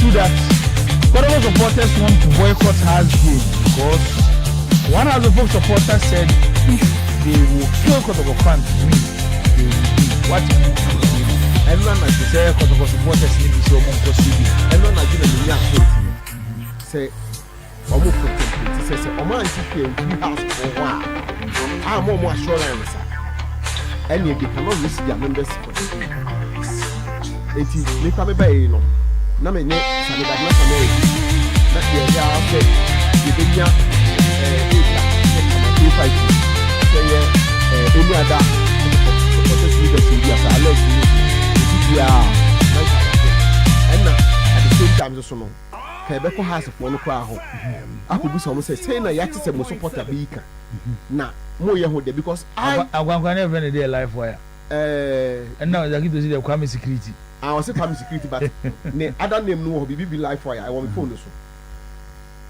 do that. Kotoko supporters want to boycott Hearts game because one Hearts of Folk supporter said if they will kill Kotoko fans win, they will do what you do. Everyone has to say Kotoko supporters need to show more possibility. Everyone has given the young people say, almost say, Oman is house for a while. I'm more assurance. And they cannot risk their members for the game. It is Nipa Bay, no. Namene, Sanibana, not the other, the Benya, any other supporters leaders in the Alex, and at the same time, the Sono. Quebec has a phone crowd. I could be someone saying, I have to say, most support a beaker. Now, more young because I want to never in a day life wire. And now I get to see the Kwame security. I was a Kwame security, but I don't know BB life wire. I want to phone.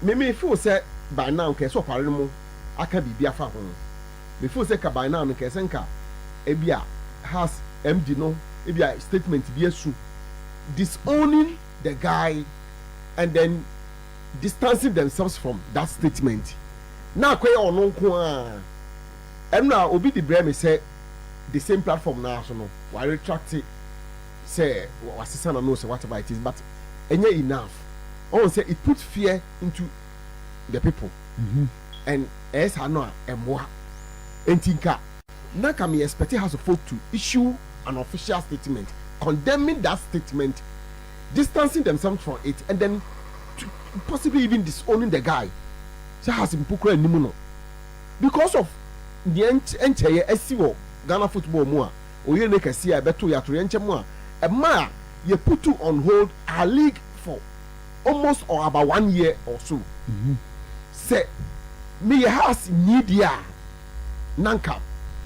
Maybe if you say by now, so far, I can be a phone. Before say by now, Kesenka, Ebia has MD no, Ebia statement be a true. Disowning the guy and then distancing themselves from that statement. Now, quay or no qua. And now, Obi the Breme say the same platform now, so no. Why retract it? Say, what's the son of no, say whatever it is, but any enough. Oh, say it puts fear into the people. And as I know, and more. And Tinka, now can we expect House of Folk to issue an official statement condemning that statement, distancing themselves from it, and then possibly even disowning the guy. So has him pukra nimuno because of the entire SCO Ghana football more or you make a see I bet to ya to enche more a ma you put you on hold a league for almost or about 1 year or so. Say me has media nanka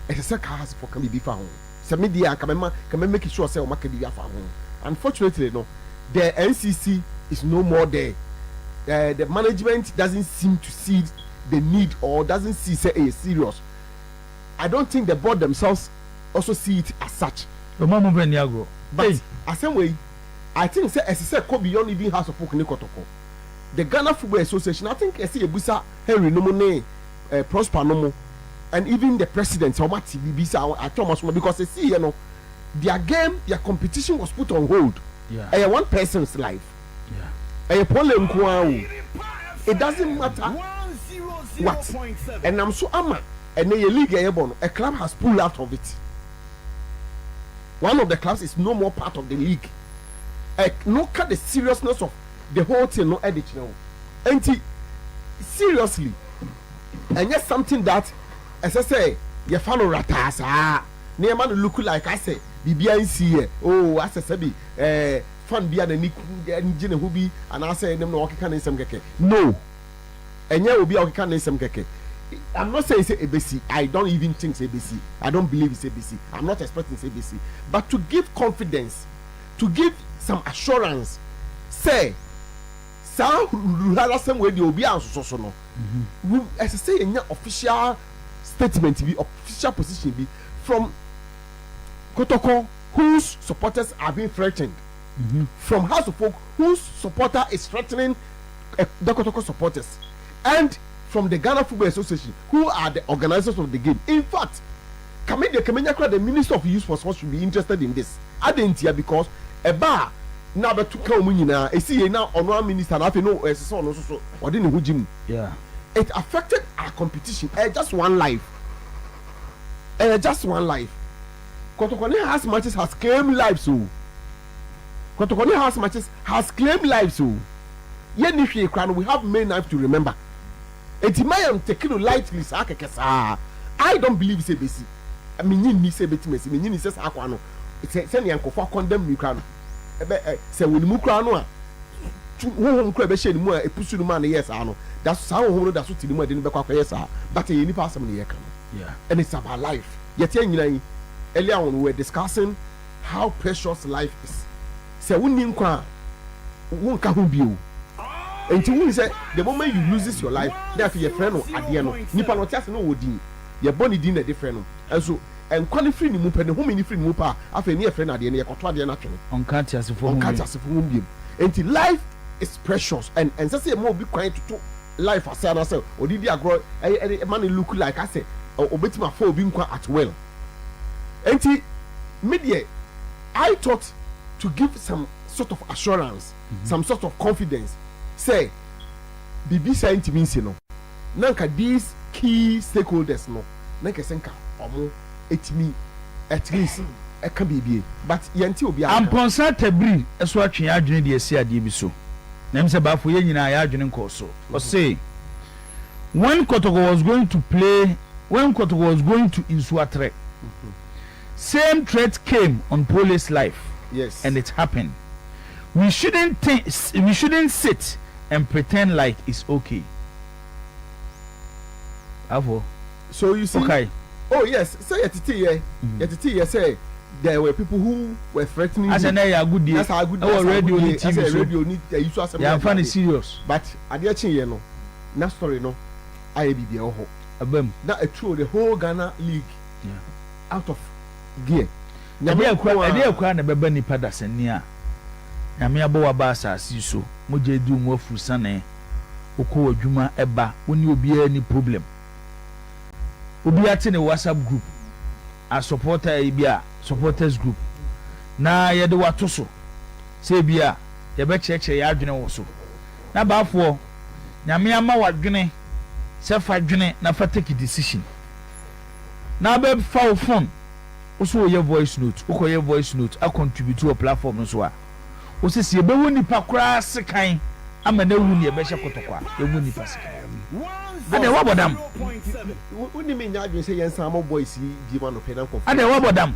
as a second house for can be found. Say media can make sure say o make be found. Unfortunately no, the NCC is no more there. The management doesn't seem to see the need or doesn't see say a serious. I don't think the board themselves also see it as such. The mama Beniago. But as same way, I think say as I said, go beyond even House of Folk Kotoko. The Ghana Football Association, I think I see a Busa Henry Nomone, Prosper Nomo, and even the president Omati Bisa at Thomas because they see their game, their competition was put on hold. Yeah. One person's life. Yeah. It doesn't matter what, and I'm so ama and a league a club has pulled out of it. One of the clubs is no more part of the league. Look at the seriousness of the whole thing. No edit now, and seriously, and yes, something that as I say, you follow ratas. Near man look like I say, BBIC. Oh, as I said, fan be an engine who be and I say them no can some keke. No. And yeah will be okay some keke. I'm not saying say ABC. I don't even think it's ABC. I don't believe it's ABC. I'm not expecting it's ABC. But to give confidence, to give some assurance, say some same way they will be so no. As I say in your official statement be official position be from Kotoko whose supporters are being threatened. From House of Folk whose supporter is threatening the Kotoko supporters, and from the Ghana Football Association who are the organizers of the game. In fact, the Minister of Youth for Sports should be interested in this. I didn't hear because a bar now but to come now a see now on one minister I know as so or didn't who Jim. Yeah, it affected our competition. Just one life. Just one life. Kotoko House matches has claimed lives so. Kotoko House matches has claimed lives so. Yet if you crown, we have main life to remember. I am taking lightly. I don't believe it's ABC. I mean, you say Betty, you says Aquano. It's sending Uncle for condemn you crown. Say, when you crown, who crab shade more a push to the man, yes, I know. That's how that's what you didn't back up, yes, but any person here. Yeah, and it's about life. Yet, earlier on, we were discussing how precious life is. Say, when you cry, won't come you. And you say the moment you loses your life, therefore your friend or adiano, nipa no tiase no wodi, your body din a different. And so and qualify ni mupa, who many free mupa, after near friend adiano, your koto adiana. On catches for whom. Until life is precious and say more be quiet to life as I say or did you grow a man look like I say or bit my phone being quite at well. And media, I thought to give some sort of assurance, some sort of confidence. Say, BB science means nanka these key stakeholders no, nanka senka omo etimi at least a can be but yanti obi. I'm concerned tebri eso atwe adwene de esi ade bi so. Nem se ba fo ye nyina ya adwene nko so. O say when Kotoko was going to Insua Trek, same threat came on police life. Yes. And it happened. We shouldn't sit and pretend like it's okay. Avo. So you see. Okay. Oh yes. So yet say there were people who were threatening. As an a good day. That's a good day. Our radio need TV. As a radio need you saw some. Yeah, I'm funny serious. But at the end, no, na story no. I be there oh. Abem. That a true the whole Ghana league. Yeah. Out of gear. Idea kwa na beba nipa da senia. Nyame abo wa ba asasi so. Moje du mo afu sane. Okọ adwuma eba, woni obi any problem. Obi ate ne WhatsApp group. A supporters group. Na ye de wato so. Se bia ye be cheche ya adwene wo so. Na baafo nyame ama wadwene se fa dwene na fa take decision. Na be fa phone. Also your voice note, your voice note, I contribute to a platform no so a. O se se be woni pa kra sekan ama na wuni e be hye kotokwa. E wuni pa sekan. Ade wa bodam. Woni me nya adwen say yen sam boys gi ma no pe na kofu. Ade wa bodam.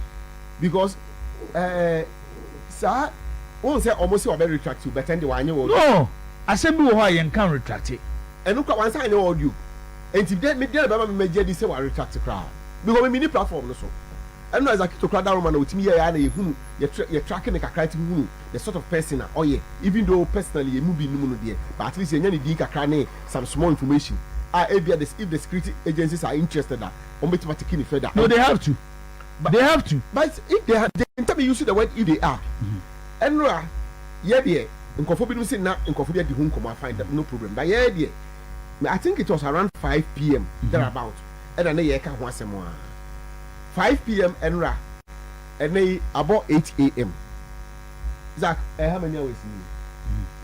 Because sir won say almost say we retract you but end the anye wo. No, asem bi wo ho yen kan retract. Enu kwa wan say anye audio. Enti me dey be ma me di say we retract crowd. Because me mini platform no so. I know exactly to crowd that woman with me here and you're tracking the kakra the sort of person oh yeah, even though personally you move in there, but at least you need to some small information. If the security agencies are interested that on taking further. No, they have to. But they have to. But if they have, they tell me use the word if they are. And yeah, in Kofobi say now in Kofobi the home come find that no problem. But yeah, I think it was around 5 p.m. thereabout. And then you can once more. 5 p.m. Enra, and they about 8 a.m. Zach, how many hours?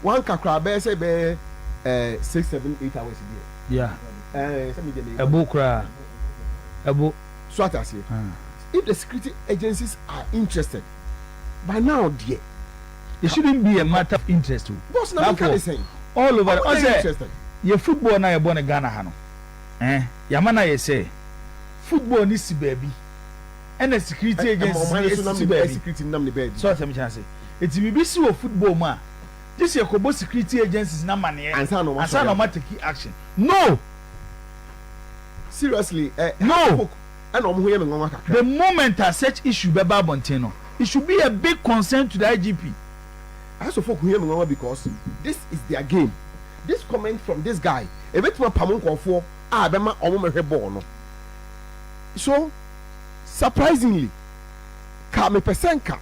One kakra be say be 6, 7, 8 hours a day. Yeah. A book, so what I say. If the security agencies are interested, by now, dear, it shouldn't be a matter of interest. What's not saying? All over. Interested. Your football now, you're born a Ghana Hano. Yamana, you say, football needs to baby. And the security agency so what I'm say it's BBC or football ma this your kobo security agencies na money and no matter key action no seriously no and the moment a such issue be Bontino it should be a big concern to the IGP. I also folk hear me because this is their game. This comment from this guy a bit more pamon for bema omo ball no so surprisingly, me pesenka,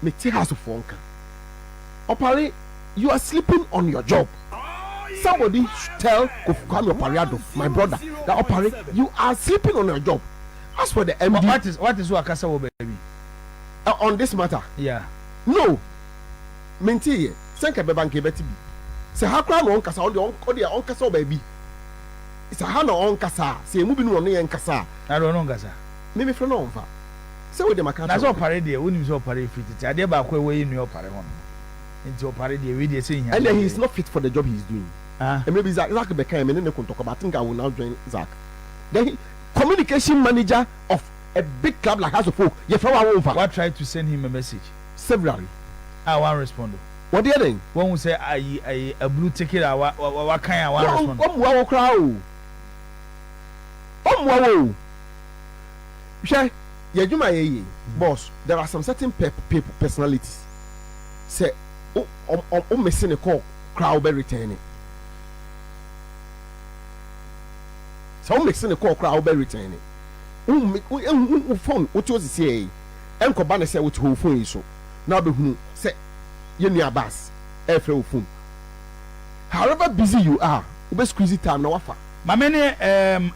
me tihasu fonka. Opare, you are sleeping on your job. Somebody should tell Kwame Opariado, my brother, that Opare, you are sleeping on your job. As for the MD, what is Wakasa baby? On this matter, yeah, no. Menti, senka bebanke beti bi. Se hakra no onkasa on the onkasa baby. It's a hana onkasa. Se mubi no no onkasa. I don't know onkasa. Maybe from no mfa. So with the matter. That's all parade there. When you saw parade fit it. I dey back where you know parade one. Into parade there we dey saying. And then he's not fit for the job he's doing. And maybe Zach became and then they can talk about. I think I will now join Zach. Then communication manager of a big club like House of Folk. You from over. What tried to send him a message? Severally. I won't respond. What the other? One will say I a blue ticket. What kind of one respond? Wow crowd. Wow. Share Yajuma boss. There are some certain people personalities. Say, missing a call, crowd be returning. So missing a call, crowd be returning. Phone, what was the Uncle Banner said, which who phone is so. Now be who say, you near bass, every phone. however busy you are ube squeeze time na wafa mamene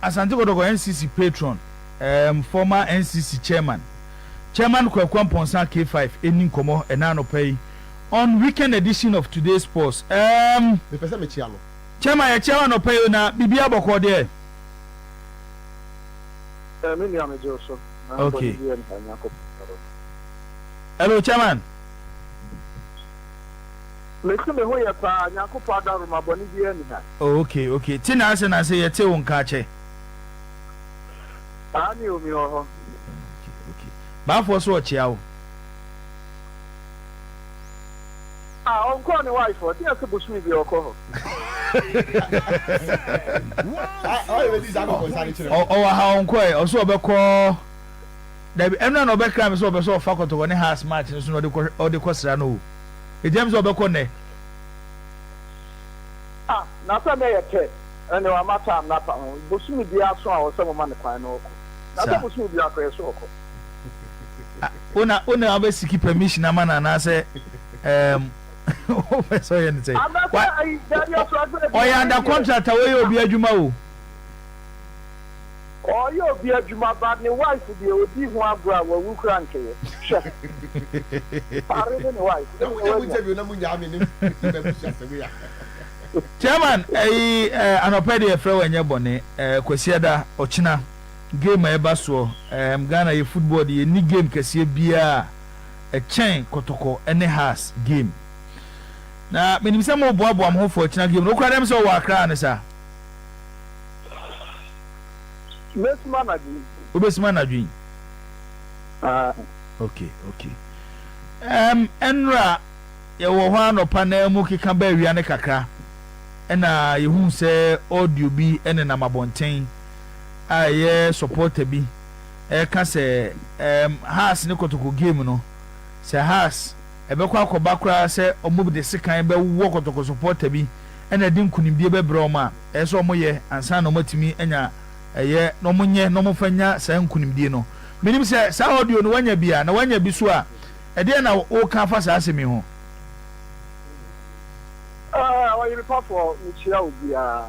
Asante Kotoko NCC patron former NCC chairman Kwekwa Ponsa K5 eni nkomo enano pay on weekend edition of today's sports me pese me chia no chairman no pay na bibia boko de me ni amejo so okay hello chairman me ho ya pa nyakopo adaru maboni bi ani ha okay tina ase na se yete won ka che ani o mi ho ba fo so chia wo onko ni wife o ti ase busumi bi oko o ha onko e o so obekọ dabi emna no obekra me so obeso fa Kotoko ne house match so no de kwasra no e james obekọ ne na fa me yete ene wa mata na pa ho busumi bi aso a wo se mo ma ne kwan no oko na se busumi bi akọ so oko una abesiki permission amana na se so yen say under contract we obi adwuma o yo obi adwuma ba ne wife de odi ho agora wa wu kra nke she pare ne wife chairman anopede e frew enye bone kwasiada ochina game eba so Ghana ye football de ni game kese bia chain Kotoko any has game na menim se mo boaboa mo for ochina game no kwa dem so wa kra ne sa Obesima na dwin okay enra ye wo ho anopa na mu keka ba awia ne kakra na ye hu se audio bi ene na mabonten aye supporter bi ka se has ne Kotoko game no se has ebekwa akoba kra se omobi de sekan be wo Kotoko supporter bi ena din kunimdie be broma so omoye ansa na omatimi enya eye no munye no mufanya sa nkunimdie no menim se sa audio no wanya bia na wanya bi so a ede na o ka fa sa asemi ho wa yiri pa for michia obia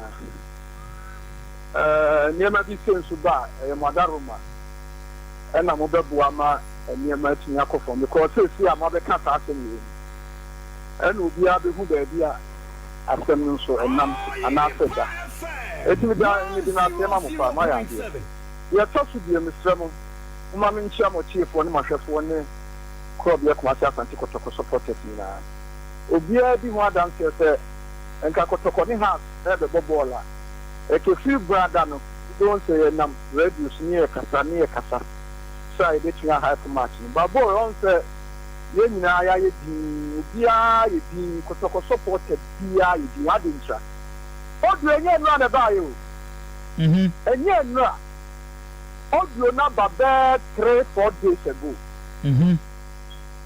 niema bi sensu ba modaruma ena mo bebu ama niema tinya kofo because see ama be ka ta asemi ena obia be hu ba bia asem nso enam anafeda etimi da ni dina tema mo fa ma ya ye tosu bi emisremo uma me nchia mo chiefo ne mahwefo ne club ye kuma Asante Kotoko supporters ni na obia bi ho adanse se enka Kotoko ni house e be bobola e ke free brother no don say nam radio ni e kasa sai de tia hype match ni babo on se ye nyina ya ye di obia ye di Kotoko supporters bia ye di adintra odu enye nra na ba yo enye nra odu na ba be 3-4 days ago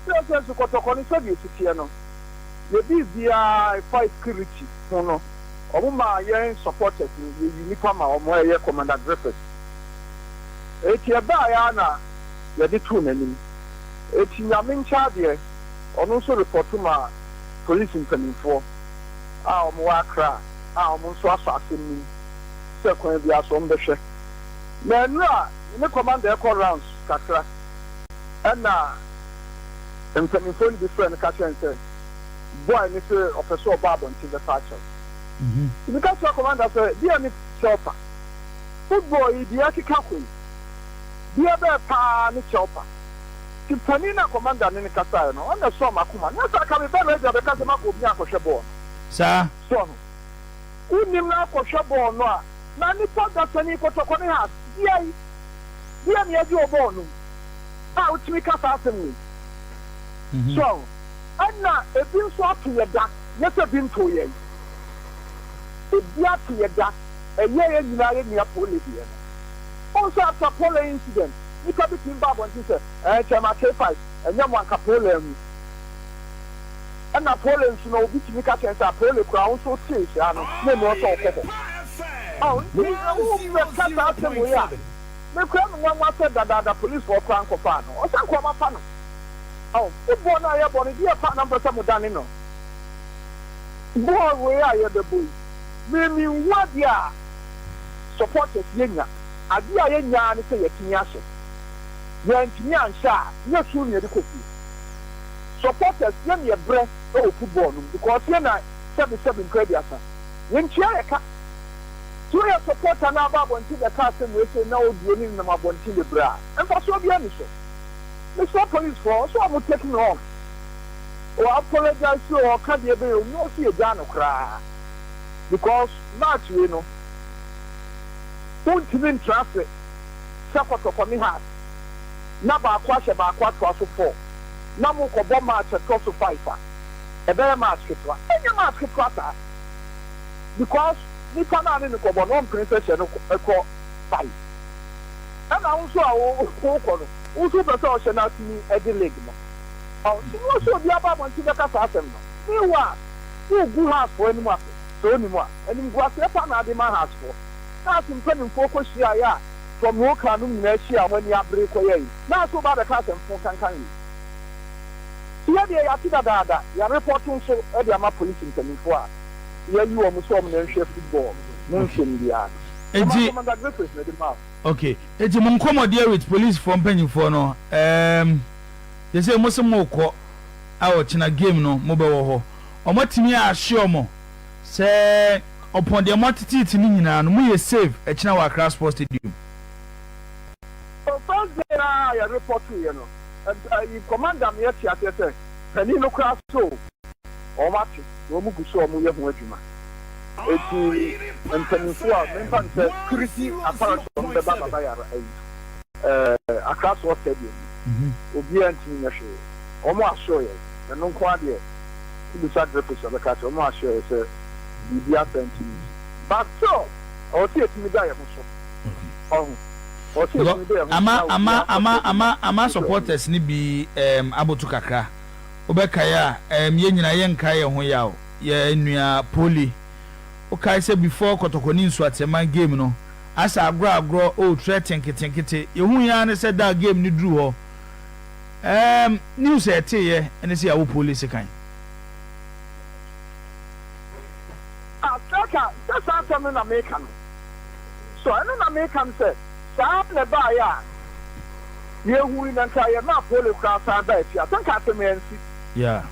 so Kotoko ni so bi titie no ye bi bia fight security no omuma ye supporters ye uniform ma omo ye commander dressers eti ba ya na ye di tu nanim eti nyame ncha de ono so report ma police mpanimfo a omo wa kra omo so asase ni se kwan bi aso mbehwe na nra ni commander call rounds kakra na mpanimfo ni different catch say boy ni say officer Bob on the patch the catch commander say dia ni chopper football yi dia kika kwai dia be pa ni chopper ti panina commander ni kasa no on the so makuma na sa ka be be radio be kasa mako bi akohwe ball sa so no unim na akohwe ball no a na ni pada tani Kotoko ni ha dia ni aji ball no a utimi kasa asem so anna ebi nso atuyeda yese bi ntoye ebi atuyeda eye nyina ye nia pole bi e also after pole incident ni ka bi timba bon ti se chema K5 enya mo anka pole mu anna pole nso no obi timi ka chensa pole kura nso tie sia no na mo so okoko ni o me ka ta se mo ya me kura mo nwa se dada police for kran ko pa no o san ko ma pa no oh, if one aya born, dear partner, but some done no. boy we are the boy me what ya supporters yenya ade a yenya ne say yetini ahye yentini ansha ye su ne de kofi supporters yen ye bre o football no because ye na 7 credit asa yenchia ye ka so ye supporter na ba bonti de ka se we say na oduo ni na ma bonti le bra emfa so bia ni so the stop police for so I'm taking off or apologize to or can you be no see a jan cry because match you know don't even traffic Sakoto for me has na ba kwashe ba kwatwa so 4 na mo ko bomb match across to 5 e be match kitwa any match kitwa ta because ni kana ni ko bo no princess no ko 5 and also a ko no also person o shena tini edi leg no oh so so bi aba mo ti beka sa asem no ni wa who go house for any mo so ni mo ani go ase pa na de man house for na sim penin foko shia ya from wo kanu na shia when ya break koyi na so ba the class fon kan yi ya de ya ti da ya report so e de ama police interminfo a ya yi wo mo so mo na hwe football mo nhwem dia eji okay eji mo nkomo with police from Penyinfo no they say mo se mo ko awo china game no mo be wo ho omotimi a hye omo se upon the multitude ni nyina no mo ye save e china wa Accra Sports Stadium so first day ya report you know and commander me ati say pani no crash so o match o mu guso o mu ye ho adwuma eti mpanyinfo a memfa nse security apparatus on the baba ya Accra Sports Stadium obi antini nyehwe omo aso ye no nko ade ibi sa drepes of the cat omo aso ye se bibi atenti but so o ti etimi da ye so ama supporters ni bi abotu kakra obeka ya ye nyina ye nka ye ho yawo ye nua poli okay say before Kotoko ni nso atema game no asa agro o threaten kete ye hu ya ne say that game ni duru ho news ete ye ene say awo police kan Stryker just answer me na make am so eno na make am say sa ne ba ya ye hu na nka ye na pole kra sa da efi atanka atemensi yeah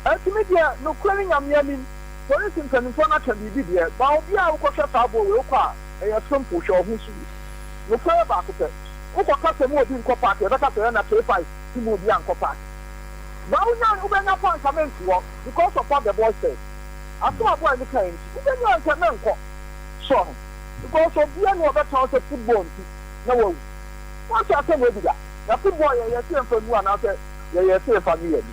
atimi dia no kwani nyamyani police interminfo na kan bibi dia ba obi a ukosha tabo we ukwa e simple hwe ohun su no kwa ba ko pe ukwa kase mo obi nko park e be kase na K5 ti mo obi anko park ba unya ubenya point wo because of what the boy said after boy ni kan ubenya anka na nko so because of bia no be town say football na wo what you say we bi da na football ye say mfanu ana say ye say family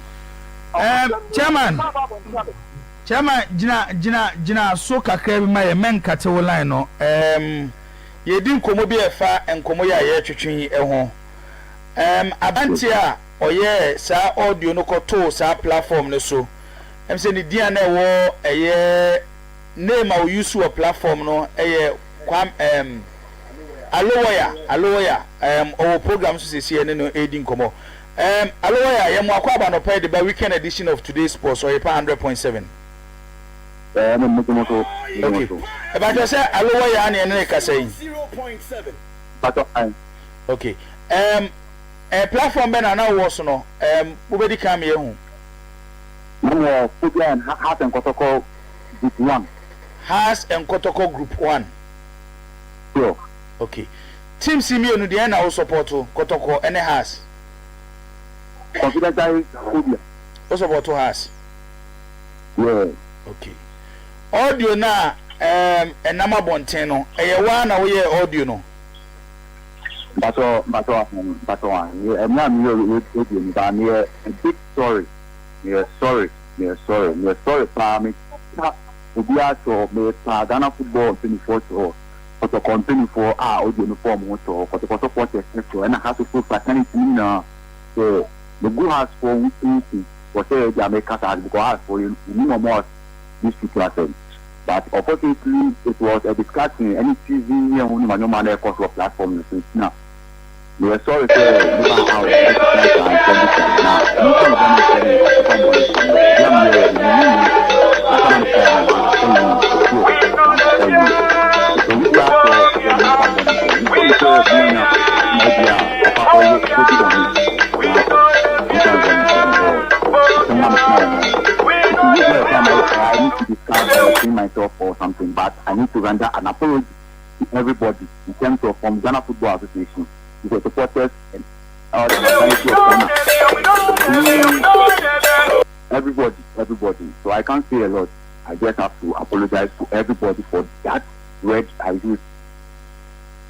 Chairman jina so kakra bi ma ye menkate wo line no ye di nkomo bi efa nkomo ya ye twetwen ho abanti a oye sa audio no koto sa platform no so say ni dia na wo eye name a use your platform no eye kwam aloya our program so se ne no edi nkomo aloya ye mo akwa ba no pay the weekend edition of today's sports or 100.7 okay. About you say aloya ani ene ka say 0.7 okay platform be na na wo so no wo be di kam ye hu no football Has and Kotoko group 1 Has and Kotoko group 1 sure okay team Simio no dey na wo support Kotoko ene Has confidential phobia wo support Has yeah okay audio na enama bonten no eye wa na wo ye audio no but yeah I'm here audio but me a big sorry me sorry pa me obi ato me pa Ghana football 24 to to continue for audio no form to Kotoko force to and how to put paternity na so the go has for weekly what say Jamaica has because for you no more these people are saying. But unfortunately, it was a discussion. Any TV here, only my normal course of platform. Now, we are sorry for to discuss or explain myself or something, but I need to render an apology to everybody in terms of from Ghana Football Association, to the supporters and the society of Ghana. Everybody. So I can't say a lot. I just have to apologize to everybody for that word I used.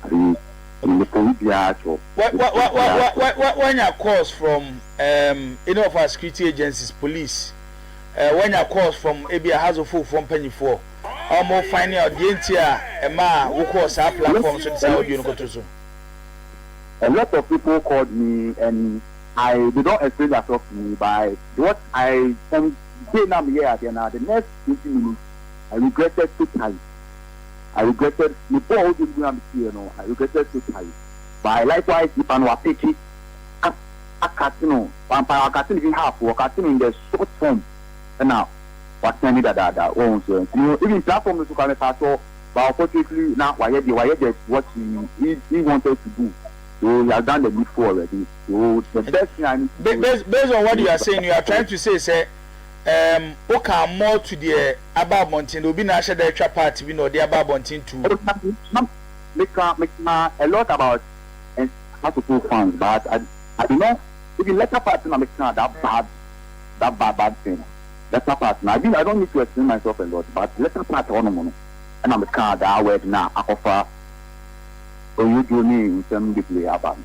When your calls from any of our security agencies, police, when your calls from maybe a house of folk from Penny 4, or more finding out the entire who calls our platform, so this is how you go to. A lot of people called me and they don't explain themselves to me by what I am saying. I'm here at the next 20 minutes. I regretted totally. I regretted the ball didn't go on the field. I regretted totally. But likewise, if I was taking a casino, vampire casino in half or casino in the short form, and now what's any that owns you know, even platform is to come at all. But unfortunately, now why what he wanted to do. So he has done the before already. So the best thing I need to based on what you are saying, you are trying to say, okay, more to the above mountain. There will be national director party, we know the above mountain too. Make a lot about and how to pull funds, but I don't know if you let a party make that bad thing. Let a party. I don't need to explain myself a lot, but let a party on money. And I'm a card that word now I offer. So you do me in terms of play about.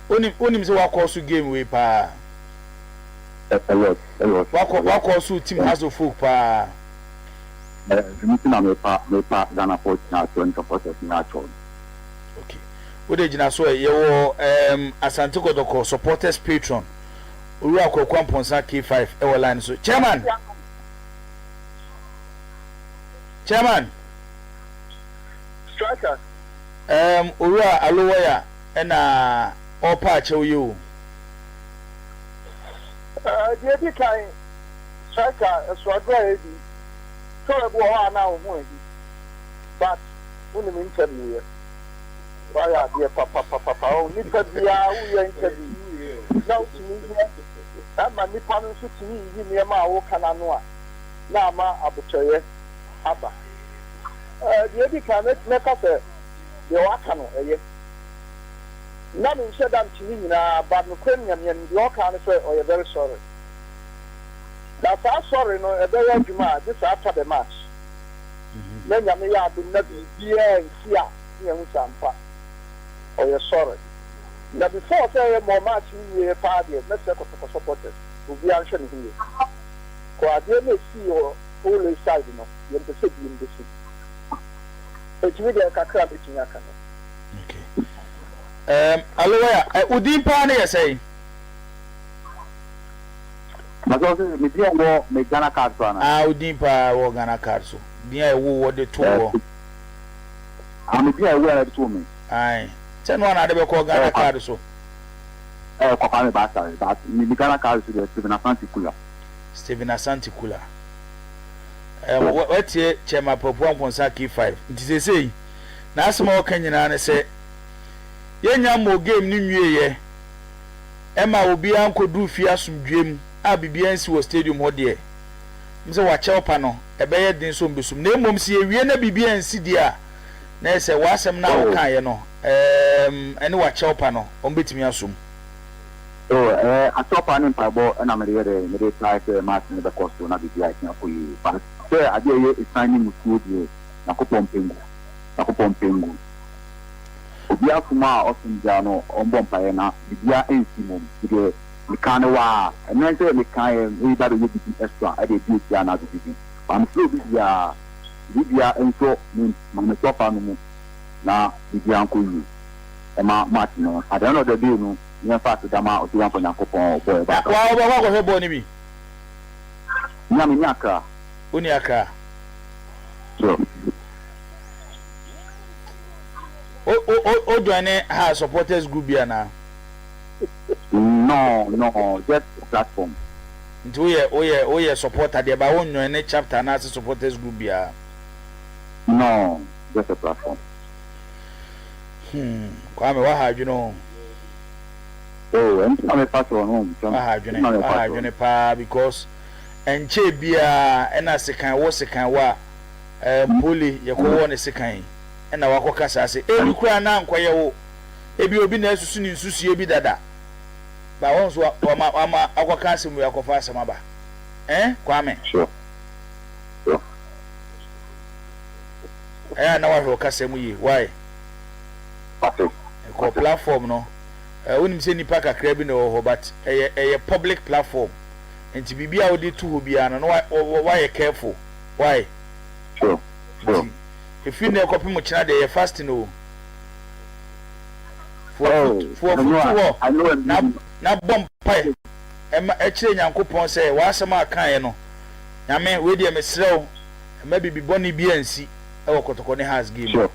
Only say what course game we pa. A lot. What course team has of folk pa. Meeting on me pa Ghana for now 20 supporters natural. Okay. What did you so you Asante Kotoko supporters patron. Uru akokwa mponsa K5 e line so. Chairman. Stryker. Ura Aloya and all patch you. The other kind, Stryker, a swagger, so a boy now, but when you interview, why are dear papa, only because we are interviewing now to me. That my nippon to me, near my walk and annoa. Nama abutoye, Abba. The other kind, make up a the Wakano, eh? None in Shadam China, but Ukrainian and the Wakan or you're very sorry. That's our sorry, no, a very Juma, this after the match. Then you may have been not here and here, young Sampa, or you're sorry. Now, before say more match, we are party, let's set up for supporters to be answering here. For I didn't see your whole side, you know, you have to sit in the city. Okay. Aloya, Udin Pani say. Me Ghana card Udin Pa or Ghana card so. Dear what the two. I'm a aware to me. Aye. 10 one I never call Ghana card so. Papa Bata, but me Ghana card to Stephen Asante Kula. What here, Chema Popon Ponsaki 5. It is say, now small Kenyan and say, Yenya game new year. Emma will be uncle do fearsome dream. I'll be BNC stadium or dear. Mr. Wachopano, a bad din some busum. Name mum see a Vienna BNC dear. Nay say, was him now, Kayano. And Wachopano, on bit me assume. So, I saw Pan in Pabo and I'm a little like Martin the cost to not be like for you. But I did a signing with you, Nakupon Pengu. Obia Kuma or Sinjano, on Bompayana, the Bia and Simon, the Mekanawa, and then say Mekan, we better be extra. I did this Jana to begin. I'm sure Libya and so means Mamatopa now, the uncle. And Martin, I don't know the deal. In fact, the amount of young Nakopon boy. What was her bonny? Yamiaka. Uniaka. So, Joanne has supporters group here now. No, just platform. Oh, yeah, supporter there, but on your chapter and as a supporters group here. No, just a platform. Kwame, what have you know? Oh, and I'm a pastor on home. Because enche bia ena sekan wo sekan wa poli yekowo ne sekan ena wakoka sase ebi kura na nkoye wo ebi obi na asusu ni nsusu ebi dada ba won so ama akoka asemu yakofa asema ba kwame sure na wa ho kasemu yi why ko platform no wonim se nipa kakra bi na wo ho but public platform enti bibia wo de tu ho bia no why careful why sure if you na copy mo china dey fasting o for I know na bom pai kire nyankopon say wa asema akan no nyame we de mesrew ma bibi boni bi ansi e wo Kotoko ne has game sure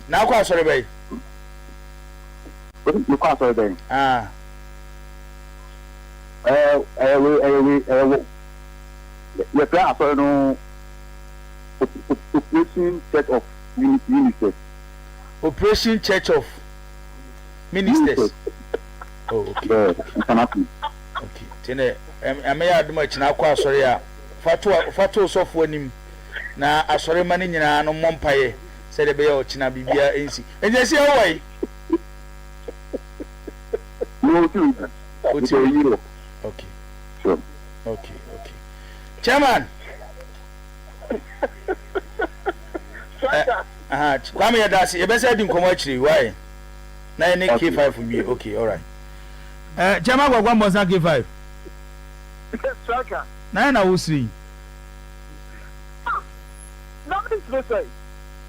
na kwa sorry bay you can't say then we play after no Operation Church of Ministers. Operation Church of Ministers. Oh, okay. Okay. Tene amaya aduma china kwa asori a fatu sofo anim na asori mani nyina no mompaye se de be ya china bibia ensi. Enje si awai. No, too. Okay. Sure. Okay. Chairman. Kwame Yadasi, ebese di nkomo achiri why? Na ene K5 for me. Okay, all right. Chairman gwagwa mbosa K5. Stryker. Na wusiri. Na me to say.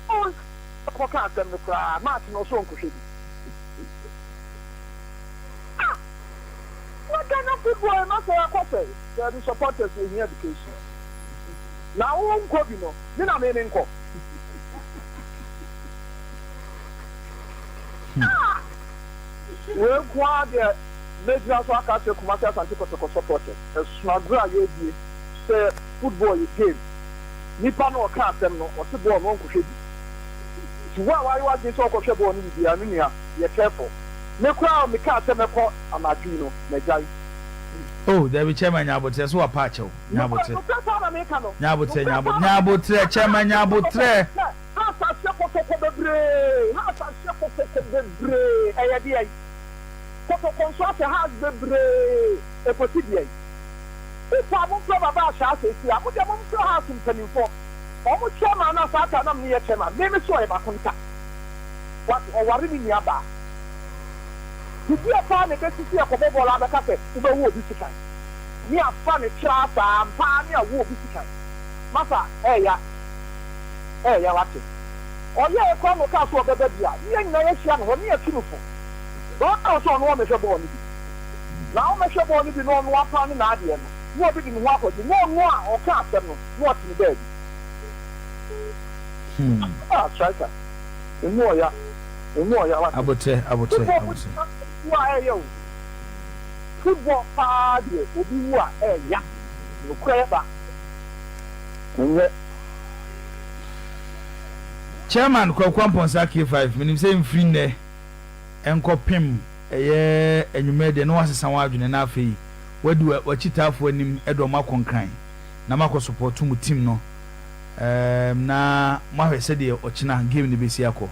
Oh, ko ka atem no kra, match no so nkohwe. What kind of people are not there for? They are the supporters in education. Now who go bi no? Me na me nko. We kwa de major so aka se kuma Asante Kotoko supporters. Esmagra ye bi say football is game. Nipa no ka atem no, o se ball no nkohwe bi. Ti wa you want to talk about ball ni bi anu nia, ye careful. Me kwa me ka atem ko amadu no, me jai. Oh, there be chairman Nyabotre so apacho. Nyabotre chairman Nyabotre. Asante Kotoko bebre. Eya dia. Kotoko so ate has bebre. E potibie. Ipa mo pro baba sha asesi a mo de mo pro house mpanimfo. Omo chairman na sata na me ye chairman. Me so e ba konta. What o wari ni ni aba. Bibi afa ne kesisi akobo la beka fe ube wo obi sikan ni afa ne trasa ampa ni awo obi sikan masa ya wate oye e kwa mo ka so bebe bia ni nyina ye hia no ni atunufo do na so no me hwe ball ni bi na o me hwe ball ni bi no no apa ni na ade no ni obi di ni ho akodi no a o ka asem no no otini bag Stryker enu oya wate Abotre. Why yo? Football party, obi wa ya. No kweba. Chairman Kwamponsa K5 minim say mfiri ne enkopem enwumede no wasesa wadwene na afei wadu wachitafo anim edo makonkran na mako support mu team no na mahwese de ochina game ne besi akọ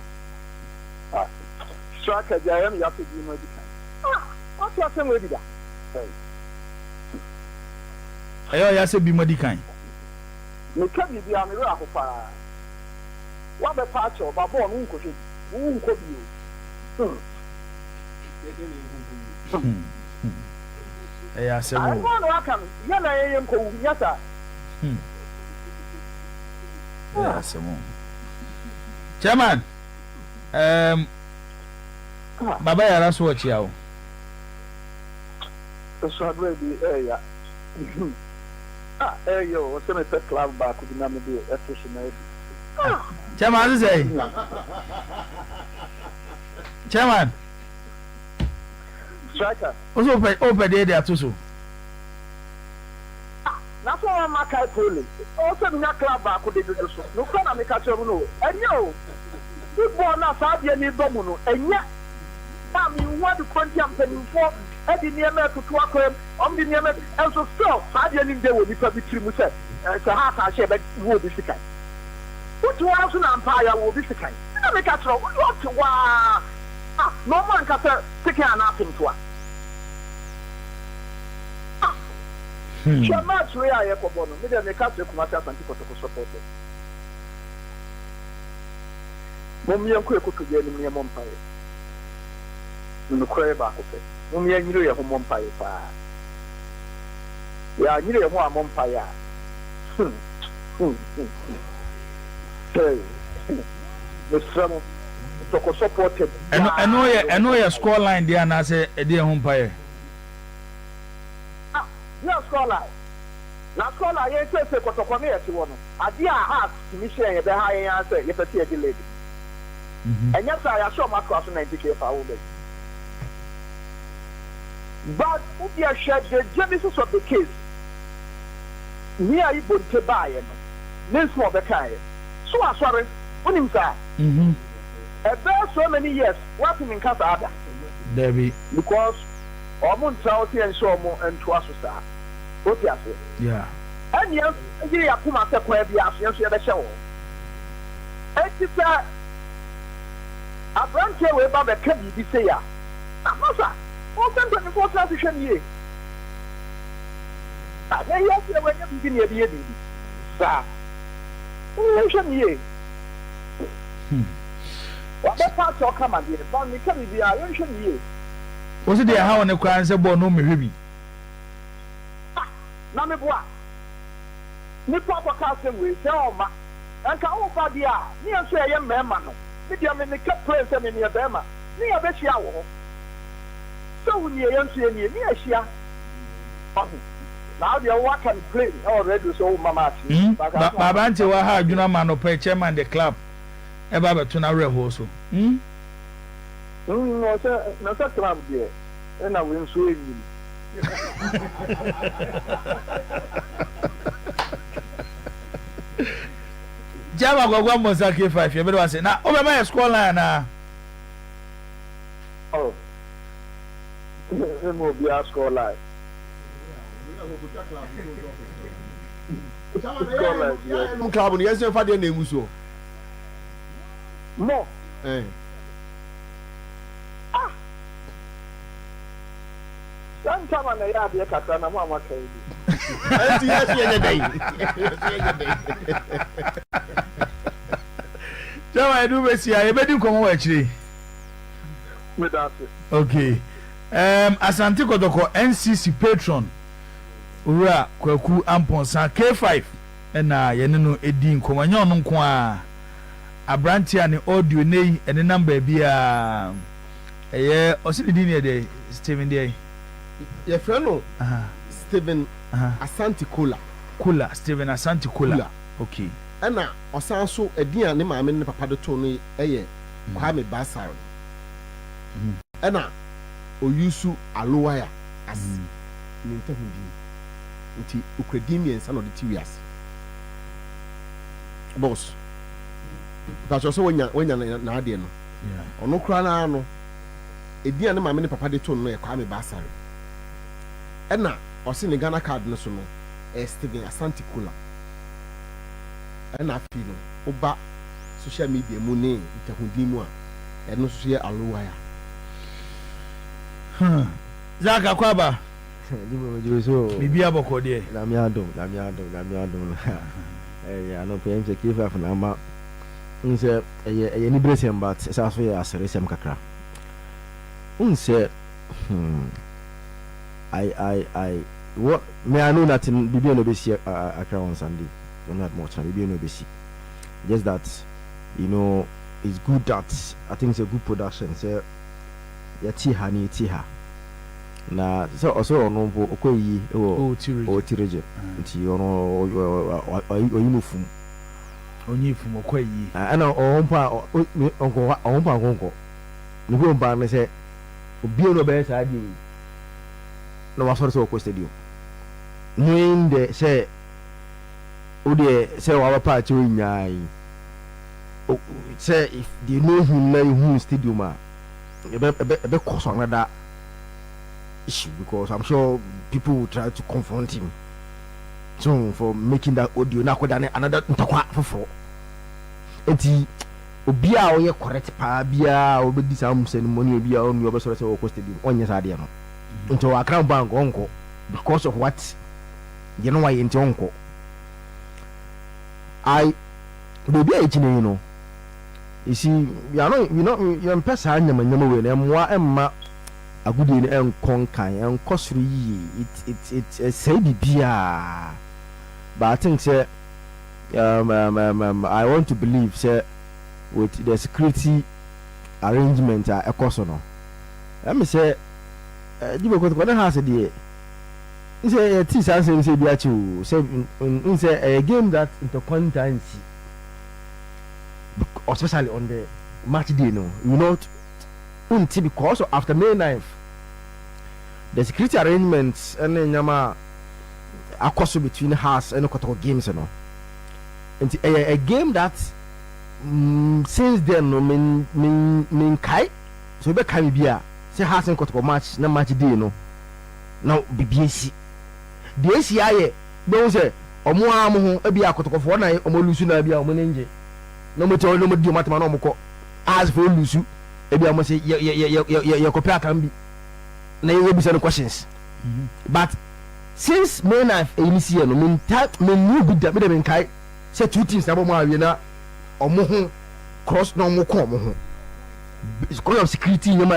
Stryker jayam ya pe di no di kan what you say we di da ayo ya se bi modi kan me ka bi bia me ra akopa wa be pa cho ba bo no nko bi ya se I want to welcome ya na ye nko ya sa ya se mo chairman baba yara so ochi awo so adwe ya yo o se me pe club ba ku na me be efficient chairman say chairman Stryker oso open dey atoso na so ma kai pole o se me club ba ku de do so no kwa na me ka chere no enyo football na sa de ni domu no enya na me want to conti am penifo Edi niema to akwem the niema and so still saa de nim de wo nipa bi tiri mu se se ha ka she be wo bi sikai what you want na empire wo bi sikai na make a tro what wa no man ka se take an apim to a Chama three aye ko bono me de make a tro kuma ta Asante Kotoko support mom yen ko ekoto je ni me mom pae no kure ba ko fe mom yen nyiro ye ho mom pae pa ya nyiro ye ho a mom pae a the strong to support eno ye score line dia na say e dey ho pae no score line na score line ye say Kotoko me ye ti wo no ade a half mi share ye be ha ye answer ye pete ye delay and yes, I saw my class 90K for all day. But if you share the genesis of the case, me I would to buy him. This more the kind. So I'm sorry, on him, sir. About so many years, working in Casa, Debbie, because almost out and so more and to us, sir. What you say? Yeah. And yes, you have come out of where the Asians have a show. And it's a brand here where Baba can be say ya. No sir. What can 24 transition ye? I yes when you begin your baby. Sir. Transition ye. What that part of come and but me can be a transition ye. Was it there how on the cry and say boy no me heavy? Na me boa. Ni papa ka say we tell ma. And ka o fa dia. Ni so ye mema no. Me dia me kept place me near Bema. Me a be shia wo. So we near you near me a shia. Now they work and play already so mama. Baba anti wa ha adwuna ma no pe chairman the club. E ba beto na reho so. No sir, no sir club there. E na we nso eyi. Jama gwagwa Mosa K5 you better say na over my score line na Oh. Mo bi a score line. Club ni yes fa de na emu so. Mo. Santa na ya de kata na mo amaka yi. Yes ye dey. Jama edu besia e bedi nkomo wa chire. Me that. Okay. Asante Kotoko NCC patron Ura Kwaku Amponsa K5 na yene no edi nkomo anya ono nko a abrantia ne audio nei ene number bia eye osidi ne de Steven dey Your friend Steven Asante Kola. Steven Asante Kola. Okay. Ana osan so edian ne maame ne papa de to no eye Kwame Basar. Ana oyusu Alowaya as nintahudi. Nti ukredimi ensa no de tiwias. Boss. Because so wanya na ade no. Yeah. Ono kra na no edian ne maame ne papa de to no e Kwame Basar. Ena osi ne Ghana card no so no Steven Asante Kola. Ena fi no oba social media mu ne ntahudi mu a eno so ye Alowaya. Zaka kwaba bibi aboko de na mi adom ya no pem se kifa na ma nse eye ni bresem but sa so ya asere kakra nse I what me I know that in bibi no be see akra on Sunday not much bibi no be see just that you know it's good that I think it's a good production so ya ti ha na so also ono okoyi o tireje nti ono oyimufum onyifum okoyi ana onpa ni go mba ne se obi no be sa di no wasoro so ko stadium nwinde se ode se wa pa chi onyai say if they know him na hu stadium a ebe koso na da issue because I'm sure people will try to confront him. So for making that audio now another for enti obia o ye correct pa bia o be disam ceremony bia o no be so o ko stadium onye sa de no nti o akran bank onko because of what you know why enti onko I do be a chine no you see you pesa anyama nyama we na moa emma agudi ni enkon kan enkosuru yi it say bibia but I think say I want to believe say with the security arrangement ekoso let me say Jibo Kotoko has a day say it is say bi achi say a game that intercontinency especially on the match day no you know because after May 9th the security arrangements and nyama akoso between Hearts and Kotoko games no and a game that since then no min kai so be kai bia say Hearts and Kotoko match na match day no now BBC the ACI don say omo am ho e bia Kotoko fo na omo lusu na bia omo nje no mo te no mo di matema na omo ko as for lusu e bia omo say ye copy akan bi na you be some questions but since May 9th this year no min new good that me kai say two teams na bo mo awie na omo ho cross no mo ko omo ho because of security nyama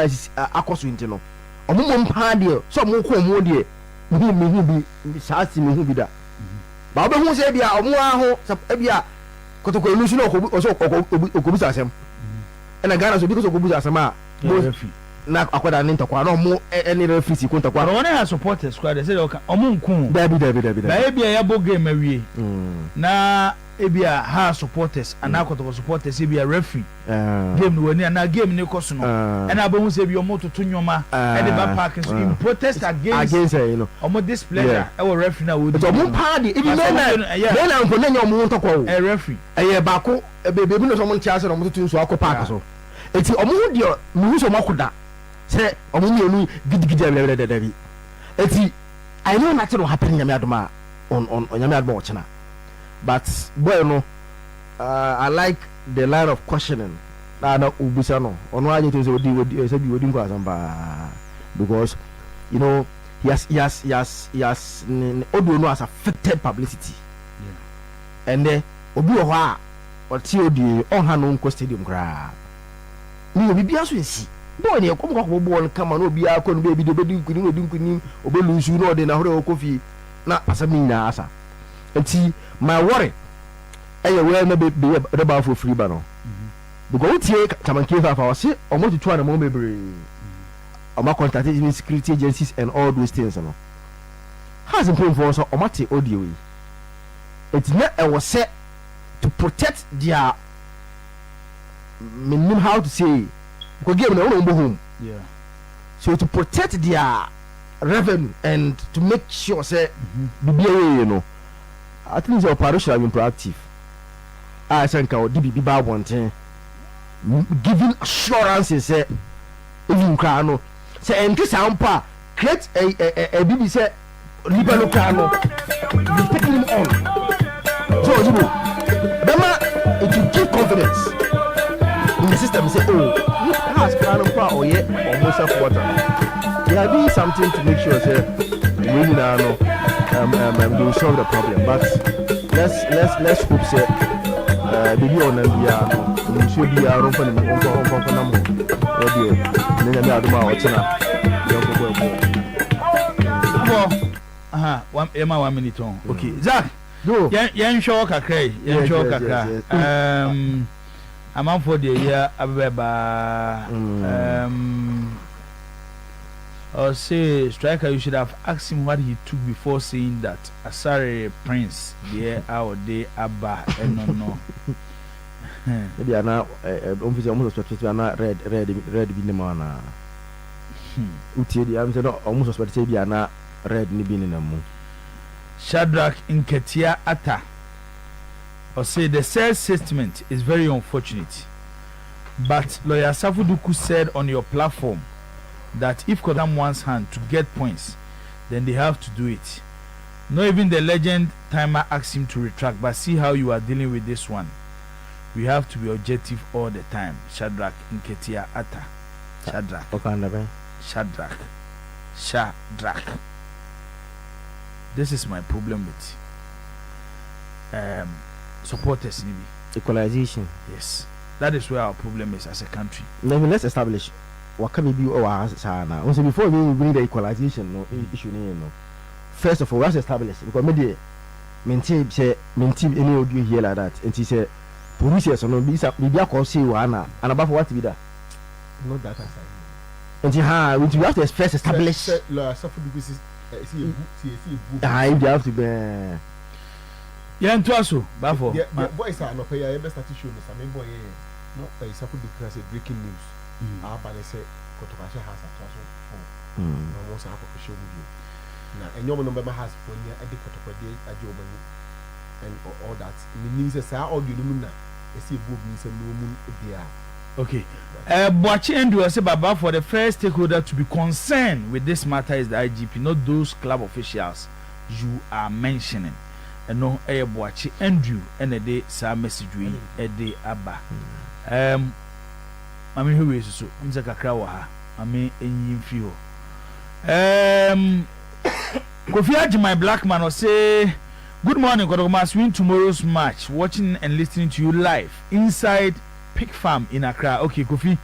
akoso nti no omo mo mpa de so mo ko omo de me hu bi saasi me hu bi da ba obo hu say bia omo aho bia Kotoko lusu no okobusa asem na Ghana so because okobusa asem a na akwada ne ntakwa na omo any referee si kontakwa but one has supporters squad they say omo nku dabi ba ebia ya bo game awie na ebia ha supporters ana Kotoko supporters ebia referee game no wani na game ne koso no na abo say ebia omo toto nyoma e de ba park so in protest against you know omo displeasure e wo referee na wo omo party even na nko na omo ntokwa e referee ba ko bebi no so omo ntia se no omo toto nso akọ park so eti omo hu de mu so makoda say omo mienu gidigidi abelebelebe eti I know nothing will happen nyame adoma on nyame adoma ochina but boy no I like the line of questioning na ubisa no ono anye to say odi nko asamba because you know he has audio no has affected publicity and obi wo ha o ti odi on ha no nko stadium kra ni obi bia so nsi boy ne ko bo kama no obi akọ no be do nkuni obelu nsu no de na hore okofi na asami na asa enti my worry we na be ba for free ba no because tie tamanke fa wa se omo tutu na mo bebre omo contact security agencies and all those things no has been for so omo te audio yi enti na e was set to protect their minimum how to say because game na won go home so to protect their revenue and to make sure say you know I think the operation have been proactive. I think our DBB ba wanting giving assurances say even crano say en case ampa create a BB say libero crano be taking him on so Jibo bema it will give confidence in the system say oh has crano pa oh yeah almost a quarter they are doing something to make sure say we know they will solve the problem but let's hope say baby on and we should be our own for nam audio nenya me aduma ochina one 1 minute on okay Zach go yen show kakra amount for the year abeba or say Stryker you should have asked him what he took before saying that Asare Prince there out there abba no maybe ana officer almost suspect ana red bi ne ma na utie di am say no almost suspect say bi ana red ni bi ne na mu Shadrach Nketia Ata or say the said statement is very unfortunate but lawyer Safuduku said on your platform that if Kodam wants hand to get points, then they have to do it. Not even the legend timer asked him to retract, but see how you are dealing with this one. We have to be objective all the time. Shadrach Nketia Atta. Shadrach. Okay, Shadrach. Shadrach. This is my problem with supporters. Equalization. Yes. That is where our problem is as a country. Let's establish what can be now. Also, before we bring the equalization issue, first of all, let's establish because maybe maintain any audio here like that, and he said, "Police no be a call say one and above what be that." Not that aside. And we have to first establish. If you have to be. Yeah, and also, Bafo. Yeah, boys are not pay. I best start to show me some boy. No, I suffer because breaking news. Our banner say Kotoko has a transfer. No more so I show you. Now, and your number has for near a Kotoko day at your money and all that. It means a sa or you know, I see book means a no moon there. Okay. Boachi Andrew say Baba, for the first stakeholder to be concerned with this matter is the IGP, not those club officials you are mentioning. And no Boachi Andrew and a day sa message we a day abba. I mean who is so Mr. Kakrawa. I mean in few. Kofi Aji, my black man, will say good morning, Kotoko must win tomorrow's match. Watching and listening to you live inside Pig Farm in Accra. Okay, Kofi,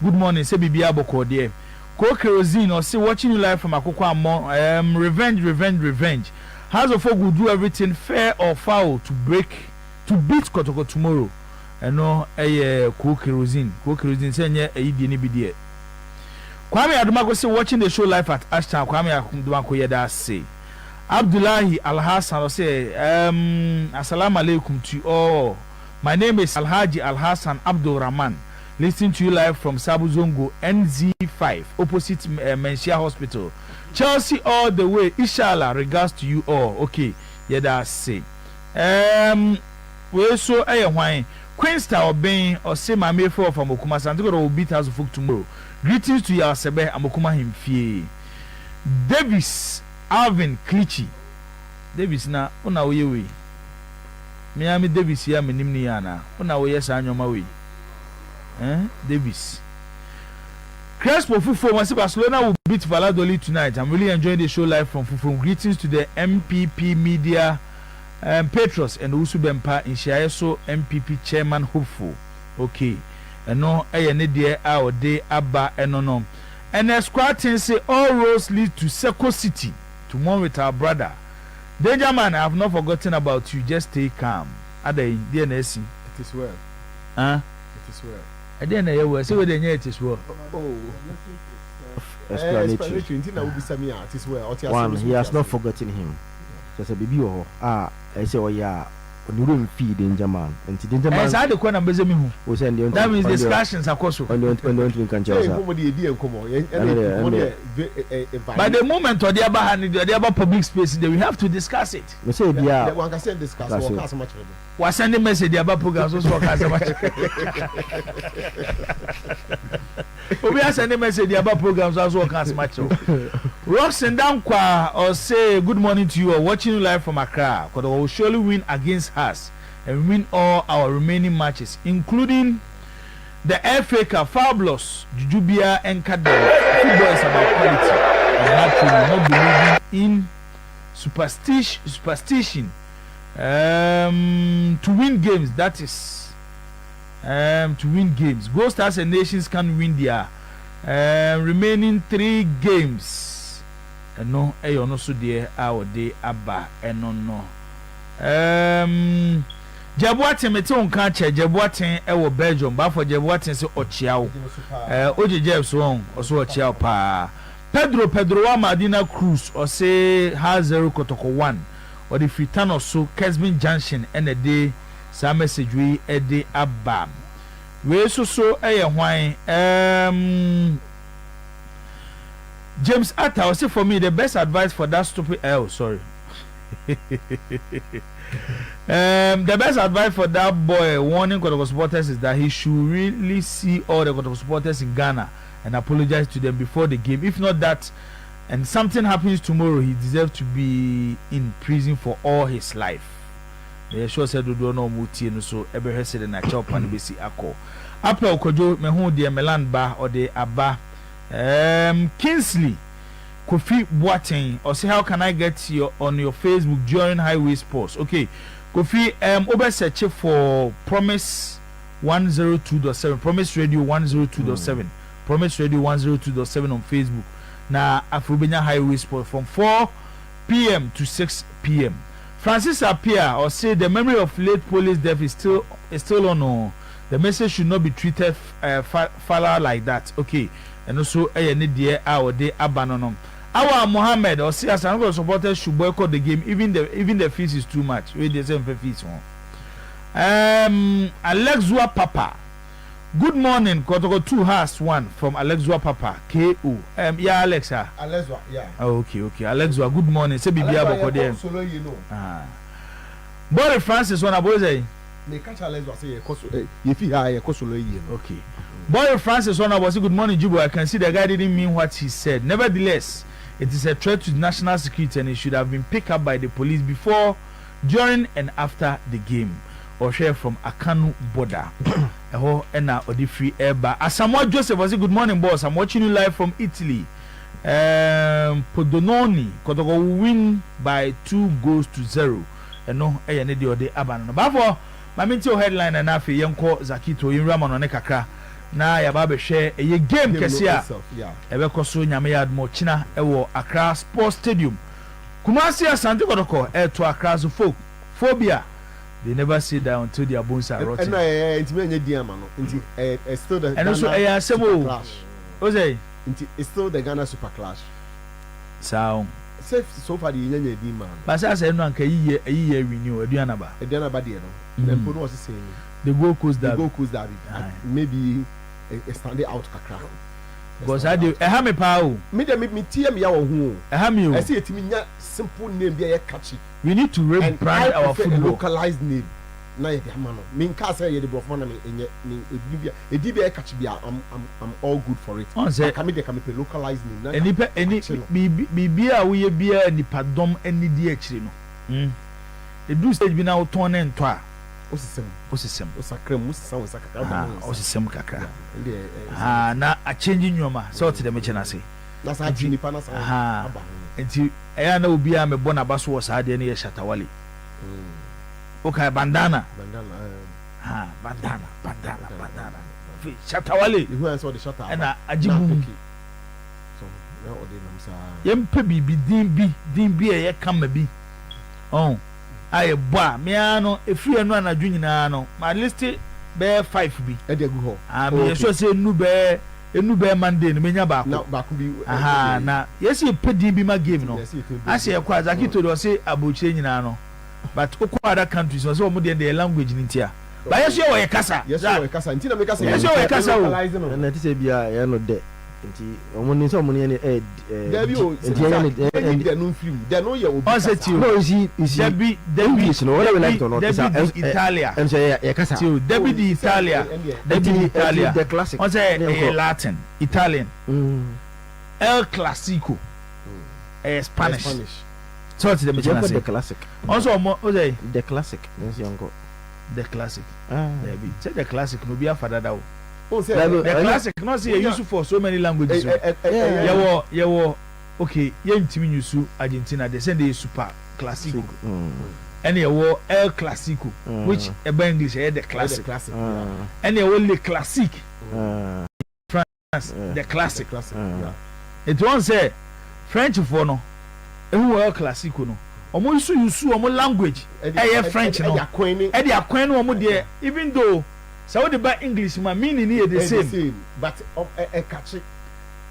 good morning. Say Bibi Aboko there. Ko Kerosene or say watching you live from Akoko Amon. Revenge. House of Folk will do everything fair or foul to beat Kotoko tomorrow. And no, Ko Kerosene. Ko Kerosene say nye idi ni bidie. Kwame Adumago say watching the show live at Ashton. Kwame Adumago yeda say. Abdullahi Al-Hassan say assalamu alaikum to you all. My name is Alhaji Al-Hassan Abdul Rahman, listening to you live from Sabu Zongo NZ5 opposite Menshia Hospital, Chelsea all the way. Inshallah, regards to you all. Okay, yeah, that's say. We so why Queensta obeying or say my may for from Okuma Santiago will beat us folk tomorrow. Greetings to your Sebe Amokuma him fie. Davis Alvin Clichy. Davis na una we. Miami Davis ya menim ni yana. Una we yes anyoma we. Davis. Crespo Fufo Masi Barcelona will beat Valladolid tonight. I'm really enjoying the show live from Fufo. Greetings to the MPP media Petros and Usu Bempa in Shiaso MPP chairman hopeful. Okay. And no ne dear our day abba and no. And the squad team say all roads lead to Seko City. Tomorrow with our brother. Danger man, I have not forgotten about you. Just stay calm. Ade DNS. It is well. It is well. I didn't know you say it is well. Explanatory. It is well. One, he has not forgotten him. Just a baby I say oh yeah. You don't feed Danger Man. And Danger Man. As I the corner busy me who. That means discussions are course. On the can by the moment or the other hand, the other public space, they will have to discuss it. We say yeah. One can send discuss or much. Was sending message the other programs also much. We are sending message the other programs also much. Roxanne Dankwa or say good morning to you or watching you live from Accra. Because we will surely win against us and win all our remaining matches, including the FA Cup. Fabulous, Jujubia and Kadel. Football is about quality. Not believing in superstition. To win games, that is to win games. Gold Stars and Nations can win their remaining 3 games. And no, no so dear our day abba and no. Jabuatin meton catcher, Jabuatin ewo Belgium, but for Jabuatin so Ochiao. Oji Jeffs wrong, also Ochiao pa. Pedro Madina Cruz or say has 0 Kotoko 1 or the Fritano so Kesmin Junction and a day some message we a day abba. We so why James Atta will say for me the best advice for that stupid sorry. The best advice for that boy warning Kotoko supporters is that he should really see all the Kotoko supporters in Ghana and apologize to them before the game. If not that, and something happens tomorrow, he deserves to be in prison for all his life. They sure said do no muti no so ebe hwese na chop and be si akọ. Apple Kojo me hu de Melan ba or the Aba. Kingsley Kofi Boateng or say how can I get you on your Facebook during highway sports? Okay, Kofi over search for Promise 102.7 Promise Radio 102.7 Promise Radio 102.7 on Facebook. Na Afrobenya highway sport from 4 p.m. to 6 p.m. Francis Appiah or say the memory of late police death is still on. The message should not be treated falla like that. Okay, and also need the our day abandonom. Our Mohammed or say as another supporters should boycott the game. Even the fees is too much. We the same fees one. Alexua Papa. Good morning, Kotoko 2 has one from Alexua Papa. K.O. Yeah, Alexa. Alexua, yeah. Oh, okay. Alexua, good morning. Say Bibi Abokode. Solo, you know. Boris Francis, one about say. Me catch Alexua say if you are solo, you know. Okay. Boris Francis, one about say good morning, Jubo. I can see the guy didn't mean what he said. Nevertheless, it is a threat to national security and it should have been picked up by the police before, during, and after the game. Or share from Akanu border. Ena odi free airba. Asamoah Joseph was good morning, boss. I'm watching you live from Italy. Podononi Kotoko win by 2-0. No, ne de ode abano. But for my minti headline and afi yenko Zakito Yinrama no ne kakra. Na ya ba be share a game kesia. Ebe koso nyame yad mo china ewo Accra Sports Stadium. Kumasi Asante Kotoko to Accra so phobia. They never sit down until their bones are rotten. And still the and also Clash. It's still the Ghana Super Clash. So far the Union man. But I said no can year renew Edianaba. Edianaba dear no. Then Pono was saying the Gold Coast Derby. Maybe a standing out Accra. Because I do a hammy pow. Me TM ya who. A hammy. I see it mean simple name be catchy. We need to rebrand our football. Localized name. Na ye man. Me nka say ye the brofo me e di catch be I'm all good for it. Can me pe localized name. Any bibia we bia nipadom any di akire no. E do stage bi na wo ton na nto a. Osisem. Osakra musa osakra. Osisem kakra. Na a changing nyoma. So to the mechana say. Na sa jini pa na sa. Enti eya na obi a me bona baso wo sa de na ye shatawale. Okay, bandana. Bandana. Shatawale. Who answer the shatter? And ajibu. So na odi nam sa. Yempe bibi din bi e kama bi. Oh. Aye boa me ano efri anu anadwu nyina no my list be 5 bi e de gu ho me so say enu be Monday no menya ba na ba ku bi na yes e pedi bi ma game no ase e kwa Zakito do say abochire nyina no but okwa other countries so mo de language ni ntia ba yes e wo kasa nti na me kasa yes e wo kasa o na ti say bia ye no de nti omuni so omuni ne Debbie o de no film de no ye obi no is Debbie English no whatever like to not Italia and say ya kasa Debbie di Italia the classic on say Latin Italian El Clasico Spanish so it's the classic also say the classic yes yango the classic Debbie say the classic no be after that the classic not say used for so many languages yeah okay ntimi use Argentina they say they super classico and you El Clasico which in English the classic and you Le Classique France the classic it won't say French for no who El Clasico no omo use omo language French no e dey akwan no omo there even though so the by English ma meaning is the same but catchy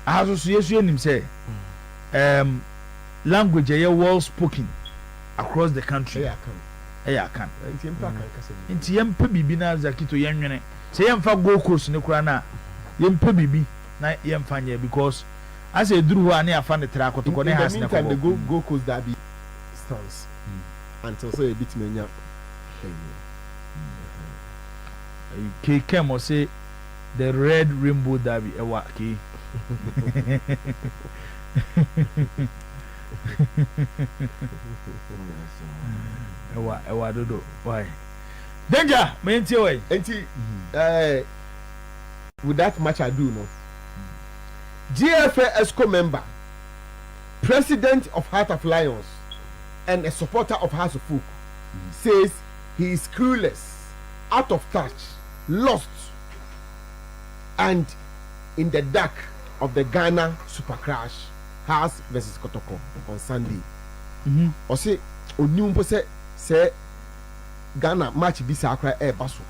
association him say language well spoken across the country can nti yempa bibi na Zakito yenwene say yemfa Gold Coast ne kura na yempa bibi na yemfa nya because as a duru ho na afa ne tra Kotoko ne has ne ko the Gold Coast derby stands until so a bit menya K Kem say the red rainbow derby ewa K Ewa dodo. Why? Danger, me nti way. Enti with that much ado no. GFA ESCO member, president of Heart of Lions, and a supporter of House of Folk, says he is clueless, out of touch, lost, and in the dark of the Ghana Super Crash House versus Kotoko on Sunday. Or say, Onyumpo say Ghana match be sacra air basso.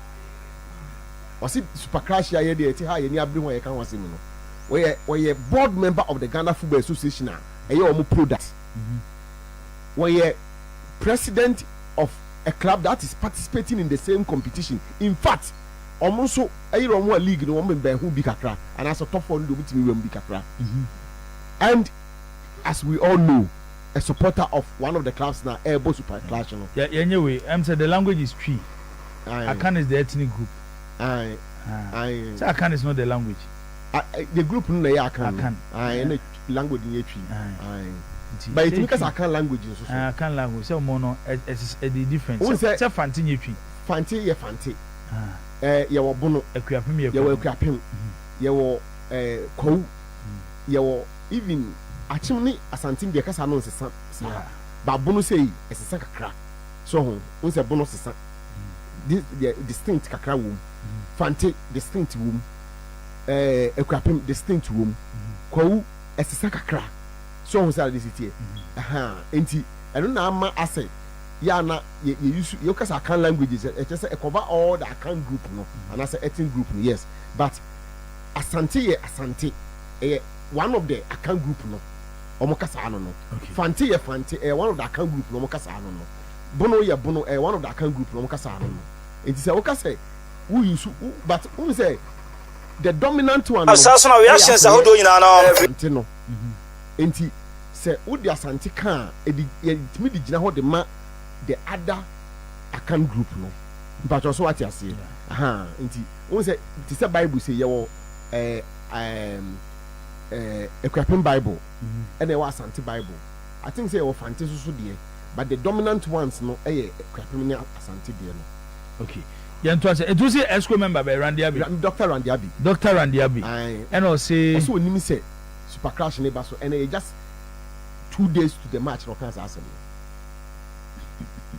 Or see Super Crash ya ye de ha ye ni abri won ye kan wase mu no. We board member of the Ghana Football Association and you are product. We president of a club that is participating in the same competition. In fact, almost so a league no one who be kakra and as a top one do with me be kakra. And as we all know, a supporter of one of the clubs now, Airbo Super Clash. Yeah, anyway, I'm saying the language is tree. Akan is the ethnic group. So Akan is not the language. The group no ya Akan. I language in tree. But it because Akan language is so. Akan language. So mono is a different. Say fanti in tree. Fanti ye fanti. Yawo bono. Ekuapem ye. Yawo ekuapem. Yawo kou. Yawo even achimni Asante de kasa no nsesa. Ba bono say esesa kakra. So who say bono sesa. This distinct kakra wom. Fanti distinct wom. Ekuapem distinct wom. Kou esesa kakra. So who say this here. Enti I don't know ama ase. Ya na you use you kasa Akan languages. It just cover all the Akan group no. And as a ethnic group no. Yes. But Asante one of the Akan group no. Omo kasa ano no. Fanti one of the Akan group no. Omo kasa ano no. Bono one of the Akan group no. Omo kasa ano no. It is a say who use but who say the dominant one. Asasona reactions are do nyina no. Fanti no. Enti say who the Asante kan me di gina ho de ma the other Akan group no. But also what you say. Enti who say it is a Bible say you Ekuapem Bible and there was Asante Bible. I think say o Fanti so there, but the dominant ones no Ekuapem ni Asante there no. Okay. Yanto say it was a ESCO member by Randy Abi. Dr. Randy Abi. Dr. Randy Abi. And also only say Super Crash neighbor so and just 2 days to the match no can say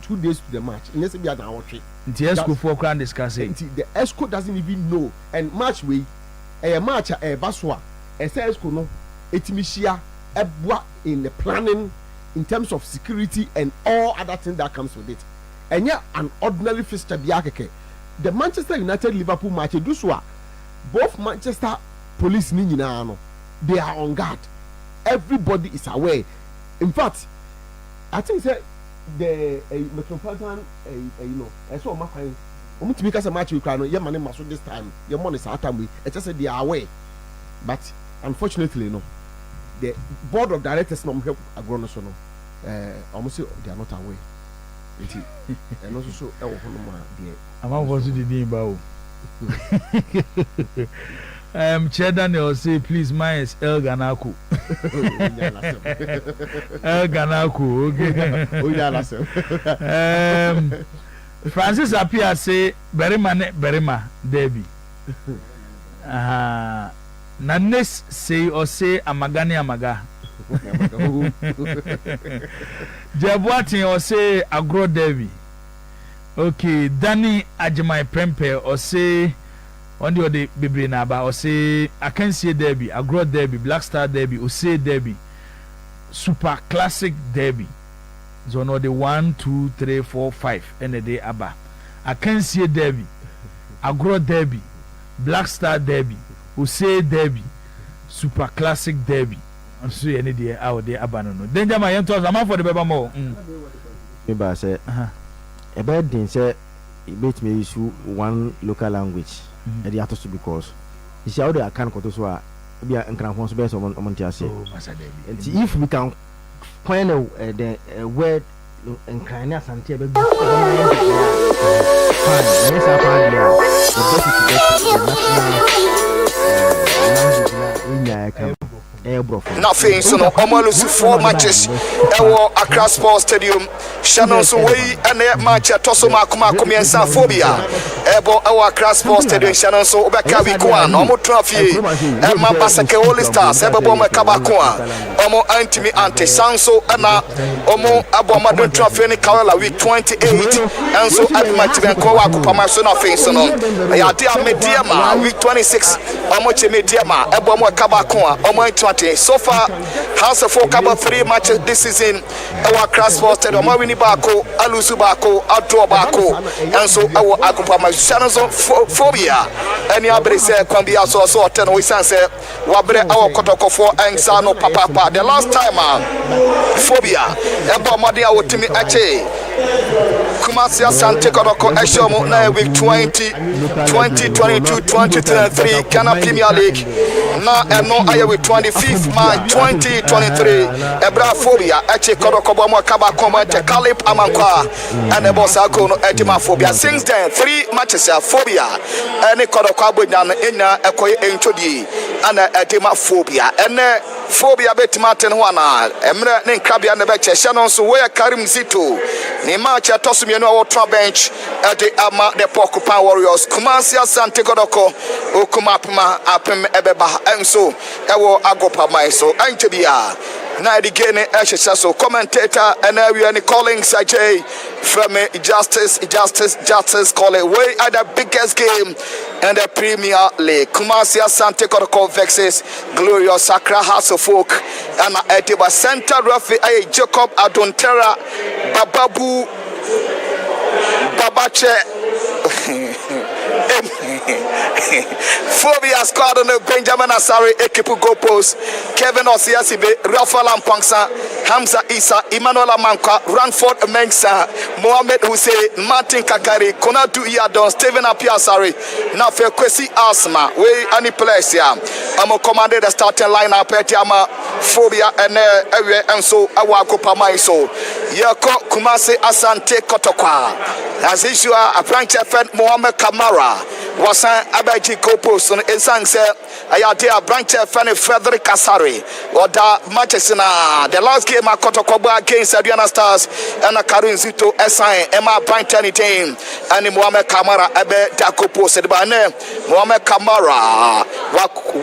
2 days to the match. Unless be at our trip. The ESCO for can discuss it. The ESCO doesn't even know and match we a match baswa ESCO no etimishia ebwa in the planning in terms of security and all other things that comes with it. And yeah, an ordinary fixture biakeke. The Manchester United Liverpool match do so both Manchester police ni nyina no they are on guard. Everybody is aware. In fact, I think say the Metropolitan I saw my fine to make us a match with Crano, your money must this time, your money is out time we just said they are away. But unfortunately, no, the board of directors not help agrono so no. Almost they are not away. And also so I'm about to the about Chair Daniel say please mine is El Ganaku. El Ganaku, okay. Francis Apia say Berima Debbie. Nanes say or say Amagani Amaga. Jabuati or say Agro Debbie. Okay, Danny Ajimai Prempe or say on the baby naba or say I can see Debbie, Agro Debbie, Black Star Debbie, or say Debbie, Super Classic Debbie. So no the 1, 2, 3, 4, 5 and a day abba. I can see Debbie, Agro Debbie, Black Star Debbie, or say Debbie, Super Classic Debbie. I'm sorry any day out there abba no. Then my young toss I'm for the baby more. Maybe I say a bad thing say it makes me issue one local language. And the other because you see how they can go to so be a crown best on Montiasi. And if we can find a word and kind of Asante the best is to get the national Nothing, so no, almost 4 matches. Accra Sports Stadium. Shannon so way and a match at Tosoma Kuma and Sanphobia. Ebo Accra Sports Stadium. Shannon so Obakabi Kwan, Omo Trophy, Emma Basake All Stars, Eboma Kabakwa, Omo Antimi Ante Sanso, Anna, Omo Abomadon Trophy, Kawala week 28, and so at Matiban Kowa Kupamasona Faison. Ayadia Mediama week 26, Omoche Mediama, Eboma Kabakwa, Omo 20. So far, House of Folk about 3 matches this season. Our Cross Sports Stadium, Mawini Bako, Alusu Bako, Outdoor Bako, and so our Akupama Channels Phobia. Any other say, Kwambia so 10 we say, Wabre our Kotoko for Ansano Papa. The last time, Phobia, Eba Madia Wotimi Ache. Kumasi Asante Kotoko Eshomo na week 2022-2023 Ghana Premier League. Now and no I with 25th March 2023. Ebra Phobia Eche Kotoko Bomo Kaba Koma Te Kalip Amankwa and Ebosa Kono Ejima Phobia. Since then 3 matches Phobia and Kotoko Abujan Ina Ekoye Enchodi and Ejima Phobia and Phobia Betimaten Wana Emre Ninkrabia and the Beche Shannon so where Karim Zito ni match ya Tosumi no our bench at the Ama the Pokupan Warriors Kumasi Asante Kotoko Okumapima Apem Ebeba and so Ewo Agopa Maiso Antibia na digene so commentator and we are calling Sajay from Justice call it way at the biggest game in the Premier League. Kumasi Asante Kotoko versus Glorious Accra House of Folk and Etiba Center referee Jacob Adontera Bababu Babache Phobia squad on the Benjamin Asari Ekipu Go Post Kevin Osiasibe Rafael Ampangsa Hamza Isa Emmanuel Amanka Ranford Mengsa Mohamed Hussein Martin Kakari Konadu Iyadon Stephen Apiasari Nafe Kwesi Asma we any place here I'm commanded the starting lineup at Yama Phobia and so Awako Pamaiso Yako Kumasi Asante Kotoko as usual a branch effort Mohamed Kamara was an Abaji Kopos on Insangse Ayatea branch effort Frederick Kasari or the matches in the last game at Kotokoba against Adriana Stars and a Karin Zito SI Emma branch anything and Mohamed Kamara Abe Dakopos at Bane Mohamed Kamara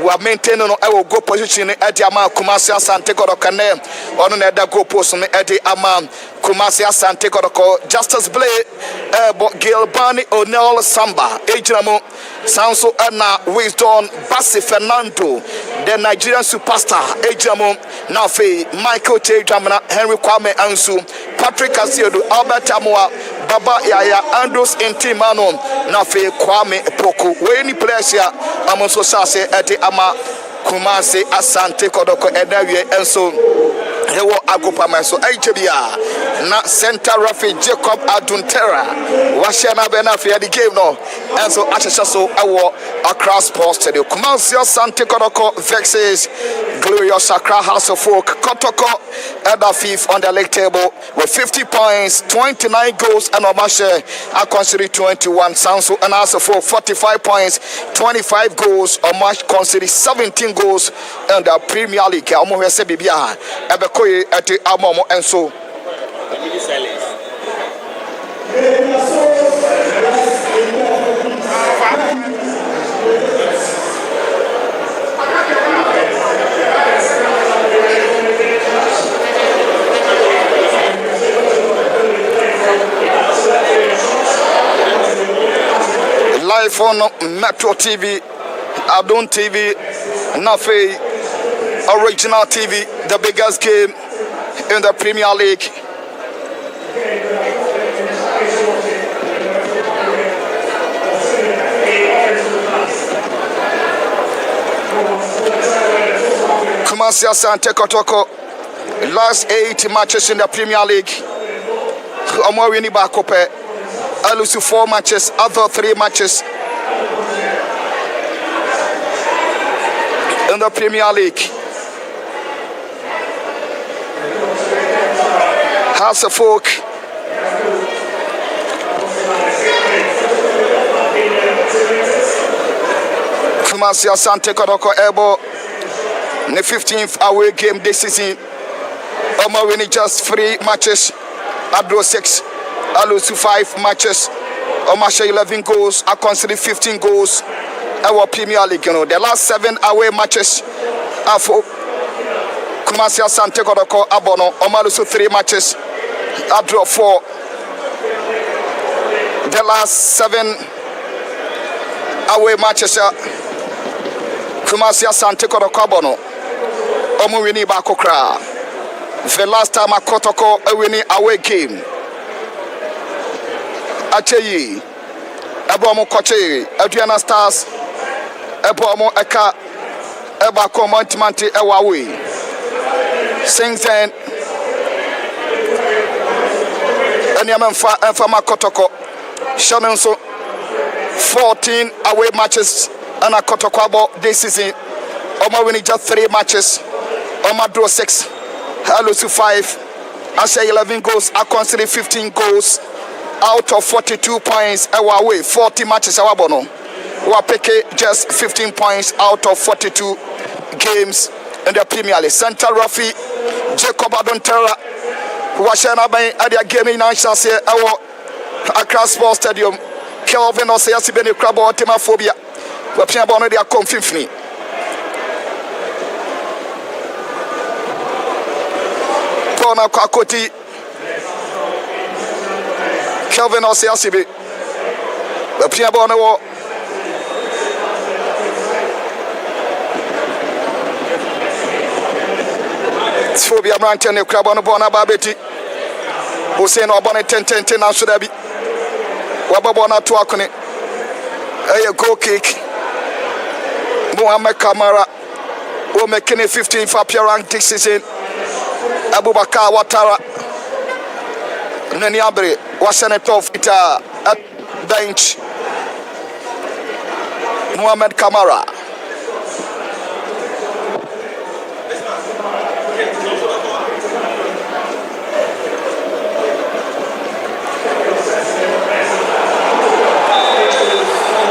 were maintaining our go position at Yama Kumasi Asante Kotokane on the go post on Eddie Amam Kumasi Asante Kotoko Justice Blade Gilbani O'Neill Samba Ejamo Sanso Anna Wisdom Basi Fernando the Nigerian superstar Ejamo Nafe Michael J. Jamana Henry Kwame Ansu Patrick Asiodo Albert Amoa Baba Yaya Andrews Intimano Nafe Kwame Poku Weni players here Amonso Sase Ete Ama Kumasi Asante Kotoko Edawie Enso Hewo Agopa Maso HBA na center referee Jacob Aduntera Washana Benafi the game no and so Ashasha so Awo Accra Sports Stadium Kumasi Asante Kotoko versus Glorious Accra House of Folk Kotoko at the 5th on the league table with 50 points 29 goals and Omashe I consider 21 Sanso and House of Folk 45 points 25 goals Omash consider 17 goals in the Premier League Omo Hese Bibia Ebekoye ati Amomo and so live on Metro TV, Adon TV, Nafe Original TV, the biggest game in the Premier League. Kumasi Asante Kotoko, last 8 matches in the Premier League. Omowini Bakope, Alusu 4 matches, other 3 matches in the Premier League. House of Folk Kumasi Asante Kotoko Ebo in the 15th away game this season. Omo winning just 3 matches. I draw 6. I lose to 5 matches. Omo share 11 goals. I conceded 15 goals. Our Premier League, you know, the last 7 away matches are for Kumasi Asante Kotoko Abono. Omo lose to 3 matches. I draw 4. The last 7 away matches are Kumasi Asante Kotoko Abono. Omo winning back okra. The last time I Kotoko a winning away game. Acheyi Ebomo Koche Adriana Stars Ebomo Eka Eba Komontimanti Ewawe. Since then Enyamfa Enfama Kotoko Shanonso 14 away matches and a Kotoko abo this season. Omo winning just 3 matches. Omo draw 6. I lose to 5. I say 11 goals. I consider 15 goals out of 42 points. Away 40 matches. Awabono. We pick just 15 points out of 42 games in the Premier League. Central Rafi Jacob Adontera Washana by Adia Gaming National say our Accra Sports Stadium. Kelvin Osayasi Beni Crabo Temaphobia. We play about their confirmation. Kona Kakoti Kelvin Osiasibi the Piabono Phobia Rantan Crabono Bona Babeti Hussein Obone 10 and Sudabi Wababona Tuakone a goal kick Mohamed Kamara will make 15 for appearance this season. Abubakar Watara Nani Abre was an off it at bench. Mohamed Kamara.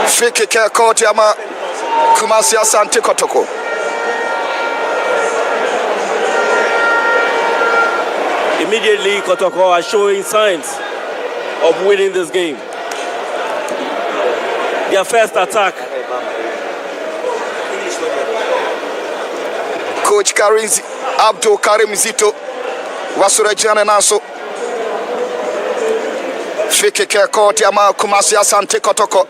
Free kick caught Yama Kumasi Asante Kotoko. Immediately, Kotoko are showing signs of winning this game. Their first attack. Coach Abdul Karim Zito Wasura Jana Naso. Fike Kekoti Ama Kumasi Asante Kotoko.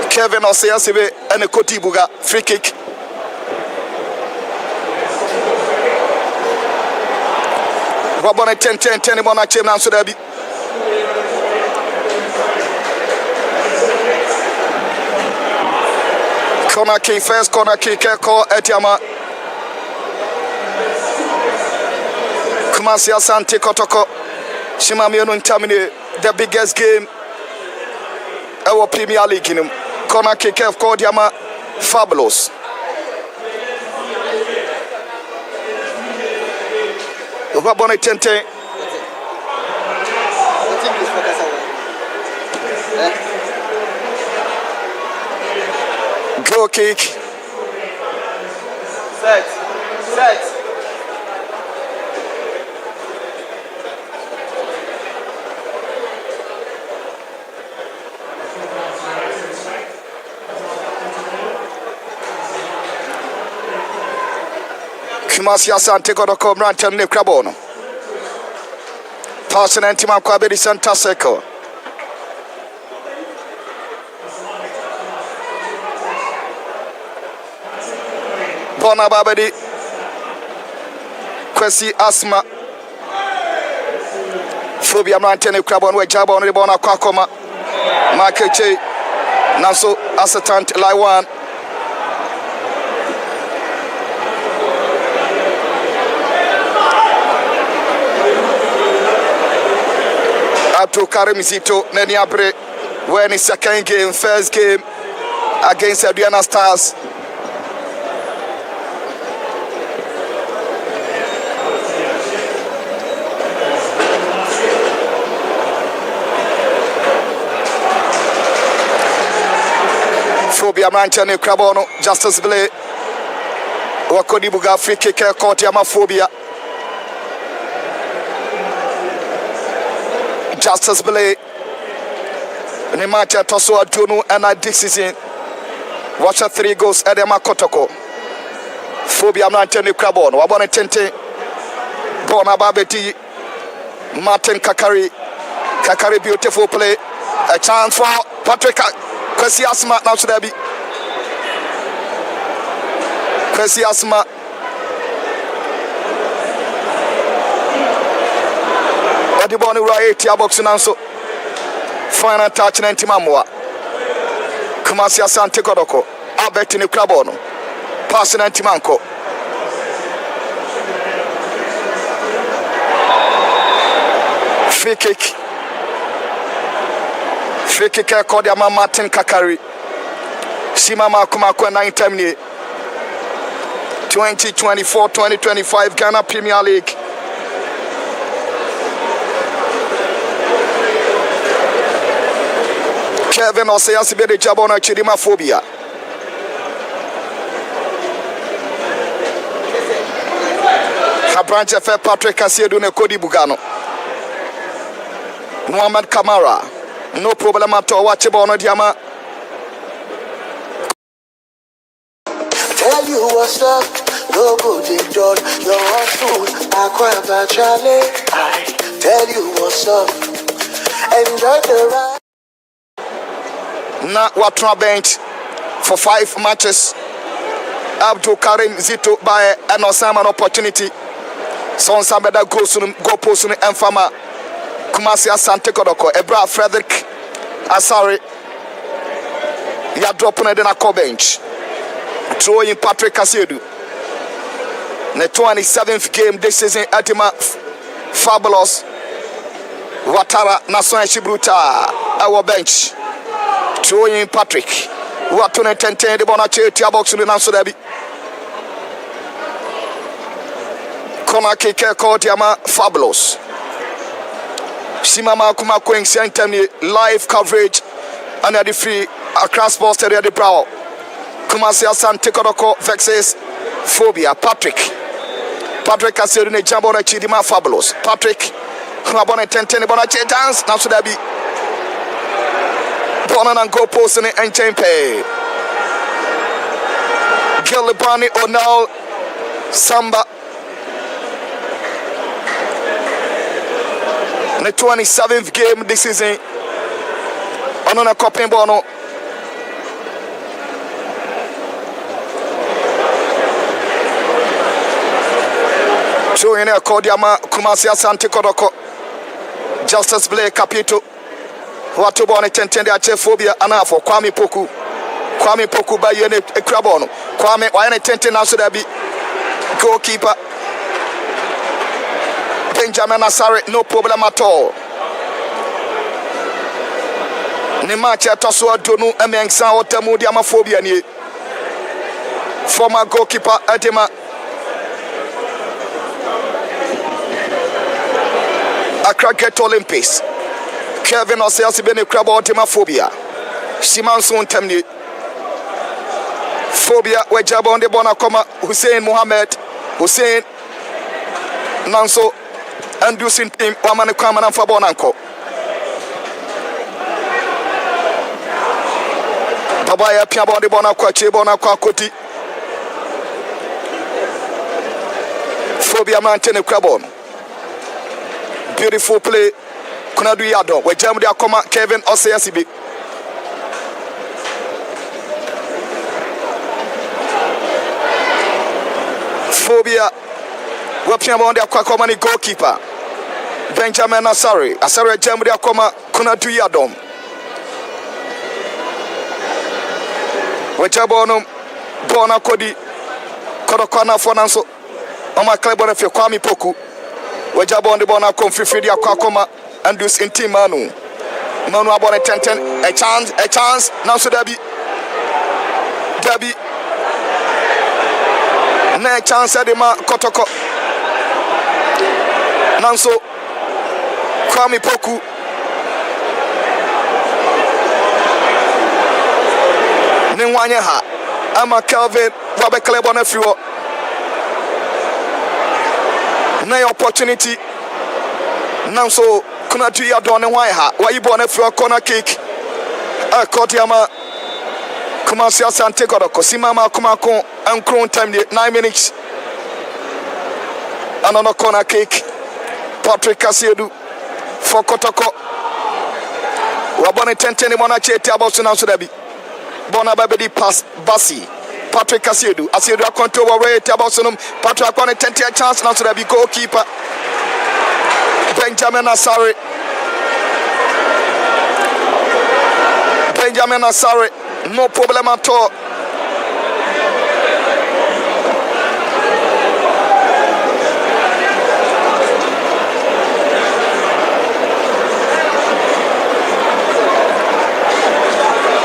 Kevin Oseyasibe and Koti Buga. Free kick. Robone 10 Mona Chemna Sudabi. Corner kick, first corner kick, call Etiama. Kumasi Asante Kotoko. Shimamiono terminate the biggest game our Premier League in him. Corner kick, called Yama. Fabulous. Robone 10. Goal kick. Set. Kumasi Asante Kotoko Rantan ne Crabono. Passing and Timam Kwabedi Santa Seco. Bona Babedi Kwesi Asma Phobia Rantan ne Crabon we Jabon Rebona Kwakoma Makeche Naso Asante Laiwan. Abdul Karim Zito Nani Abre when his second game, first game against Adriana Stars. Phobia Manchane Crabono, Justice Blay. Wakodi Buga free kick court Yama Phobia. Justice Blay. Ne match Toso Adunu and I this season. Watch 3 goals at Asante Kotoko. Phobia Manchane Crabono. Wabone Tente. Bona Babeti. Martin Kakari. Kakari beautiful play. A chance for Patrick Kwesi Asma now should be Kwesi Asma. Odiboni right here box now so final touch na Ntimamwa. Kumasi Asante Kotoko. Albert ni Krabono. Pass na Ntimanko. Free kick. Free kick called Yama Martin Kakari. Simama Kumakwa 9 time 2024-2025 Ghana Premier League. Kevin Oseyasi be the Jabona Chidima Phobia. Habranche Fe Patrick Kasiedu ne Kodi Bugano. Muhammad Kamara. No problem at all. Watch it on Diama. Tell you what's up, no good in done. You're on food, I cry about Charlie. I tell you what's up, enjoy the ride. Na Watra bench for 5 matches. Abdul Karim Zito by an Osama opportunity. Son Sabeda go post and Fama. Kumasi Asante Kotoko, Ebra Frederick Asari. Ya dropping it in a bench. Throwing Patrick Kasiedu. The 27th game this season Atima Fabulous. Watara Nason Shibruta our bench. Throwing Patrick. Watune 10 the Bonache Tia box in the Nanso Debi. Corner kick called Yama Fabulous. Simama Kuma Queen Saintani live coverage under the free across Sports area the brow. Kumasi Asante Kotoko vexes Phobia. Patrick Kasiedu ne Jambona Chidima Fabulous. Patrick Rabone 10 bona chance now should be Bonan and go post in and Champe. Gilibani Onal Samba. The 27th game this season. On a coping bono. Showing a Kodiama Kumasi Asante Kotoko. Justice Blay Capito. Watu bone tentende ache Phobia anafo Kwame Poku ba yene Krabono. Kwame wayene tente na so da bi goalkeeper Benjamin Asare, no problem at all. Ne match atoso adonu emensa otemu di Phobia ni. Former goalkeeper Adema Accra Get Olympics. Kevin Oseyasi bene Krabo Phobia. Simanson temni. Phobia wejaba onde bona koma Hussein Mohammed Hussein Nanso Anderson team wamane kwama na Fabonanko. Baba ya pia bonde bona kwa chebona kwa koti. Phobia maintain Krabon. Beautiful play. Kuna du yado we jam dia koma Kevin Oseyasi be. Phobia we pia bonde kwa koma ni goalkeeper Benjamin Asare jam dia koma kuna du yado we jabono bona kodi kodokona fonanso o ma club on fe Kwame Poku we jabonde bona konfifidi akwa and this in team Manu abone 10 a chance now so Debbie na chance de ma Kotoko nanso Kwame Poku wanya ha ama Kelvin wabekele bona fiwo na opportunity now so kuna tu ya don wanya ha wa ibo na fiwo corner kick Kotiama Kumasi Asante Kotoko Simama Kumako and Crown time 9 minutes. Another corner kick. Patrick Kasiedu for Kotoko. Wabone 10-10 Bona Chete about Sunabi. Bona Babedi pass Bassi. Patrick Kasiedu. Asiedu control away about Sunum. Patrick Akwane 10 chance now to the goalkeeper. Benjamin Asare. Benjamin Asare, no problem at all.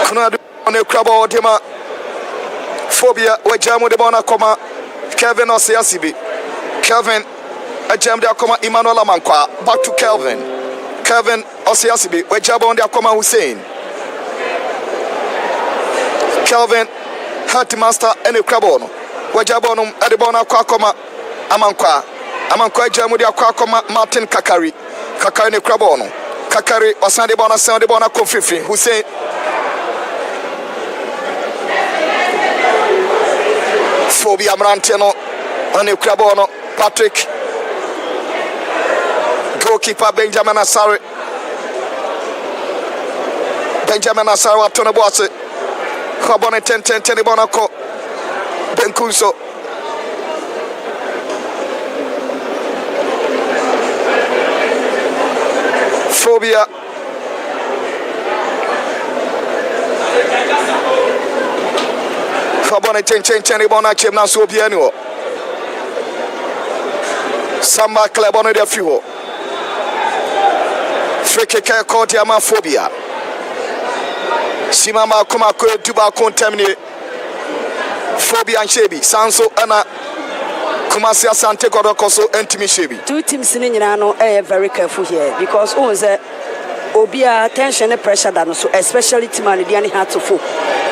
Kuna on the crab or Dima Phobia, where Jamu de Bona Coma, Kevin or Siasibi. Kevin, a jam de Akoma Emmanuel Amankwa, back to Kelvin. Kevin or Siasibi, where Jabon de Akoma Hussein. Kelvin, Master, and a crabono. Wajabonum, Adibona Kwakoma, Amankwa Jamudia Kwakoma, Martin Kakari, Kakari Crabono, Kakari, or Sandibona Kofifi, who say Phobia Marantino, and a crabono, Patrick, goalkeeper Benjamin Asare, Tonabose. Kabone 10 Bonako Benkunso Phobia Kabone 10 Bonachem na so bianio Samba Klebone de Fiwo Freke Kotiama Phobia Simama kuma ko tuba contaminate Phobia and Shebi Sanso ana Kumasi Asante Kotoko so entimi Shebi. Two teams in Nano are very careful here because Obia tension and pressure than so especially Timani Diani had to fall.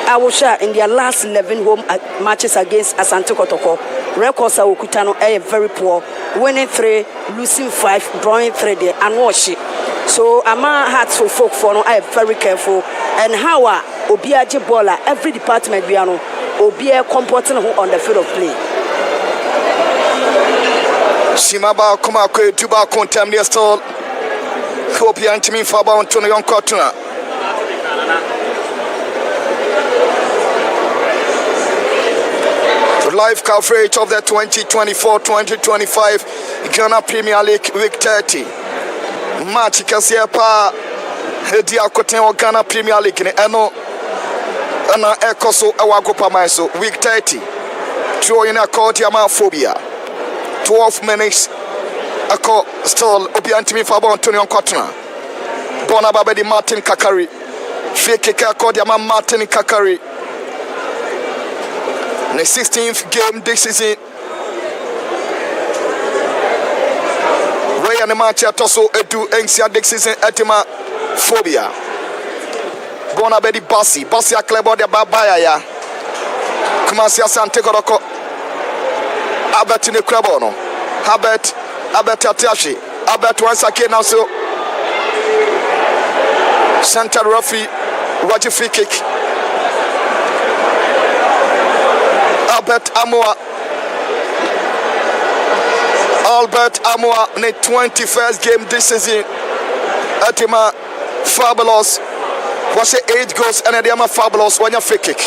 I will share in their last 11 home matches against Asante Kotoko. Records are Okutano are very poor, winning 3, losing 5, drawing 3 there and wash it. So Ama had to folk for no I very careful and how Obia Jibola every department biano Obia comporting on the field of play. Simaba kuma ko tuba contaminate still Phobia antimi faba on to yon kotuna. Live coverage of the 2024-2025 Ghana Premier League Week 30. Match kasiya pa hedi akoten o Ghana Premier League ne eno ana ekoso ewagopa maiso Week 30. Draw in a court yama Phobia. 12 minutes ako still obi antimi faba Antonio Kotna. Bona babedi Martin Kakari. Fake court yama Martin Kakari. The 16th game this season. Where the match at also edu NCA this season etima Phobia. Bona bedi Bassi a klebo de babaya ya. Kumasi Asante Kotoko. Albert ne Krabono. Albert Atiashi. Albert once again now so. Center Rafi Raji free kick. Albert Amoa in the 21st game this season. Atima Fabulous was 8 goals and Adiama Fabulous one free kick.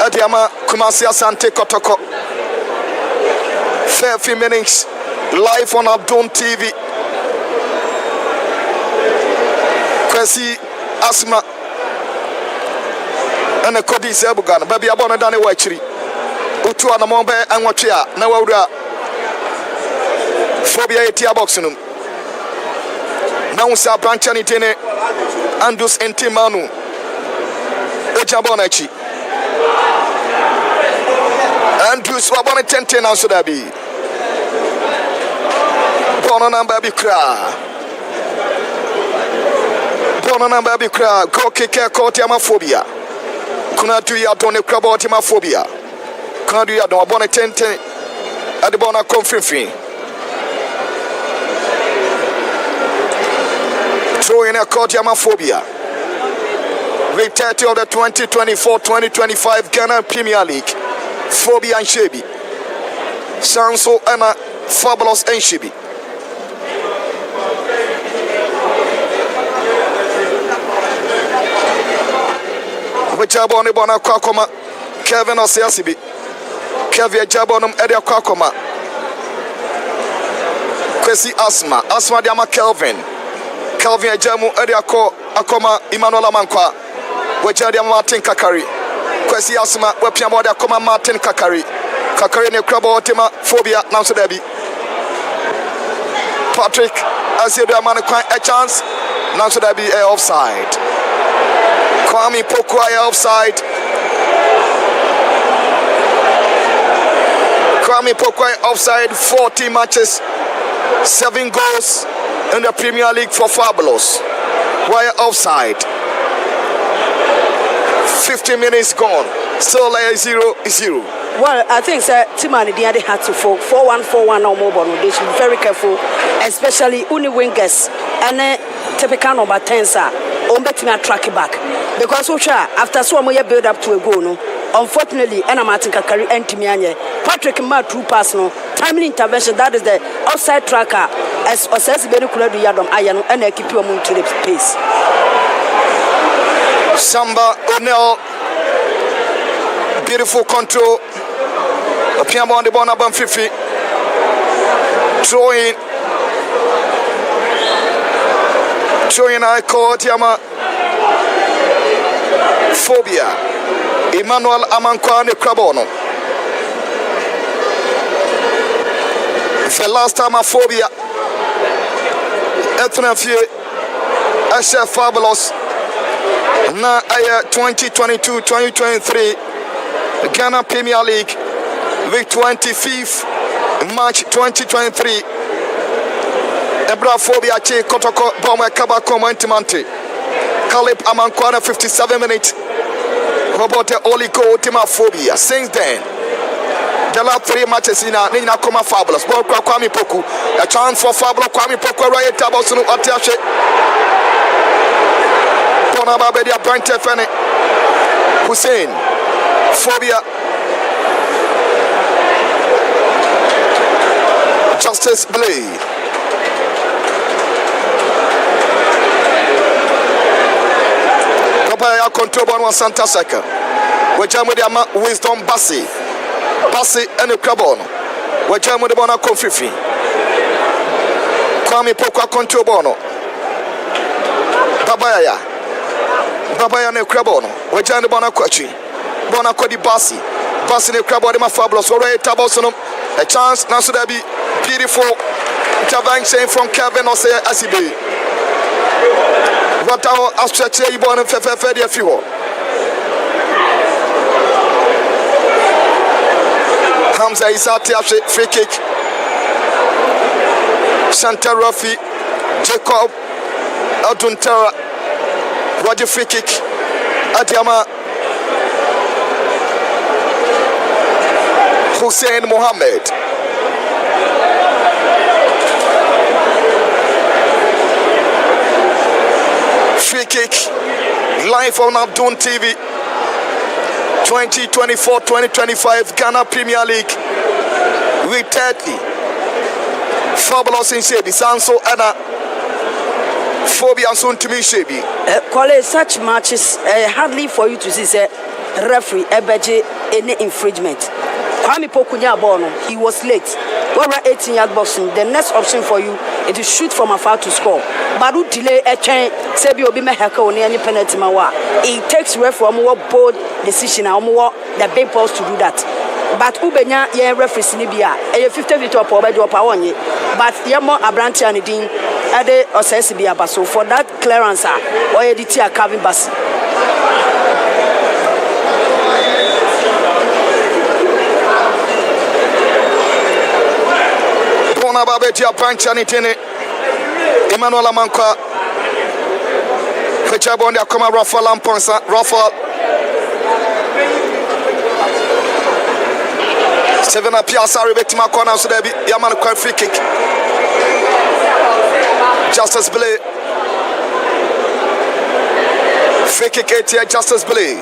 Adiama Kumasi Asante Kotoko. Fair few minutes live on Abdon TV. Kwesi Asma and the Kodi Zebugan. Baby Abona Dani Wachiri. Utu anamombe anwachia na wawura Phobia etia boxinum na unsa brancha ni tene Andus Entimanu ejabona echi Andus wabone 10 na so dabi bono namba bi kra go kick court ya Phobia Kuna do ya don't crabo phobia. Kuna do ya don't want 10 at the bona confirming. Throwing a court phobia. Week 30 of the 2024-2025 Ghana Premier League. Phobia and Shebi. Sanso Emma Fabulous and Shebi. Jabon Bona Kwakoma, Kevin Osiasibi, Kevin Jabonum Edia Kwakoma, Kwesi Asma Diama Kelvin Jamu Edia Akoma Emmanuel Mankwa, Wajadia Martin Kakari, Kwesi Asma, Wapiamoda Akoma Martin Kakari ne Crabo Tima Phobia Nanso Debi. Patrick Asia Man a chance, Nanso Debi offside. Kwame Pokwaya offside. Kwame Pokwaya offside. 40 matches, 7 goals in the Premier League for Fabulous. Wire offside. 50 minutes gone. Still like 0-0. Well, I think Timani Diade had to 4-1-4-1 or more. They should be very careful, especially uni wingers and typical number 10 sir. Betting track it back because after so much build up to a goal, no. Unfortunately, and I'm Kakari and Timianye. Patrick Ma 2 pass no timely intervention. That is the outside tracker as assess Benukula do Yadom Iron and I keep you to the pace. Samba O'Neill, beautiful control. A piano on the Bonabam 50. Showing I call Tiama Phobia Emmanuel Amankwane Crabono. The last time a Phobia Ethna Asha Fabulous na 2022-2023 Ghana Premier League week 25th March 2023. Ebra Phobia Che Kotoko Boma Kabako Montimante. Caleb Amankwana 57 minutes. Robert Oligo Tima Phobia. Since then, the last 3 matches in Nina Koma Fabulous. Ball Kwame Poku. A chance for Fabulous Kwame Poku right Tabosunu Atiashe. Bonababedia Brante Fene. Hussein. Phobia. Justice Blade. Papa control one Santa Saka. We jam with the Wisdom Bassi and the Crabon. We jam with the Bona Confifi. Kwame Pokwa control Bono. Babaya and the Crabono. We jam the Bona Quachi. Bona Kodi Bassi and the Crabon, my Fabulous. Already Tabosunum. A chance now should there be beautiful intervention from Kevin Osei Asibi. What our Australia you born in Fedia Fuel. Hamza Isati free kick. Santa Rafi, Jacob, Altuntera, Roger free kick. Adiama, Hussein Mohammed. Free kick, live on Abdun TV, 2024-2025 Ghana Premier League, week 30. Fabulous in Shebi, Sanso Anna, Phobia soon to me Shebi. College such matches hardly for you to see say referee ebeje any infringement. Kwame Pokunya Bono, he was late. Over 18-yard boxing, the next option for you is to shoot from afar to score. But who delay a chain, Sebi Obima Haka on any penalty mawa. It takes referee more bold decision and more the big balls to do that. But Ubenya ye referee Sinibia, a 50 victor per power, but Yamo Abranti and Dean Ade or Sesibia Basso for that clearance or a DT carving bus. Babetia Panchanitine Emmanuel Amankwa Fechabondia Koma Rafa Lamponsa Rafa 7 Piazza Rebetima corner so there be Yaman quite free kick. Justice Blay. Free kick 8 here, Justice Blay.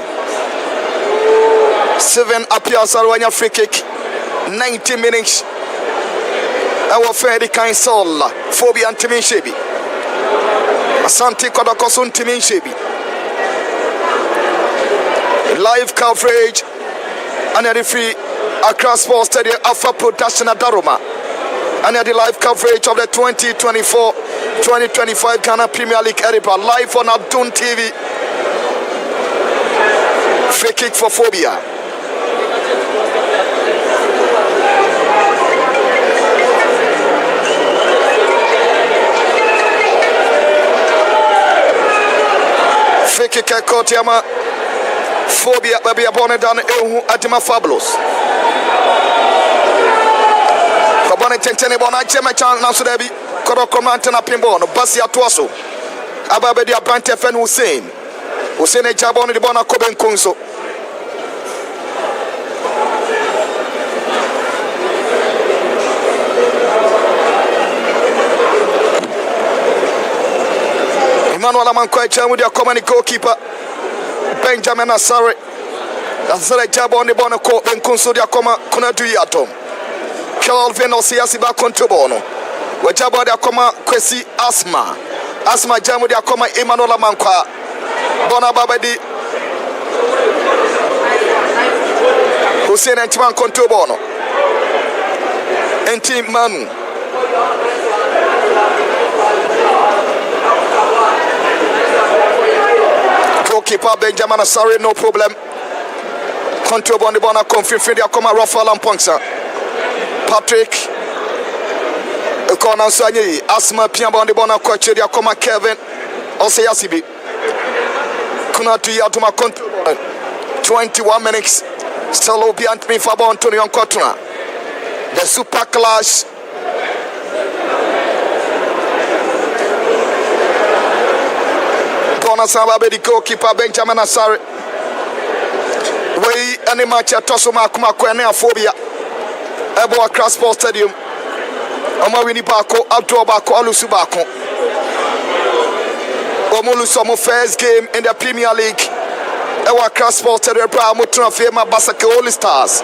7 Piazza Rwanya free kick. 90 minutes. Our Freddy kind soul. Phobia and Timin Shebi. Asante Kotoko Sun Timin Shebi. Live coverage and the free Accra Sports Stadium Alpha Production at Daruma. And the live coverage of the 2024-2025 Ghana Premier League Eripa live on Adun TV. Free kick for Phobia. Free kick Kotiama. Phobia baby abone dan ehu atima fabulous. Kabone tentene bona chema chan na so dabi kodo komante na pimbo no basi atoaso. Ababe dia brante fen Hussein e jabone di bona koben kunso. Emmanuel Amankwa chamu dia komani goalkeeper Benjamin Asare. Asare jabone di bona koben kunso dia koma kuna duyatom. Kelvin Osiasi ba kontobono. Wajabo dia koma kwesi Asma jamu dia koma Emmanuel Amankwa. Bona babadi Hussein Entiman kontobono. Enti Manu. Goalkeeper Benjamin Asare, no problem. Control on the bona confirm dia koma Rafael Ampongsa. Patrick Ekona Sanyi Asma Piamba on the bona kwache dia koma Kevin Oseyasibi. Kuna tu ya tuma control 21 minutes. Still behind me for Antonio Nkotuna. The super clash. Bona Samba the goalkeeper Benjamin Asare. Way any match at Tosoma Kuma Kwene Phobia. Ebo Accra Sports Stadium. Oma wini bako, outdoor bako, alusu bako. Omolusu omo first game in the Premier League. Ewa Accra Sports Stadium bra mo transfer ma Basake All Stars.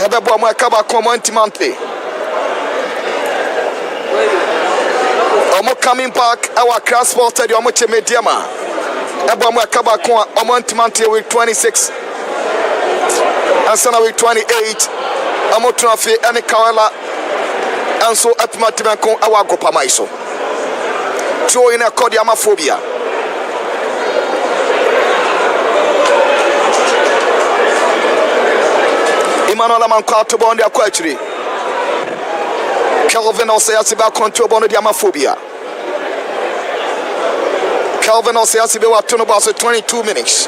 Ebebo mo akaba ko mo intimantly. Omo coming back Ewa Accra Sports Stadium omo chemediama. Ebo mo akaba ko omo intimantly with 26. And so now with 28. Amo transfer any Kawala and so Epimatimanko Awago Pamaiso. Throw in a Kodiamaphobia. Emmanuel Amanka to bond their quality. Kelvin Oseyasiba control bond the Amaphobia. Kelvin Oseyasiba was 22 minutes.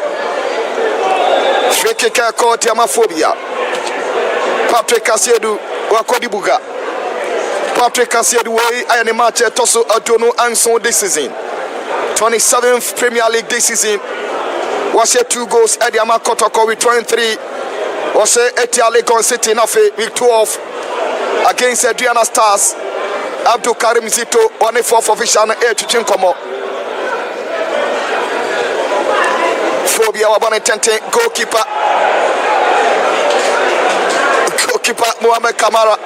Free kick called the Amaphobia. Patrick Asiedu Wakodibuga. Patrick Asiedu way I am a match at Toso Adono and so this season. 27th Premier League this season. Was it 2 goals at the Kotoko with 23. Was it Etia Legon City Nafe with 12 against Adriana Stars. Abdul Karim Zito 1-4 for Vision 8 to Chinkomo. Phobia Wabane Tente goalkeeper. Goalkeeper Mohamed Kamara.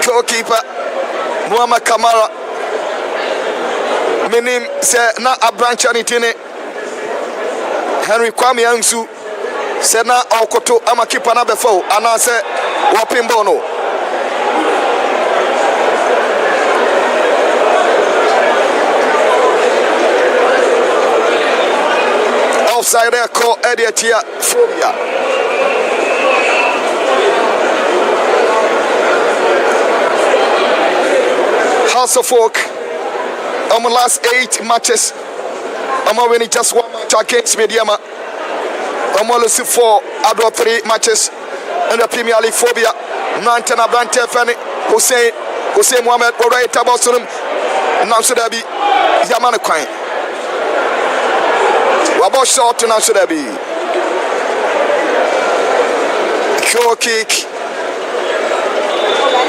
Goalkeeper Mohamed Kamara. Meaning say na a branch anitine. Henry Kwame Ansu say na okoto ama keeper na before ana say wapimbo no. Offside there call Eddie Tia Phobia. House of Folk on the last 8 matches. I'm winning just 1 match against Mediama. I'm losing 4 out of 3 matches in the Premier League. Phobia 19 Abante Fani Hussein Mohamed Oray Tabasunum Now should there be Yamana Quine. Wabo short now should there be Kill kick.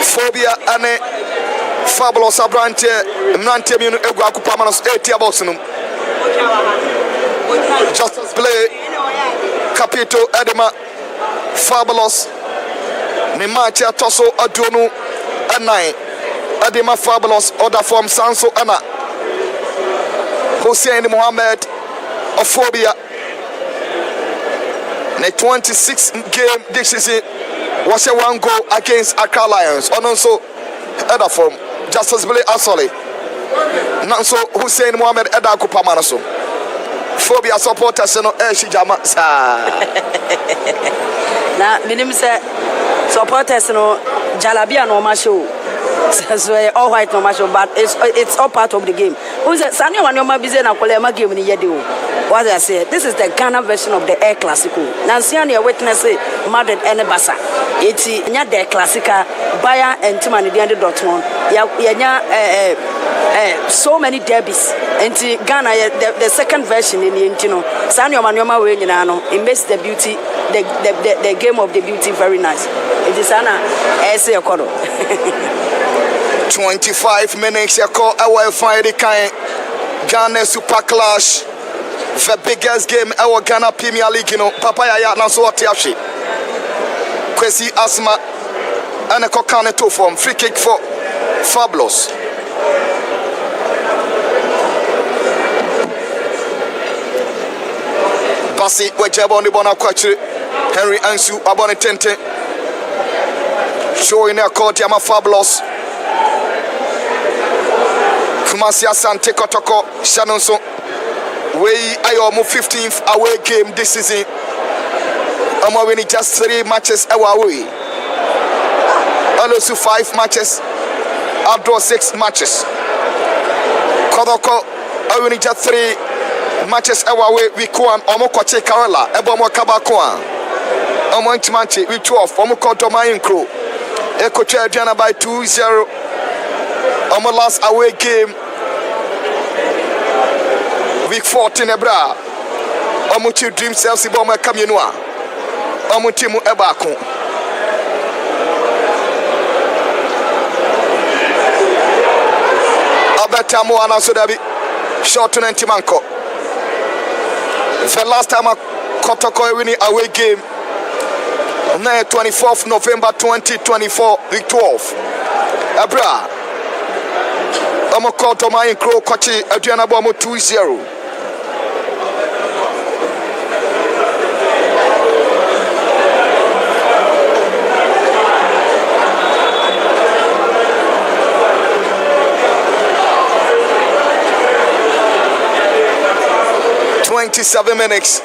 Phobia ane Fabulous Abrante Nante Munu Egua Kupamanos 80 abosinum. Just play Capito Edema Fabulous Nimatia Toso Adunu Anai Edema Fabulous Order from Sanso Anna Hussein Mohammed of Phobia. The 26th game this season was a one goal against Accra Lions. And also other form Justice Billy Asoli. Nanso Hussein Mohammed Eda Kupamanaso. Phobia supporters no Eshi Jama sa. Na minim say supporters no Jalabia no masho. So all white no masho, but it's all part of the game. Who say Sani Wanyoma busy na kolema game ni yede o. What I say, this is the Ghana version of the Air Classico. Nancy and witness Madrid and Bassa. It's not the Classica, Bayer and Timani the Dortmund. So many derbies. And Ghana, the second version in the Intino. Sanyo Manoma Waynano, it makes the beauty, the game of the beauty very nice. It is Anna Essay Okodo. 25 minutes, you call our Friday kind Ghana Super Clash. The biggest game our Ghana Premier League, you know, Papa ya na so atiashi. Kwesi Asma and a kokane to form free kick for Fabulous. Basi wejeba on the bona kwachi Henry Ansu abone tente. Showing a court yama Fabulous. Kumasi Asante Kotoko Shanonso. We are 15th away game this season. I'm winning just 3 matches away. Also 5 matches. Outdoor 6 matches. Kodoko are winning just 3 matches away. We kuan omo kwache Karala. Ebo mo kabakwa. Omo intimanchi we 12. Omo kodoma inkro. Eko Diana by 2-0. Omo last away game. Week 14 Ebra. Omuchi Dream Chelsea Boma Kamyenua. Omutimu Ebako. Abetamu Anasodabi. Short to Nantimanko. The last time I Kotoko winning away game. 24th November 2024, week 12. Ebra. Omokoto Mayin Crow Kochi Adriana Bomo 2-0. Minutes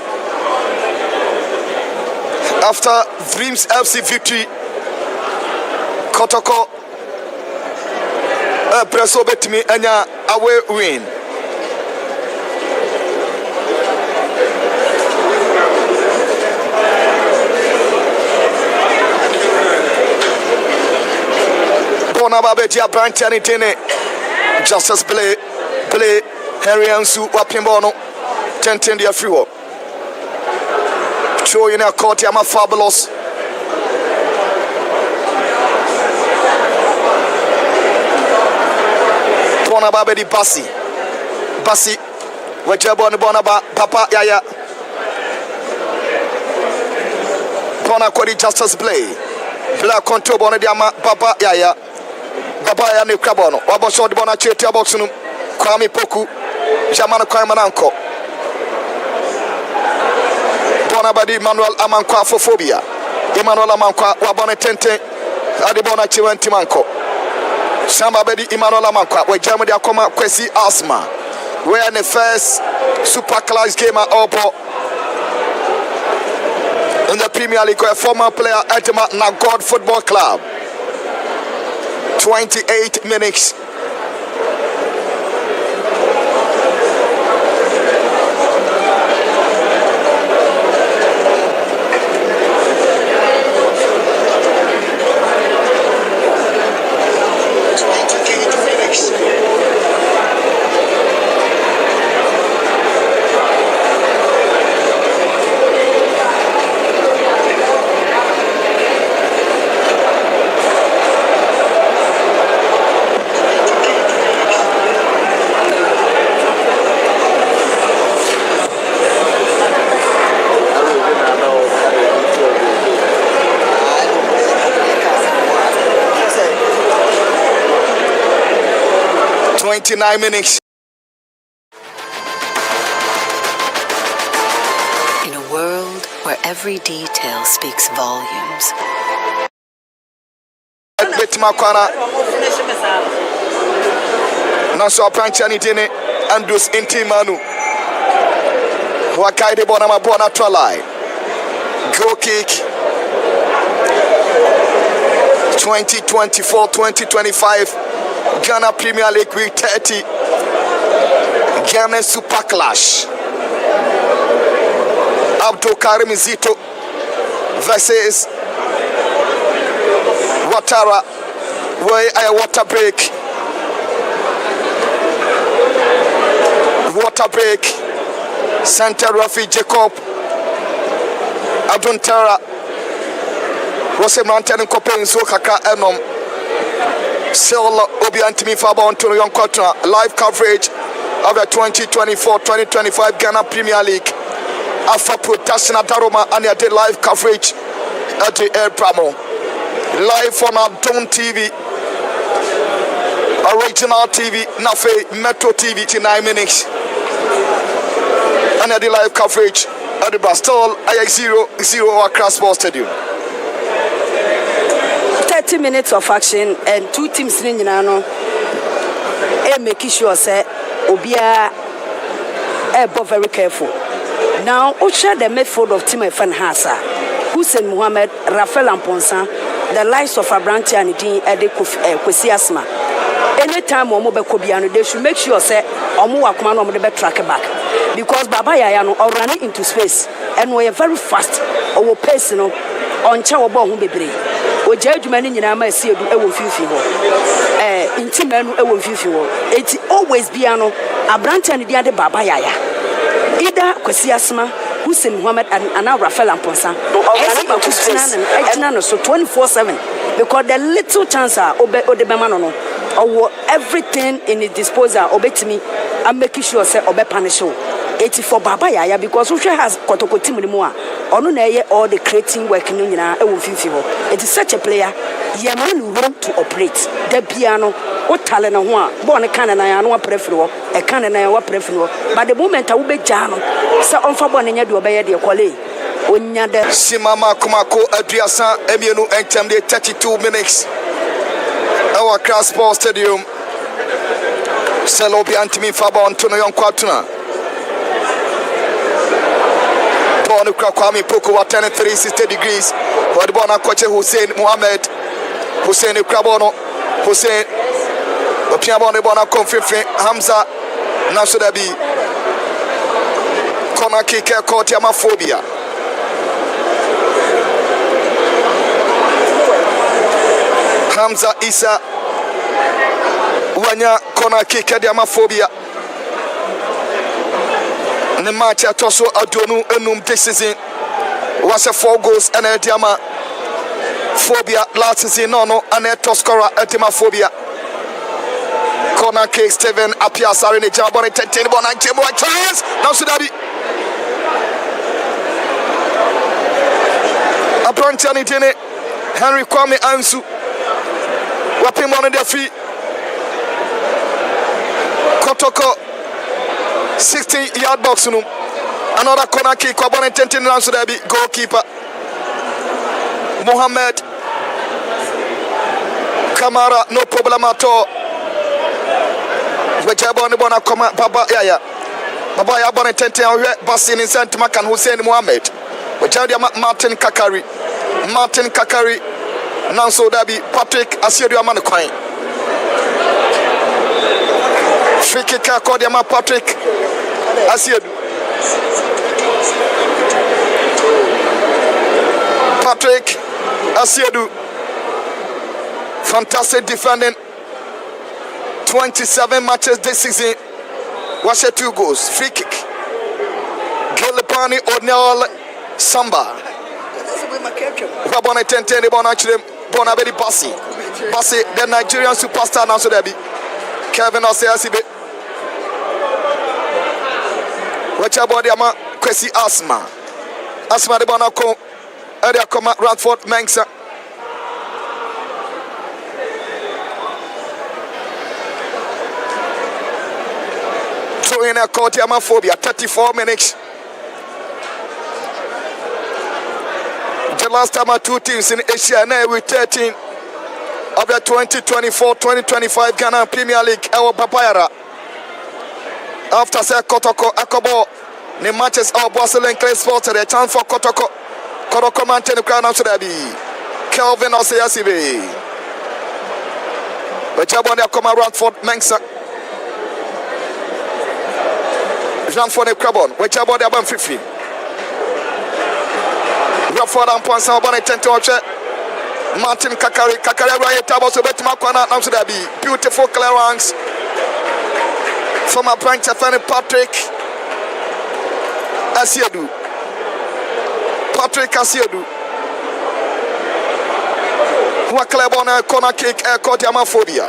after Dreams FC victory, Kotoko presso bet me anya away win. Bonababetia branch and itene Justice play Henry Ansu Wapimbono. 10 dia free walk. Showing a court yama Fabulous. Bonaba di Basi. Wajabon Bonaba Papa Yaya. Bona Kodi Justice play. Black control Bonadiama Papa Yaya. Papa Yaya Krabono. Wabosho de Bona Chetia Boxunum. Kwame Poku. Jamana Kwamananko. Bonabadi Emmanuel Amankwa for Phobia. Emmanuel Amankwa wabone tente adibona chiwenti manko. Samba bedi Emmanuel Amankwa we jamu dia koma Kwesi Asma. We are in the first super class game at Opo in the Premier League. A former player at the Nagod Football Club. 28 minutes. 29 minutes. In a world where every detail speaks volumes. Naso Panchani Dine Andus Intimanu Wakaide Bonama Bona Tralai Go kick 2024-2025 Ghana Premier League Week 30 Ghana Super Clash Abdul Karim Zito versus Watara where a water break. Water break. Center Rafi Jacob Adon Terra Rose Mountain and Copen so Kaka Enom Sel Obi Antimi Faba on Tony Yonkotna live coverage of the 2024-2025 Ghana Premier League. Alpha Production at Daroma and the live coverage at the Air Pramo. Live on Adon TV. Original TV, Nafe, Metro TV to 9 minutes. And the live coverage at the Bristol IX0 across Ball Stadium. 30 minutes of action and two teams in Nano. And making sure say Obia both very careful. Now, Osha the midfield of Team Fan Hassa, Hussein Mohammed, Rafael Amponsan, the likes of Abranti and Dean Ede Kwesi Asma. Anytime Omo Bekobiano, they should make sure say Omo Wakman Omo the track back. Because Baba Yayano are running into space and we are very fast or pace on Chawabo Humbebre. O judgment in Yama see a Fifi. Intimate a Fifi. It's always Biano, Abranti and the other Baba Yaya. Either Kwesi Asma, Hussein Mohammed and now Rafael Amponsa. So 24/7 because the little chance are Odebemano or everything in his disposal obey me and making sure say obey punish you. 84 Baba Yaya because Usha has Kotoko team anymore. Or no all the creating working in it is such a player. Yaman room to operate the piano or talent and one born a canon I know prefer a canon I prefer. But the moment I will be Jano, so on for one in your obey your colleague. Simama Kumako Adriasa Emienu Entem de 32 minutes. Our Cross Ball Stadium. Selobi Antimi Faba Antonio Yonkotna. Bonu Kwame Poko at 360 degrees. Wadbona Koche Hussein Mohammed. Hussein Krabono. Hussein Opiabone Bona Konfife Hamza Nasudabi. Kona Kike Kotiamaphobia. Hamza Isa Wanya Kona Kike Diamaphobia. The match at Toso Adonu Enum this season was a 4 goals and a Diama phobia last season. No, and a Toscora Etimaphobia. Kona K. Steven Apia Sarini Jabon 10 and Jemo chance. Now Sudabi Aprantiani Tene Henry Kwame Ansu. Wapim on their feet. Kotoko 60-yard box. Another corner kick. Kwabone 10 rounds to the goalkeeper. Mohammed Kamara, no problem at all. Wejabone bona koma Baba Yaya. Baba Yaya bone 10 Basin in Saint Makan Hussein Mohammed. Wejadia Martin Kakari. Martin Kakari. Nanso Dabi Patrick Asiedu Amanakwai. Free kick Kodiama Patrick Asiedu. Patrick Asiedu. Fantastic defending. 27 matches this season. Watch 2 goals. Free kick. Gelipani O'Neill Samba. Rabona 10 Bonachim. Bonabedi Bassi, the Nigerian superstar now so there be Kevin Osiasibe. Watch about the ama Kwesi Asma de Bonako, area come Radford Mensah. showing a court Yamaphobia, 34 minutes. The last time our two teams in Asia now with 13 of the 2024-2025 Ghana Premier League, our Papayara. After say Kotoko Akobo, the matches of Boston and Clay Sports, a chance for Kotoko maintain the crown after that be Kelvin Oseyasibe. But Jabon come around for Mengsa. Jean for the Crabon, which about the Abam 15. Rafford and Ponsa Bonnet and Torture. Martin Kakari Riot Tabos of Betmakwana after that be beautiful clearance. From a branch of Patrick Asiadu. Who are clever on a corner kick, a caught Yamaphobia.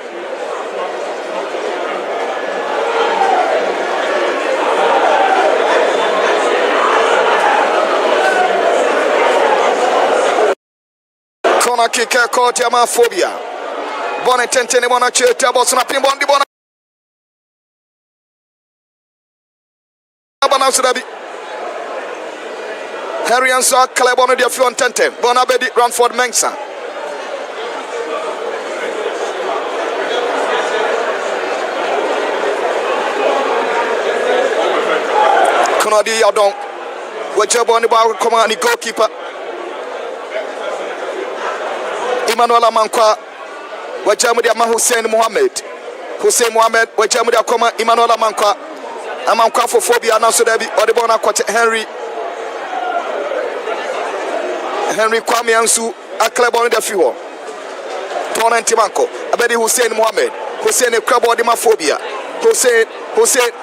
Corner kick, a caught Yamaphobia. Bonnet Tentene Monache, Tabos, snapping Bondi Bona. Harry and Saw Calabona de Fion Tenten, Bonabedi, Ranford Mengsa. Konadi Yadon, whichever on the bar command the goalkeeper. Emmanuel Amankwa, whichever the Hussein Mohammed, whichever the command Emmanuel Amankwa. Amankwa for phobia now so there be or the bona Henry Kwame Ansu a club on the fuel. Tona Timanko, Abedi Hussein Mohammed, Hussein a crab or the phobia. Hussein,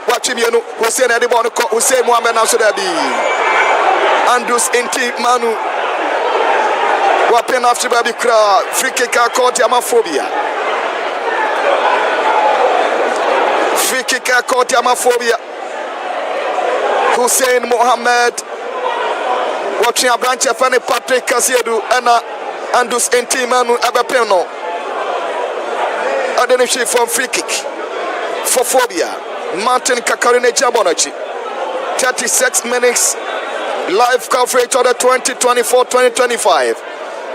watch him, you know, Hussein at the bona Hussein Mohammed now so there be Andus Inti Manu. Wapen after baby crowd, free kick caught Yamaphobia. Free kick caught Yamaphobia. Hussein Mohammed watching a branch of Patrick Kasiedu and Andus Intimanu Abapeno. Adeniship from free kick for Phobia. Martin Kakarine Jabonachi. 36 minutes live coverage of the 2024-2025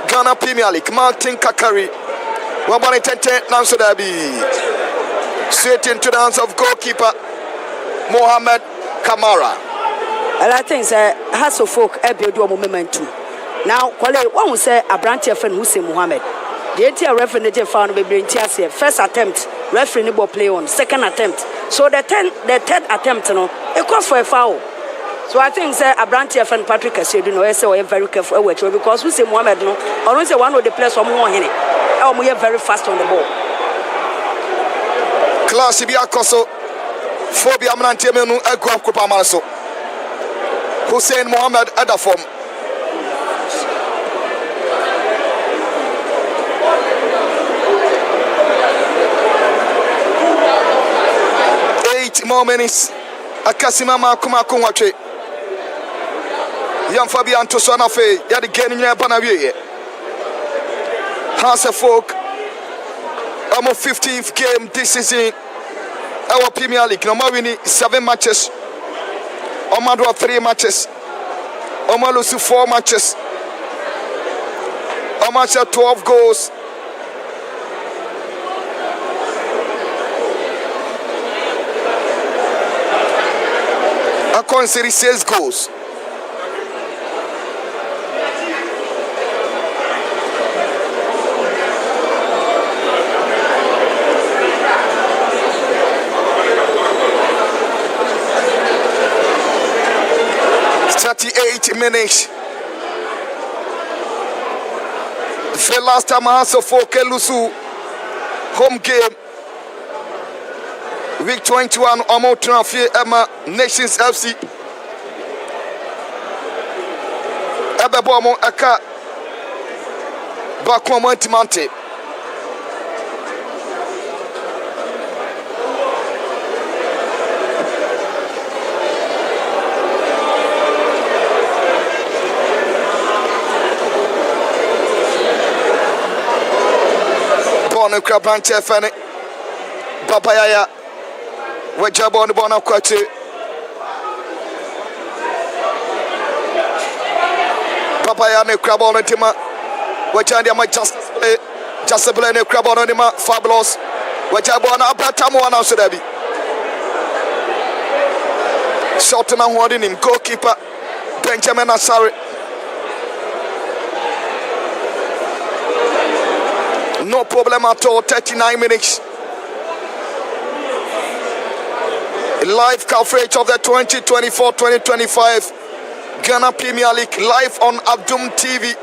Ghana Premier League. Martin Kakari. Wabani Tente Nanso Dabi. Straight into the hands of goalkeeper Mohammed Kamara. And I think has of folk build your moment too. Now, one will say a branch of Hussein Mohammed. The entire referee found baby first attempt, referee ball play on, second attempt. So the third attempt, it calls for a foul. So I think a branch of Patrick said, we're very careful because Hussein Mohammed, or say one of the players from more in it. We are very fast on the ball. Class Ibiakoso, Phobia Manantemenu, a group Kupamaso. Hussein Mohammed Adafom. More minutes. Akasimama Kumakunwache. Young Fabian Tosana Fe, Yadi Gaining Banawie. House of Folk. Our 15th game this season. Our Premier League. No more winning 7 matches. Omado 3 matches. Omalusu 4 matches. Omacha 12 goals. Akon Series 6 goals. Minutes. The last time I saw for Kelusu home game week 21 Omo Transfer Emma Nations FC Ebebomo Aka Bakomo Timante Krabranche Fene Papaya Wajabo on the Bona Quati. Papaya ne crab on Tima. Wajandi my just a blend crab on Tima. Fabulous. Wajabo on Abatamu and Australia. Shorten and holding him. Goalkeeper Benjamin Asare. No problem at all. 39 minutes. Live coverage of the 2024-2025 Ghana Premier League live on Abdum TV.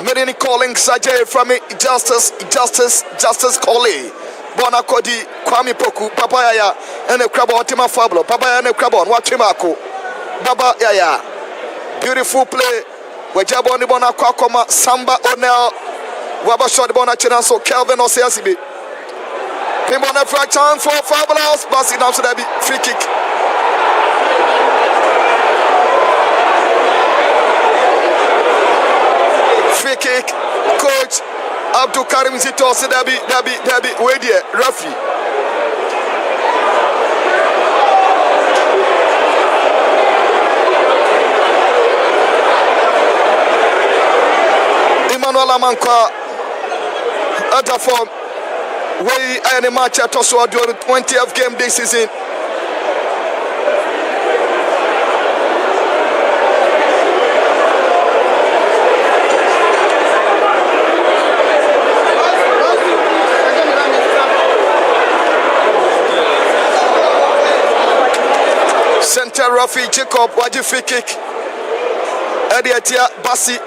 Medini calling Sajay from me. Justice calling. Bona Kodi, Kwame Poku, Papaya, and a crab on Tima Fablo, Papaya and a crab on Wachimako, Baba Yaya. Beautiful play. Wajabo on the Bona Kwakoma, Samba Onel, Waba shot the Bona Chinanso, Kelvin or Siasibi. Pimbona for a chance for Fabulous, Bassi now should be free kick. Free kick, coach. Abdul Karim Zito Dabi, wait here, Rafi. Emmanuel Amankwa, other form, way any match at Oswald during the 20th game this season. Center Rafi Jacob Waji free kick. Ediatia Bassi.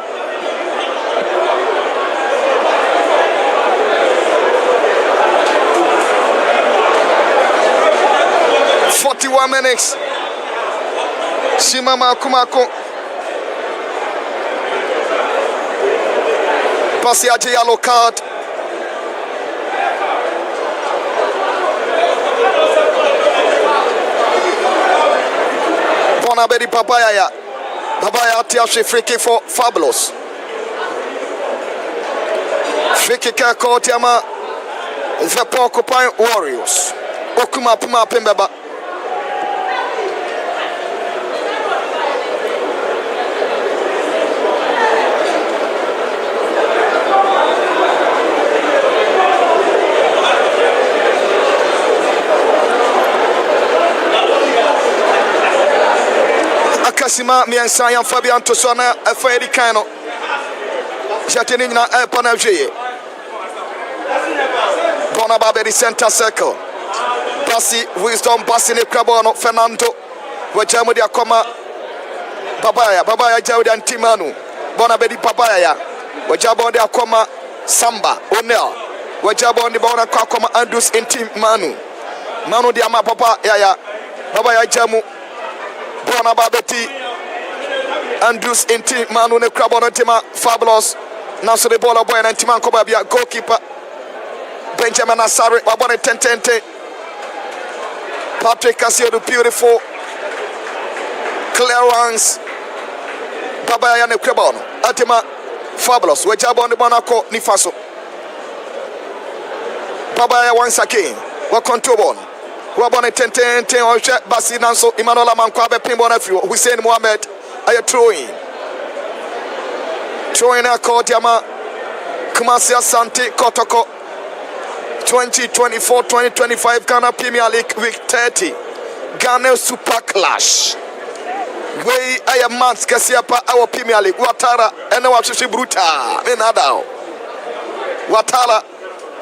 "41 minutes. Shimama Kumako. Bassi Aji yellow card. Bonabedi Papaya. Papaya Tiashi free kick for Fabulous. Free kick called Yama. The Porcupine Warriors. Okuma Puma Pembeba. Akasima miensa yan Fabian Tosona Afedi Kano. Jatini na Epanaje. Bonababedi center circle. Bassi Wisdom Bassi ne Krabono Fernando. Wajamu dia koma Babaya Jawdi Antimanu. Bonabedi Babaya. Wajabo dia koma Samba Onel. Wajabo ndi bona kwa koma Andus Intimanu. Manu dia ma papa ya Babaya Jamu. Bona Babeti Andrews inti Manu ne Krabono Tima Fabulous. Now so the ball boy and Timan Kobabia goalkeeper Benjamin Asare Wabone 10-10. Patrick Casio the beautiful clearance. Babaya ne Krabono Atima Fabulous Wejabo on the Monaco Nifaso. Babaya once again. What control on? Wabone 10-10 or Bassi Nanso Emmanuel Amankwa Pimbona Few Hussein Mohamed are throwing a court Yama Kumasi Asante Kotoko 2024-2025 Ghana Premier League Week 30 Ghana Super Clash. Way I am Mans Kasiapa our Premier League Watara and our Shishi Bruta Menadao Watala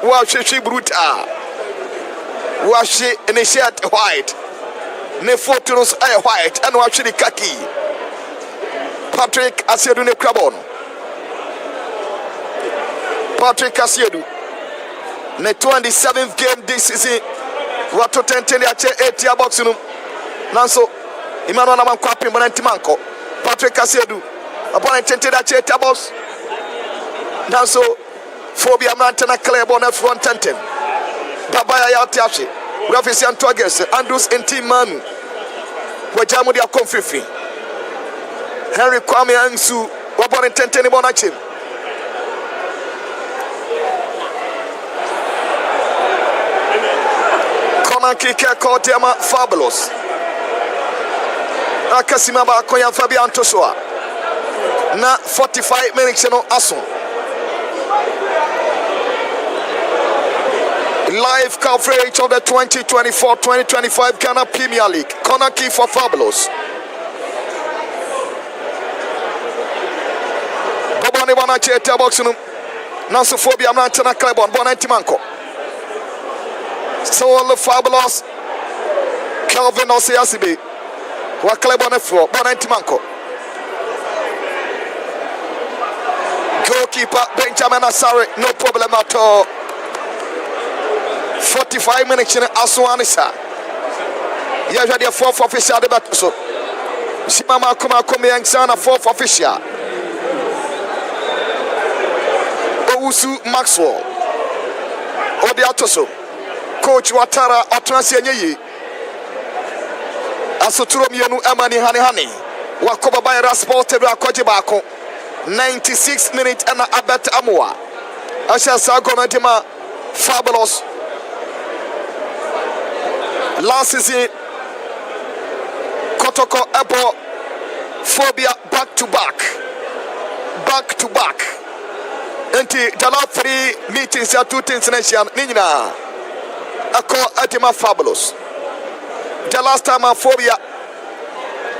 Washishi Bruta Washi initiate white. Ne photos are white and washi khaki. Patrick Asiedu ne Krabon. Patrick Asiedu. Ne 27th game this season. Wato 10 ache 8 box no. Nanso Emmanuel Amankwa Pimbona Timanko. Patrick Asiedu. Upon 10 ache 8 box. Nanso Phobia Mantana Club on F110. Babaya Yatiashi, Rafisian Twages, Andrews and Team Manu, Wajamu dia Confifi, Henry Kwame Ansu, Wabon and Tenteni Bonachim, corner kick called Tema Fabulous. Akasima Bakoya Fabian Tosua. Na 45 minutes no aso. Live coverage of the 2024-2025 Ghana Premier League. Corner kick for Fabulous. Bobani wana chete box no. Nanso phobia Mantana Clebon Bonanti Manko. So the Fabulous Kelvin Osiasibi. Wa Clebon for Bonanti Manko. Goalkeeper Benjamin Asare, no problem at all. 45 minutes in Aswanisa. Yaja the fourth official debate so. Simama Kuma Kome Sana fourth official. Owusu Maxwell. Odi Atoso. Coach Watara Otransi Enyeyi. Asoturo mienu Amani Hani. Wakoba Bayra Sport Tebra Koji Bako. 96 minutes and Abet Amua. Asha Sagona Dima Fabulous. Last season, Kotoko Apple Phobia back to back. Until the last 3 meetings are 2 things nation. Nina Ako Atima Fabulous. The last time a Phobia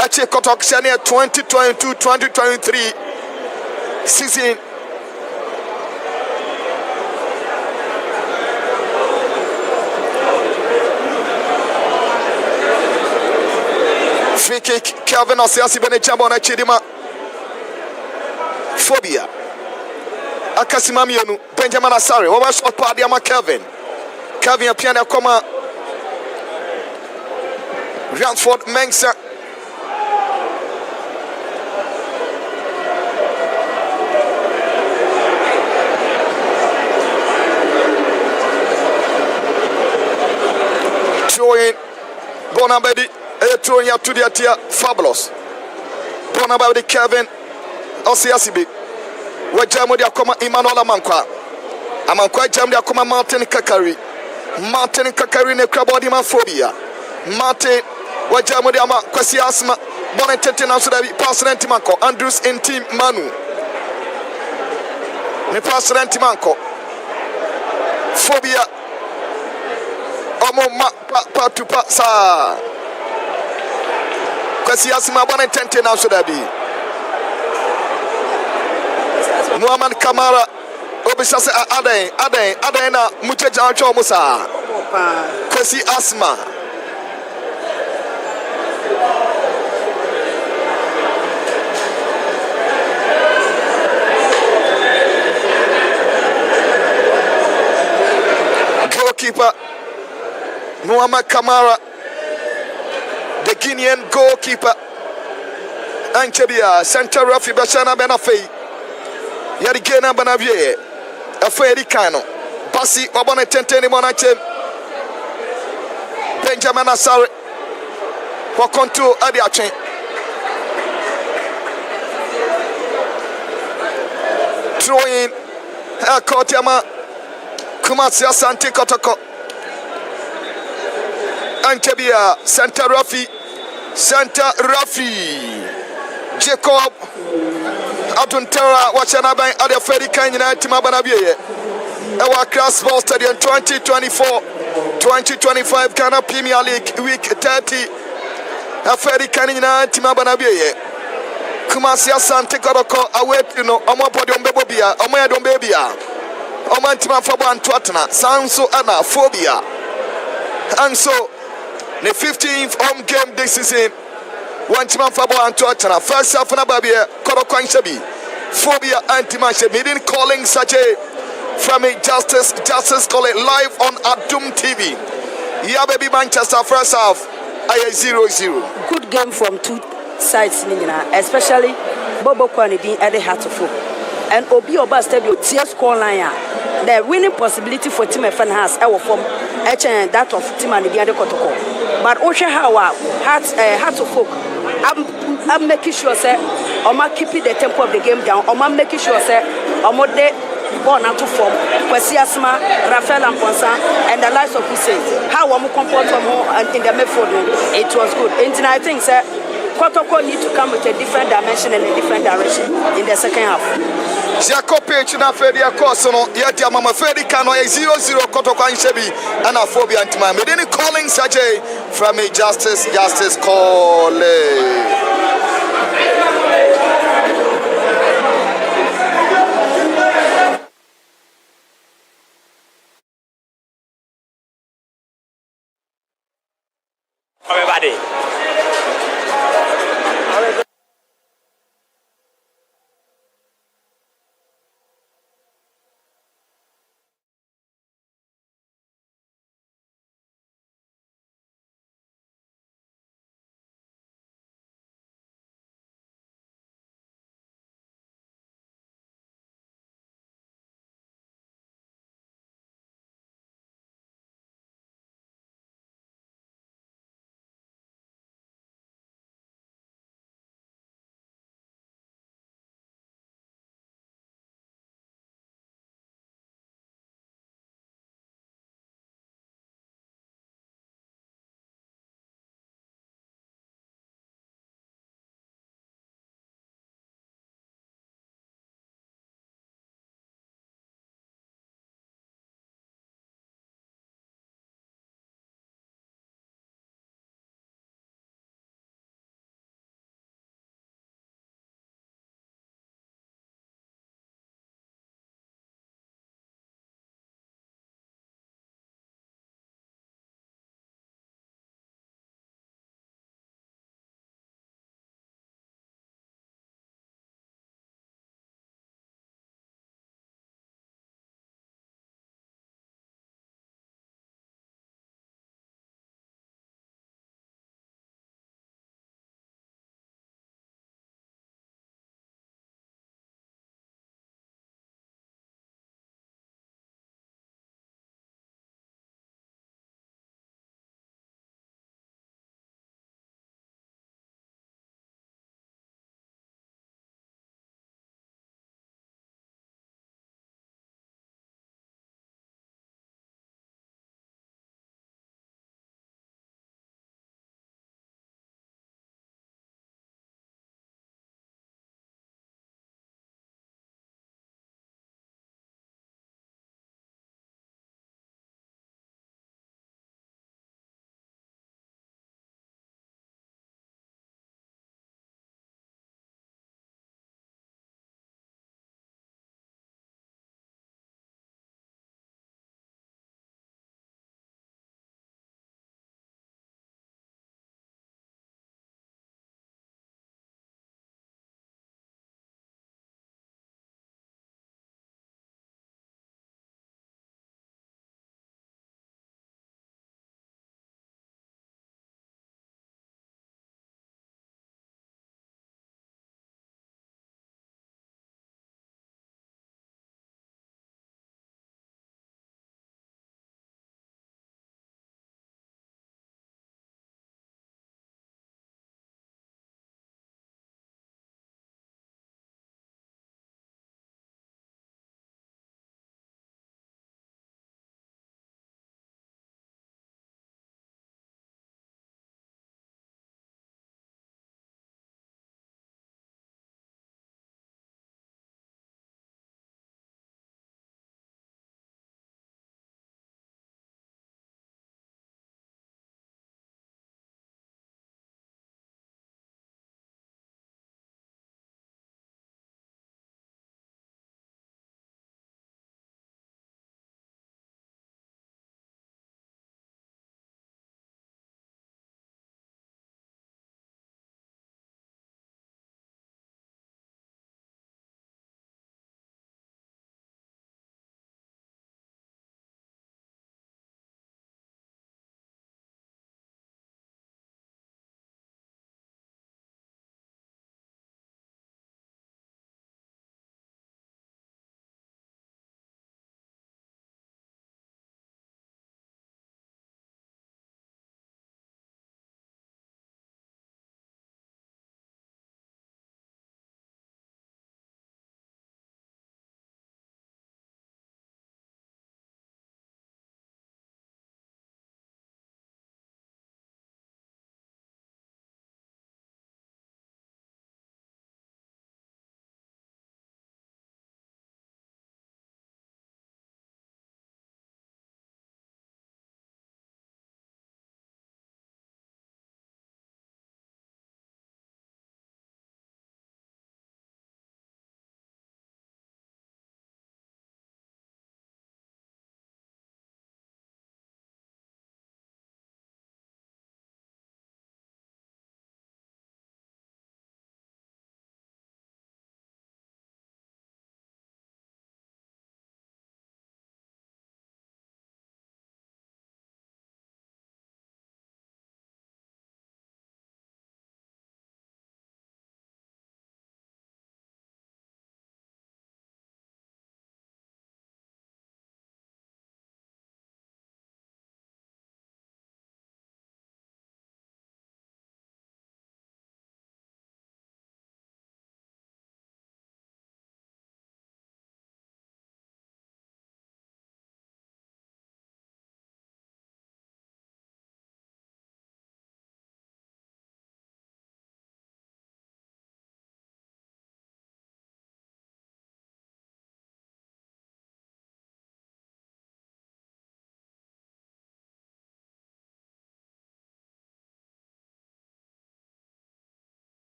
Achi Kotok Shania 2022-2023 season. Free kick, Kelvin Osiasi Benejabo na Chidima. Phobia. Akasima Mionu, Benjamin Asare, what was shot party ama Kelvin. Kelvin Piana Koma. Ransford Mensah. Throwing Bonabedi. Throwing up to the atia Fabulous. Bonabedi Kevin Osiasibi. Wajamo dia koma Emmanuel Amankwa jam dia koma Martin Kakari ne krabodi man Phobia. Martin wajamo dia ma kwasi asma bonetete na so da bi president manko Andrews in team Manu. Ne president manko Phobia. Omo ma pa to pa sa. Kwasi asma bonetete na so da bi. Muhammad Kamara obisa se aden na mucheja ancho musa Kwesi Asma goalkeeper Muhammad Kamara, the Guinean goalkeeper Anchebia center Rafi Bashana Benafei Yarigena Banavie, a Freddy Cano, Bassi Obana Tenteni Monachem, Benjamin Asare, Wakonto Adiachen. Throwing Kotiama Kumasi Asante Kotoko, Ankebia, Santa Rafi, Jacob. Aduntera wachanaban ade Freddy Kanyina Timabanabiye Ewa Cross Ball Stadium 2024-2025 Ghana Premier League Week 30 Freddy Kanyina Timabanabiye Kumasi Asante Kotoko awet omo podium bebobia omo yadom bebia omo ntima fabo antwatna sanso ana Phobia and so the 15th home game this season. One team for and Tottenham. First half na babia Kotoko Shabi. Phobia anti-match meeting calling such a from a justice call it live on Adum TV. Yeah baby Manchester first half I 0-0. Good game from two sides especially Bobo Kwanidi at the heart of foot. And Obi Oba Stadium TS score line. The winning possibility for Team FN has our form that of Team and the Kotoko. But Osha Hawa heart of folk. I'm making sure say I'm keeping the tempo of the game down. I'm making sure say I'm ball not to form. Kwesi Asma, Rafael Amponsa, and the likes of Hussein. How we comport in the midfield, it was good. And I think, sir, Kotoko need to come with a different dimension and a different direction in the second half. Jacob Page na Fedi Akosono, Yatia Mama Fedi Kano 0-0 Kotoko and Shebi and a phobia antima. Medini calling Sajay from a justice call. Everybody.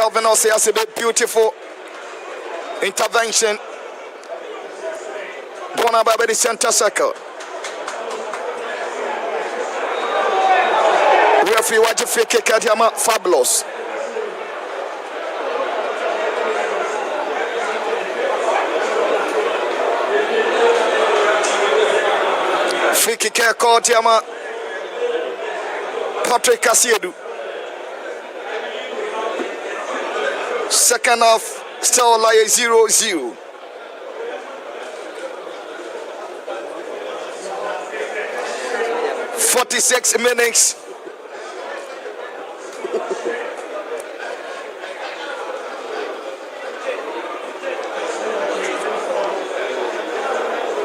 Kelvin also has a bit beautiful intervention. Bona by the center circle. Referee watch a free kick at Yama Fabulous. Free kick called Yama Patrick Kasiedu. Second half still like 0-0. "46 minutes.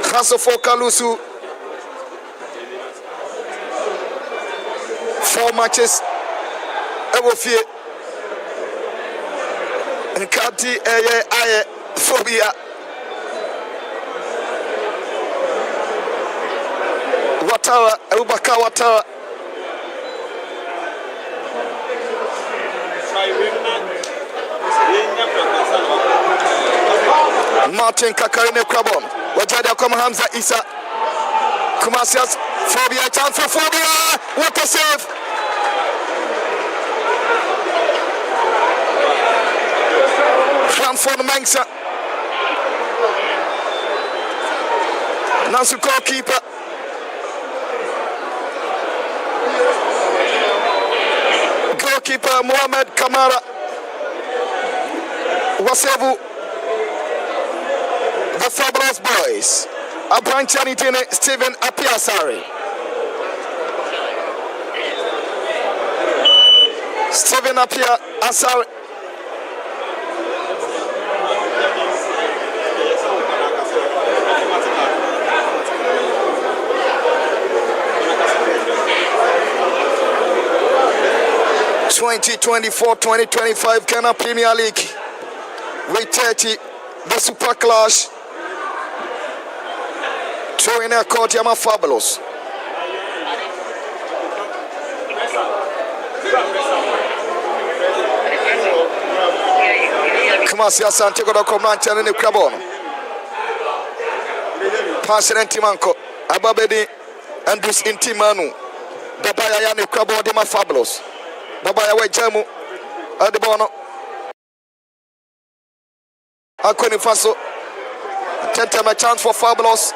Hasofo Kalusu. 4 matches. Ewofie. Nkati aye phobia. Watara, Abubakar Watara. Martin Kakarine Krabon. Wajada Koma Hamza Isa. Kumasias phobia, chance for phobia. What a save! For the Mangsa. Nasu goalkeeper. Goalkeeper Mohamed Kamara. Wasebu. The Fabulous Boys. Abranchani Stephen Apiasari. Stephen Apiasari. (2024-2025) Ghana Premier League Week 30, the Super Clash. Throwing a court, Yama Fabulous. Kumasi Asante Kotoko Manchane ni Krabono. President Timanko Ababedi Andrews Intimanu. Dabaya Yani Krabo Dema Fabulous. Dabaya Wejemu Adebono Akoni Faso. A chance for Fabulous.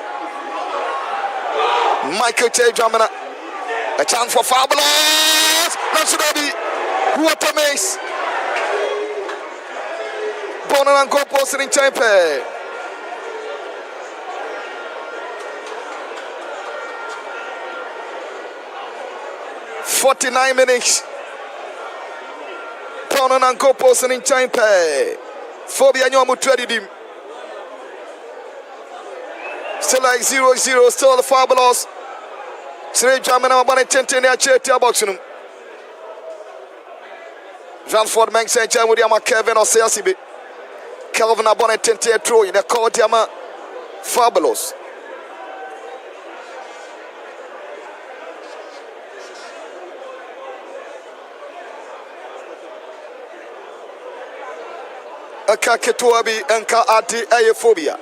Michael J. Dramina. A chance for Fabulous. Natsunobi. What a miss. Bono and goal post in Champe. (49 minutes). Bono and goal post in Champe. Phobia Nyomu Tradidim. Still like 0-0, still the Fabulous. Sire Jamana Mabane Tente near Chetia Boxing. Janford Mank Saint Jamuriama Kevin or Seasibi. Kelvin Abone Tente throw in the court Yama Fabulous. Aka Ketuabi Enka Ati Ayephobia.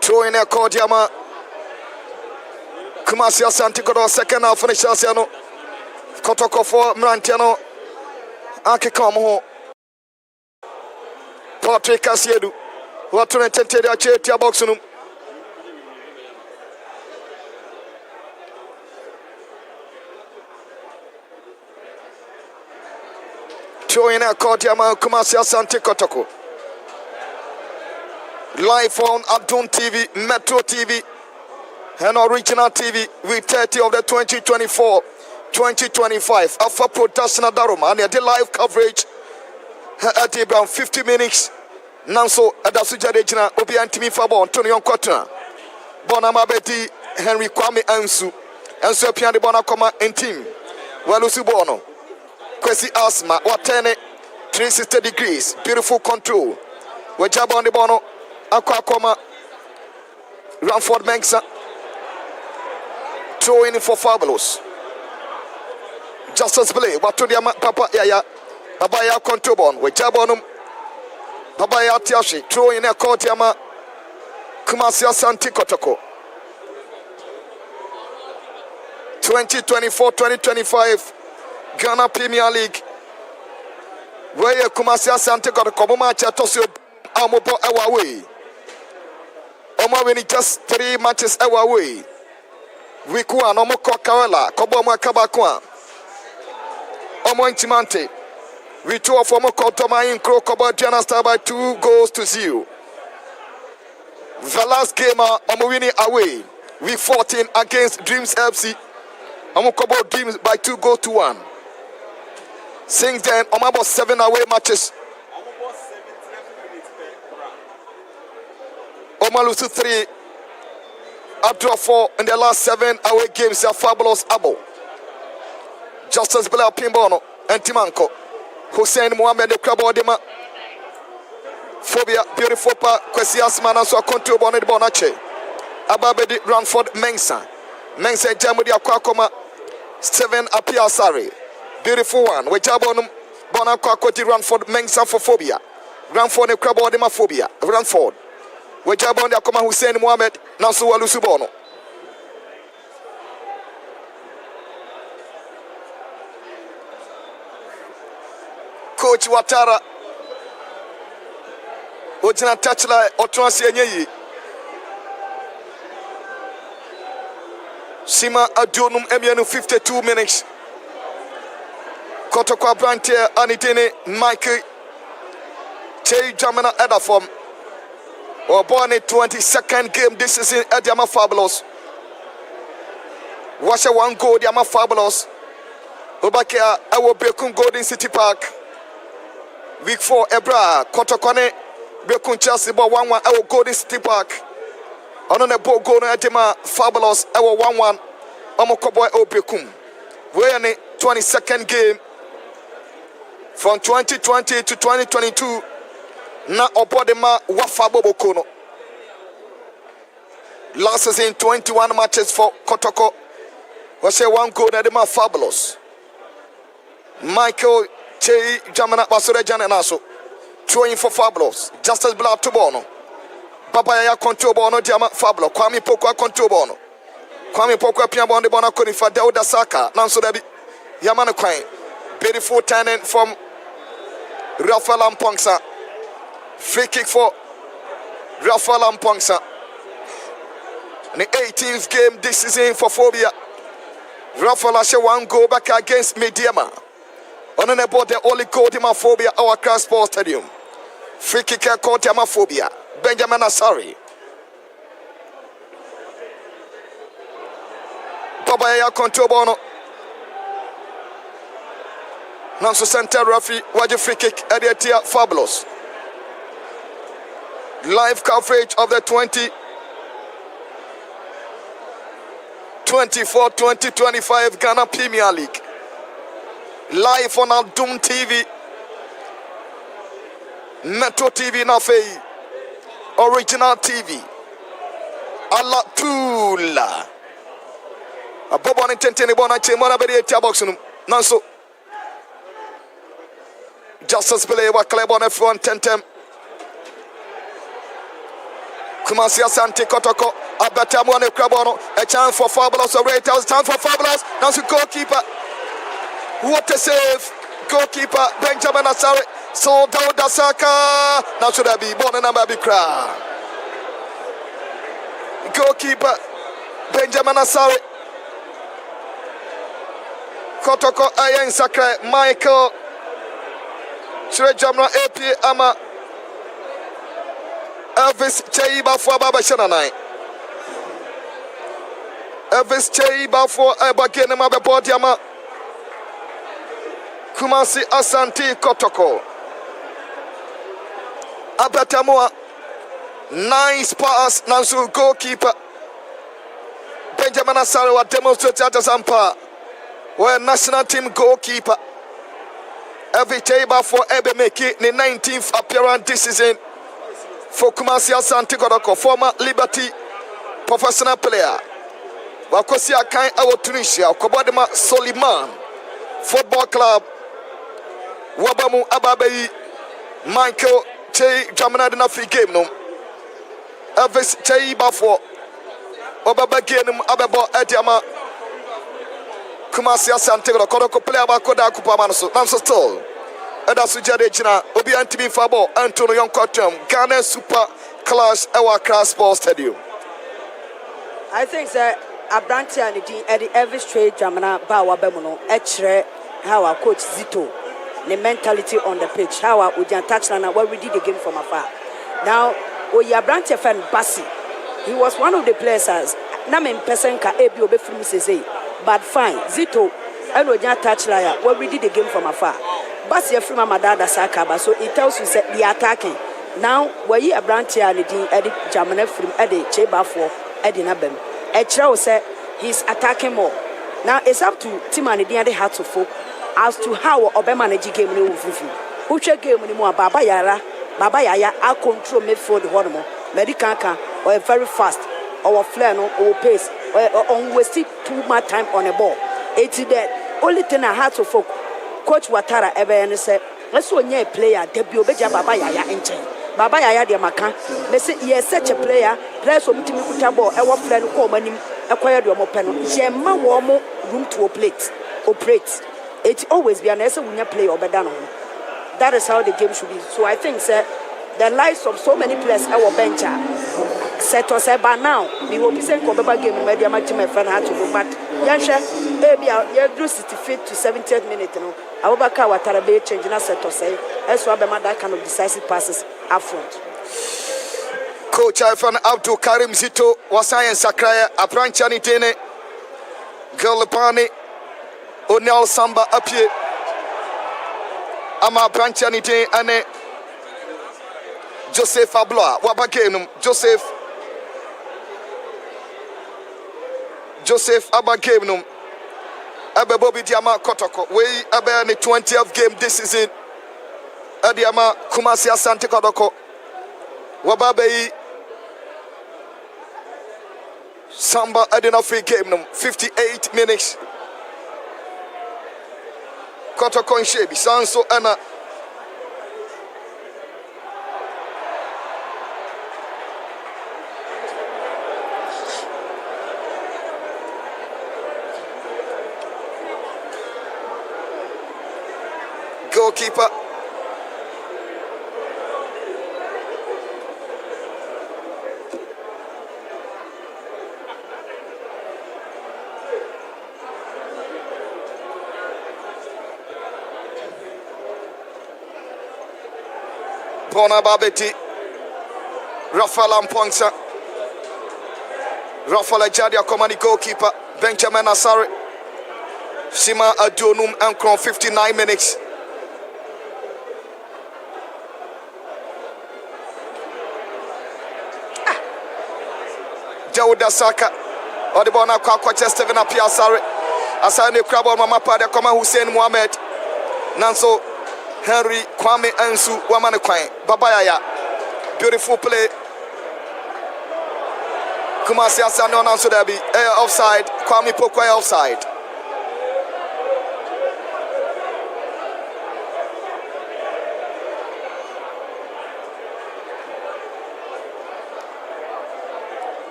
Throwing a court Yama Kumasi Asante Kotoko second half finish Asiano Kotoko for Mrantiano Ake Kamu Patrick Kasiedu Watune Tente ya Chetia Boxunum. Throwing a court Yama Kumasi Asante Kotoko. Live on Adon TV, Metro TV, and Original TV, week 30 of the 2024-2025 Alpha Production Daruma, and the live coverage at around 50 minutes. Nanso Adasuja Regina, Obi Antimi Fabo, Antonio Kotuna, Bonama Betty, Henry Kwame Ansu, and so Pian de Bonacoma and team. Walusi Bono, Kwesi Asma, Watene, 360 degrees, beautiful control. Wajaba on the Bono. Aquacoma Ranford Mengsa throwing for Fabulous. Justice play. What to the Papa Yaya? Babaya Contobon with Jabonum. Babaya Tiashi throwing a court Yama. Kumasi Asante Kotoko. 2024-2025 Ghana Premier League. Where Kumasi Asante Kotoko match at Tosio Amobo away. Oma winning just 3 matches away. Week 1, Omo Kokawela, Koboma Kabakwa. Omo Intimante. We 2 of Omo Kotoma in Kro Kobo Diana Star by 2-0. The last game, Omo winning away. Week 14 against Dreams FC. Omo Kobo Dreams by 2-1. Since then, Omo about 7 away matches. Omo lose 3. Up to 4 in the last 7 away games. A Fabulous Abo. Justice Bela Pimbono and Timanko. Hussein Mohamed the Krabodima. Phobia, beautiful pa, Kwesi Asmana so control bonnet bonache. Ababedi Ranford Mensah. Mensah Jamudi Aquakoma. 7 Apia Sari. Beautiful one. We jabonum Bonaquakoti Ranford Mensah for Phobia. Ranford the Krabodima Phobia. Ranford. We jabon the Akoma Hussein Mohamed Nansu Walusubono. Coach Watara Ojina Touchline Otransi Enyeyi Sima Adionum Emianu 52 minutes. Kotoko Brantier Anidene Michael Che Jamana Edafom. Or born in 22nd game this season at Yama Fabulous. Washa 1 goal Yama Fabulous. Obakia Awo Bekun Golden City Park. Week 4 Ebra Kotokone Bekun Chelsea ball 1-1 Awo Golden City Park. On the ball goal at Yama Fabulous Awo 1-1 Omokoboy Obekum. We're in the 22nd game from 2020 to 2022. Na Obodema Wafabo Bokono. Last season 21 matches for Kotoko. Was a 1 goal at the Fabulous. Michael Che Jamana Basure Jananaso. Throwing for Fabulous. Justice Bla Tubono. Babaya control bono Jama Fablo. Kwame Poko control bono. Kwame Poko Piabon de Bonaconi for Dauda Saka. Nanso Debi Yamana Quine. Beautiful tenant from Rafael Ampongsa. Free kick for Rafael Ampongsa. The 18th game this season for Phobia. Rafael Ashe 1 goal back against Mediama. On the board the only goal in my Phobia our Cross Sports Stadium. Free kick caught Yama Phobia. Benjamin Asari. Babaya control bono. Nanso center referee waje free kick Ediatia Fabulous. Live coverage of the 2024-2025 Ghana Premier League. Live on Aldum TV. Metro TV Nafei. Original TV. Ala Tula. A Bobo Nintendo Bona Chemona Bedi Taboxunum. Nanso. Justice Play wa Clebon F1 Tentem. Kumasi Asante Kotoko. Abatamone Krabono. A chance for Fabulous. A rate chance for Fabulous. Nanso goalkeeper. What a save. Goalkeeper Benjamin Asare. So down the Saka. Now should I be born and I'm a big crowd. Goalkeeper Benjamin Asare. Kotoko Ayen Sakre. Michael Shure Jamra AP Ama Elvis Cheiba for Baba Shananai. Elvis Cheiba for Abagenema Bodiama. Kumasi Asante Kotoko. Abatamoa. Nice pass. Nansu goalkeeper. Benjamin Asare was demonstrated as Ampa. Were national team goalkeeper. Every table for Ebemeki, the 19th appearance this season for Kumasi Asante Kotoko, former Liberty professional player. wakosi akan awo Tunisia kobodema Soliman Football Club wabamu ababayi Michael Che Jamana de na free game no Elvis Che bafo obaba game abebo Ediama Kumasi Asante Kotoko player ba koda kupa manso namso still Eda sujade china obi antimi fabo Antonio Yonkotem Ghana Super Clash Ewa Cross Sports Stadium. I think that Abranti and the Elvis Trade Jamana Bawa Bemono, Echre, how our coach Zito, the mentality on the pitch, how our Ujan touchline, where we did the game from afar. Now, Abranti fan Bassi, he was one of the players as Namen Pesenka Ebi Obefum Sese, but fine, Zito, and Ujan touchline, where we did the game from afar. Bassi from Amadada Sakaba, so it tells you that the attacking. Now, where you Abranti and the Jamana from Eddie Cheba for Eddie Nabem. Echra said he's attacking more. Now it's up to Tim and the heart to folk as to how Obama manage game no fufu. Who check game anymore Baba Yaya I control midfield hormone, Medicanka or very fast or flare no or pace or wasting too much time on a ball. It's that only thing I had to folk. Coach Watara ever and said, let's one year player debut Beja Baba Yaya in chain. Baba Yaya de Macan, they say he is such a player, players from Timotabo, a one plan call money, acquired your mopen, Gemma warm room to operate. It always be an essay when you play or bedano. That is how the game should be. So I think, sir, the lives of so many players our bench set us by now. We will be saying Kobaba game in media match my friend had to go back. Yansha, maybe you drew 65 to 70th minute. Abubakar Watara be changing us set us say, as well that kind of decisive passes up front. Coach Ifan Abdul Karim Zito, Wasayan Sakraya, Apranchani Tene, Girlapani, O'Neill Samba Apie, Ama Apranchani Tene, Ane, Joseph Abloa, Wabagenum, Joseph Abagenum, Abe Bobby Diama Kotoko, we Abe the 20th game this season, Adiama Kumasi Asante Kotoko, Wababe Samba Adina free game, 58 minutes. Kotoko in Shebi, Sanso Anna. Goalkeeper Bona Babeti, Rafael Amponsa, Rafael Jadia Komani goalkeeper, Benjamin Asare, Sima Adonum Ankron 59 minutes. Jawuda Saka, Odibona Kwakwa Steven Apia Asare, Asane Krabo Mama Pada Koma Hussein Mohamed, Nanso Henry Kwame Ansu Wamane Kwai Babayaya, beautiful play. Kumasi Asane on Ansu Dabi, offside, Kwame Pokwai offside.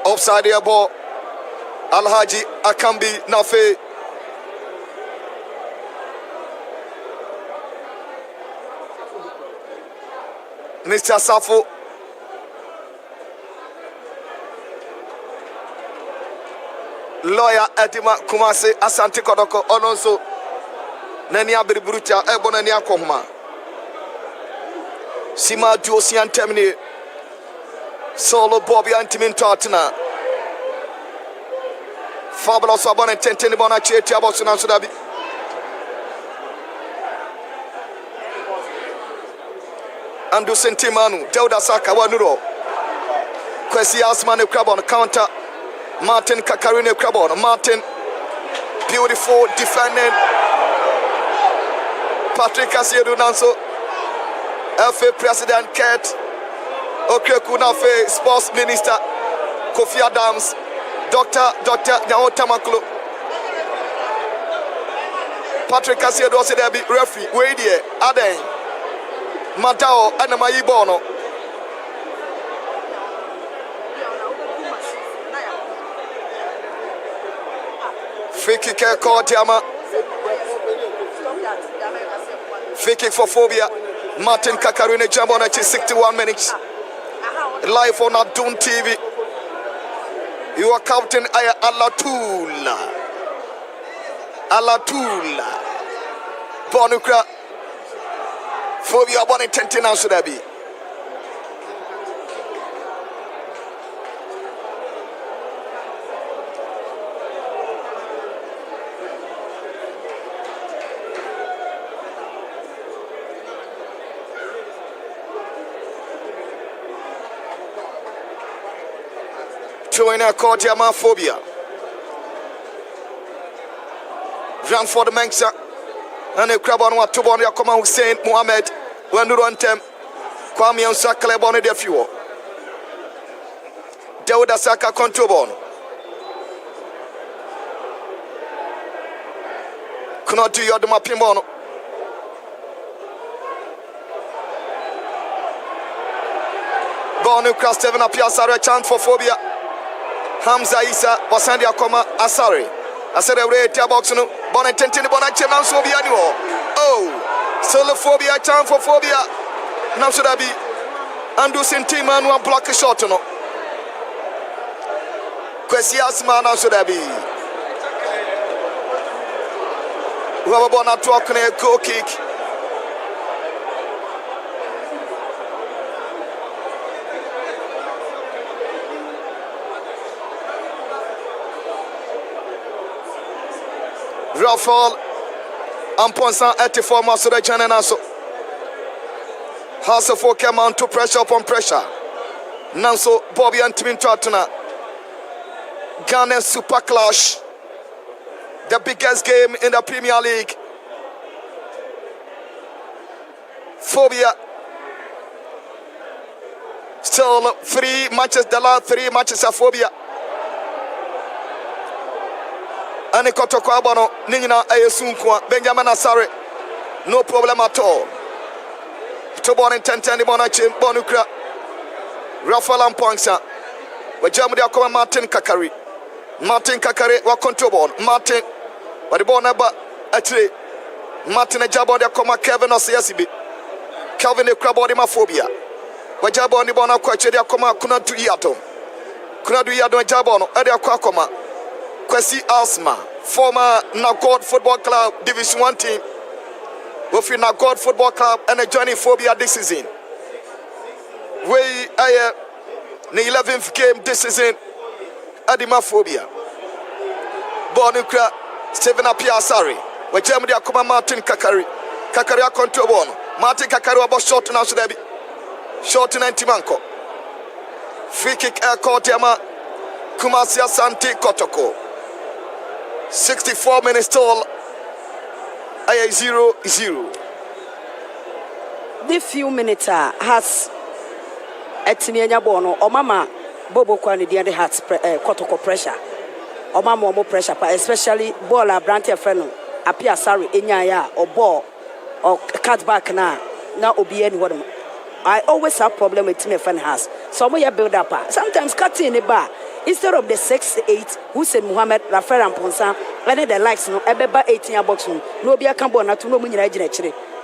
Offside here ball. Alhaji Akambi Nafe. Mr. Safo. Lawyer Edima Kumase Asante Kotoko Ononso Nania Bribucha Ebonania Kohma Sima Josian Temni Solo Bobby Antimin Tartana Fabulous Abon and Tentenibona Cheti Abosunan Sudabi Andu Sentimanu Delda Saka Wanuro Kwesi Asmane Crabon counter Martin Kakarine Crabon Martin beautiful defending Patrick Asiedu Nanso FA President Kurt Okreku Nafe Sports Minister Kofi Adams Dr. Nyawota Maklo. Patrick Casiedo said there be referee. Wait here. Aden. Matao and Mayibono. Free kick called Tiama. Free kick for Phobia. Martin Kakarine jump on 61 minutes. Live on Adun TV. You are Captain Aya Alatula. Bonukra. Phobia born in 10 now should I be. Join our court, Phobia. Run for the Mensa. And a crab on what to born Yakoma Hussein Mohammed. When you run them, Kwame and Sakale Bonnet de Fuel. Deuda Saka Contobon. Cannot do your Mapimono. Bonu cross 7 up Yasara chance for Phobia. Hamza Isa Wasandi Akoma Asari. I said, I box no bonnet tentin bonnet chairman Phobia. Oh, solo Phobia, chance for Phobia. Now should I be Andusin team and one block a shot no. Quesias man, now should I be whoever born at talking a goal kick. Rafael Amponsan 84 Masura Jananaso. Hasselford came on to pressure upon pressure. Nanso Bobby and Timin Tratuna. Ghana Super Clash. The biggest game in the Premier League. Phobia. Still 3 matches, the last 3 matches of Phobia. Asante Kotoko Abono, Nina Ayesunkwa, Benjamin Asare, no problem at all. Tobon in 10 Bonachim, Bonukra, Rafael Amponsa, where Germany are coming Martin Kakari, Wakontobon, Martin, but the Bonaba, actually, Martin Jabon, they come Kevin or CSB, Calvin the Crabodima Phobia, where Jabon the Bona Quache, they come out, Kuna do Yato, Jabon, Edia Kwakoma. Kwesi Asma, former Nagod Football Club Division 1 team, with Nagod Football Club and a journey Phobia this season. We are the 11th game this season, Adima Phobia. Bonukra, Stephen Apiasari, where Germany are coming Martin Kakari, Kakari control one, Martin Kakari about short now should I be short in Antimanko. Free kick air court Yama, Kumasi Asante Kotoko. 64 minutes total. 0-0. The few minutes has Etinianya Bono or Mama Bobo Kwani the other has Kotoko pressure. Or Mama more pressure, especially Bola Brantia Feno, Apia Sari, Inyaya, or ball or cut back now Obi anyone. I always have problem with Timmy Fan has. Some way build up. Sometimes cutting in the bar. Instead of the 6-8, Hussein Muhammad, Rafael Amponsa, and the likes no Ebeba 18 box no be a cambona to no munira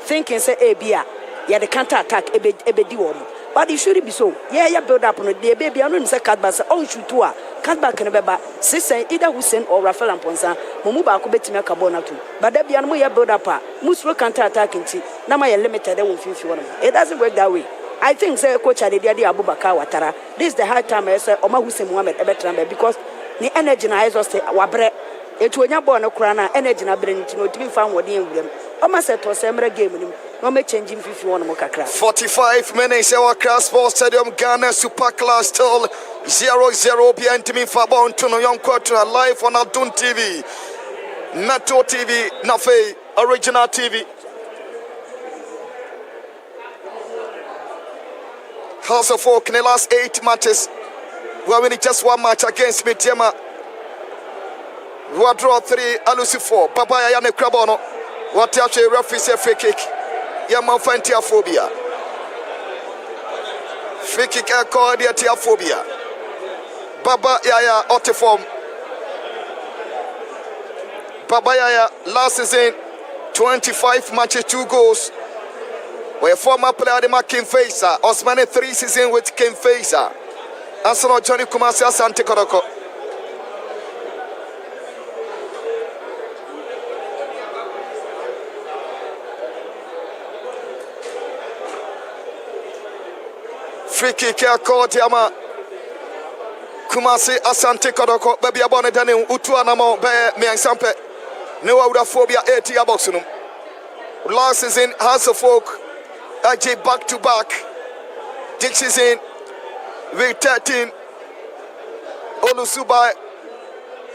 thinking say Abia, yeah the counter attack ebedi. But it shouldn't be so. Yeah, build up on the baby. I don't say cut back on shoot to cut back and beba. Say either Hussein or Rafael Amponsa, Mumuba could bet me a carbona too. But there be a more build up. Musro counter attacking tea. Now my limited, they won't feel you. It doesn't work that way. I think say coach Adedi Abubakar Watara. This is the hard time I say Oma Hussein Muhammad Ebetrambe because the energy na is say wabre. It when you born a crana energy na brain to be found with them. Oma said to semre game no make changing 51 more kakra. 45 minutes our Cross Sports Stadium Ghana Super Class still 0-0 behind me Fabon to no young quarter live on Adun TV. Metro TV Nafe Original TV. House of Folk in the last 8 matches. We are winning just 1 match against Mitiema. What draw 3, Alusi 4. Papa Yane Crabono. What actually referee say free kick. Yaman find phobia. Free kick called the phobia. Baba Yaya Otiform. Baba Yaya last season 25 matches, 2 goals. Where former player the King Faisa. Osmane 3 seasons with King Faisa. Arsenal Johnny Kumasi Asante Kotoko. Free kick called Yama Kumasi Asante Kotoko. Baby Abone Dani Utuanamo Be Me and Sampe. No phobia 80 boxing. Last season House of Folk AJ back to back. This season week 13 Olusubai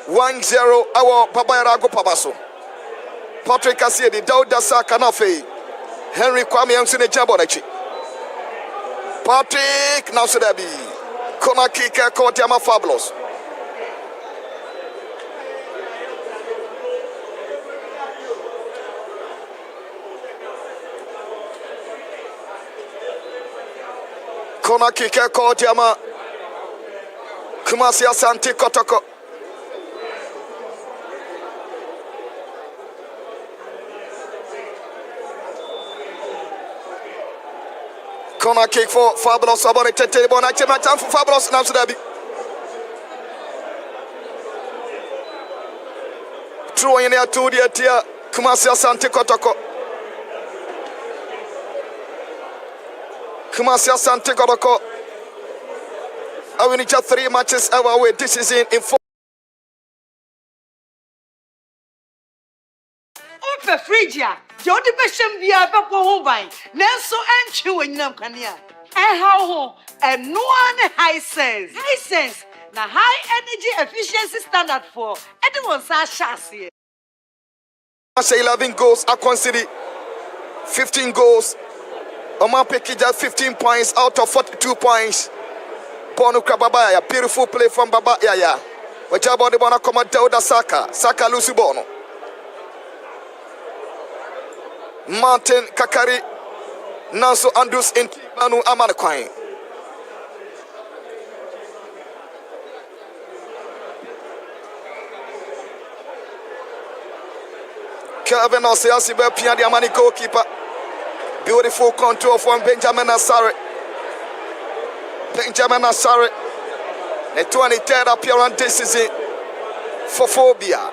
1-0 our Babayarago Pabaso. Patrick Asiedi Dauda Saka Nafe. Henry Kwame Amsune Jambonachi. Patrick Nausedabi. Kona kick caught Yama Fabulous. Kona kick caught Yama Kumasi Asante Kotoko. Corner kick for Fabulous. Abone Tete Bona Chema for Fabulous now to Dabi. Throw in there to the Tia Kumasi Asante Kotoko. Kumasi Asante Kotoko. I win each 3 matches our way. This is in 4. Ope Phrygia, Jody Besham Bia Papa Hobine, Nelson and Chew in Namkania. And how and no one high sense. High sense, na high energy efficiency standard for anyone such chassis. 11 goals, Akon City 15 goals. Oman Pekija 15 points out of 42 points. Bono Krababaya, beautiful play from Baba Yaya. Wajabo de Bona Komanda Saka, Saka Lucy Bono. Martin Kakari, Nanso Andus in Manu Amanakwine. Kelvin Oseasi Bepian, the Amani goalkeeper. Beautiful control from Benjamin Asare. Benjamin Asare. The 23rd appearance this season for phobia.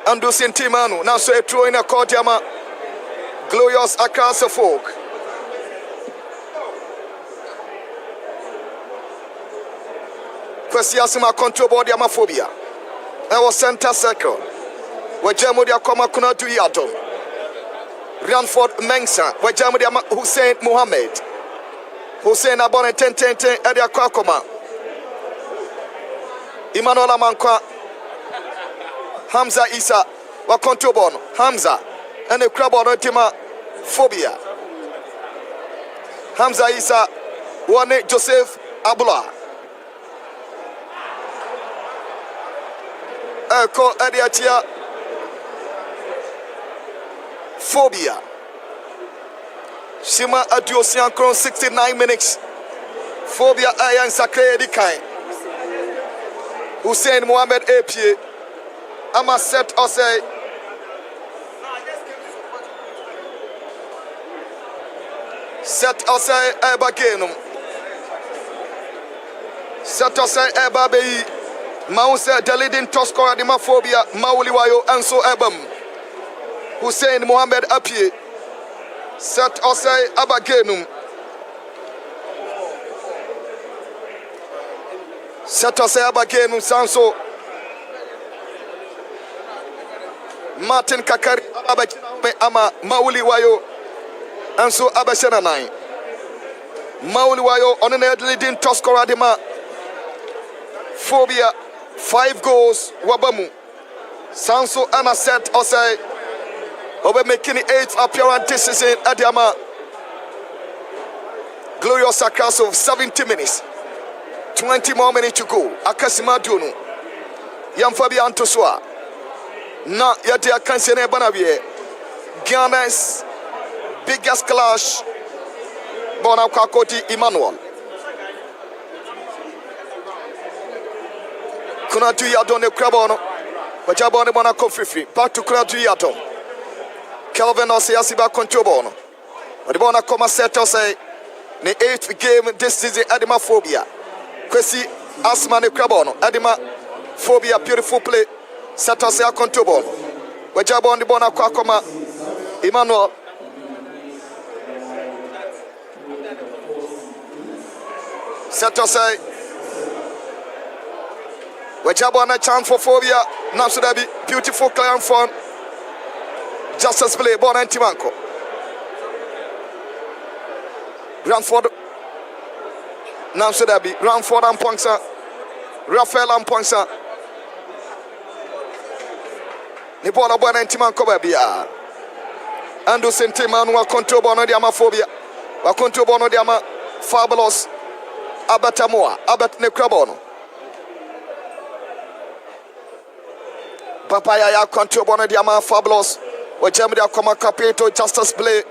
Andus in Timanu. Now so a throw in a court Yama. Glorious across the folk. Kwesiasima control board Yamaphobia. I was center circle. Where Jamudia Koma Kunatu Yadom. Ranford Mengsa. Where Jamudia Hussein Mohammed. Hussein Abone 10-10-10 Edia Kwakoma. Imanola Mankwa. Hamza Isa. Wa control board. Hamza. And the crab on Tima Phobia. Hamza Isa. One Joseph Abula. Eko Ediatia Phobia. Shima Adiosian Kron 69 minutes. Phobia Ayan Sakre Edikai. Hussein Mohammed Epie. Ama set Osei. Set Osei Ebagenum. Set Osei Ebabei. Mausa the leading top scorer the Maphobia Mauliwayo Anso Ebam Hussein Mohammed Apie Set Osei Abagenum Set Osei Abagenum Sanso Martin Kakari Abachime Ama Mauliwayo Anso Abashana 9 Mauliwayo on the leading top scorer the Phobia 5 goals, Wabamu. Sanso Anna set Osei. Over making the 8th appearance this season at Yama. Glorious across of 70 minutes. 20 more minutes to go. Akasima Dunu. Yamfabi Antoswa. Na yati akansene banavie. Ghana's biggest clash. Bona Kwakoti Emmanuel. Kunatu Yadone Krabono. Bajabone Bona Kofifi. Back to Kunatu Yadon. Kelvin Osiasiba Contobono. But the Bona Koma Seto say the 8th game this season Edema Phobia. Kwesi Asmane Krabono. Edema Phobia beautiful play. Seto say Contobono. Bajabone the Bona Kwakoma Emmanuel. Seto say Wajabone chance for Phobia. Now should that be beautiful clear fun. Justice play, Bona and Timanko. Ranford. Now should that be Ranford and Ponsa. Rafael and Ponsa. Nibola Bona and Timanko Babia. Andu Sentimanu wa control Bono Diama Phobia. Wa control Bono Diama Fabulous. Abatamoa. Abat Nekrabono. Papaya ya control Bono Diama Fabulous. Wajamdia Koma Capito Justice play.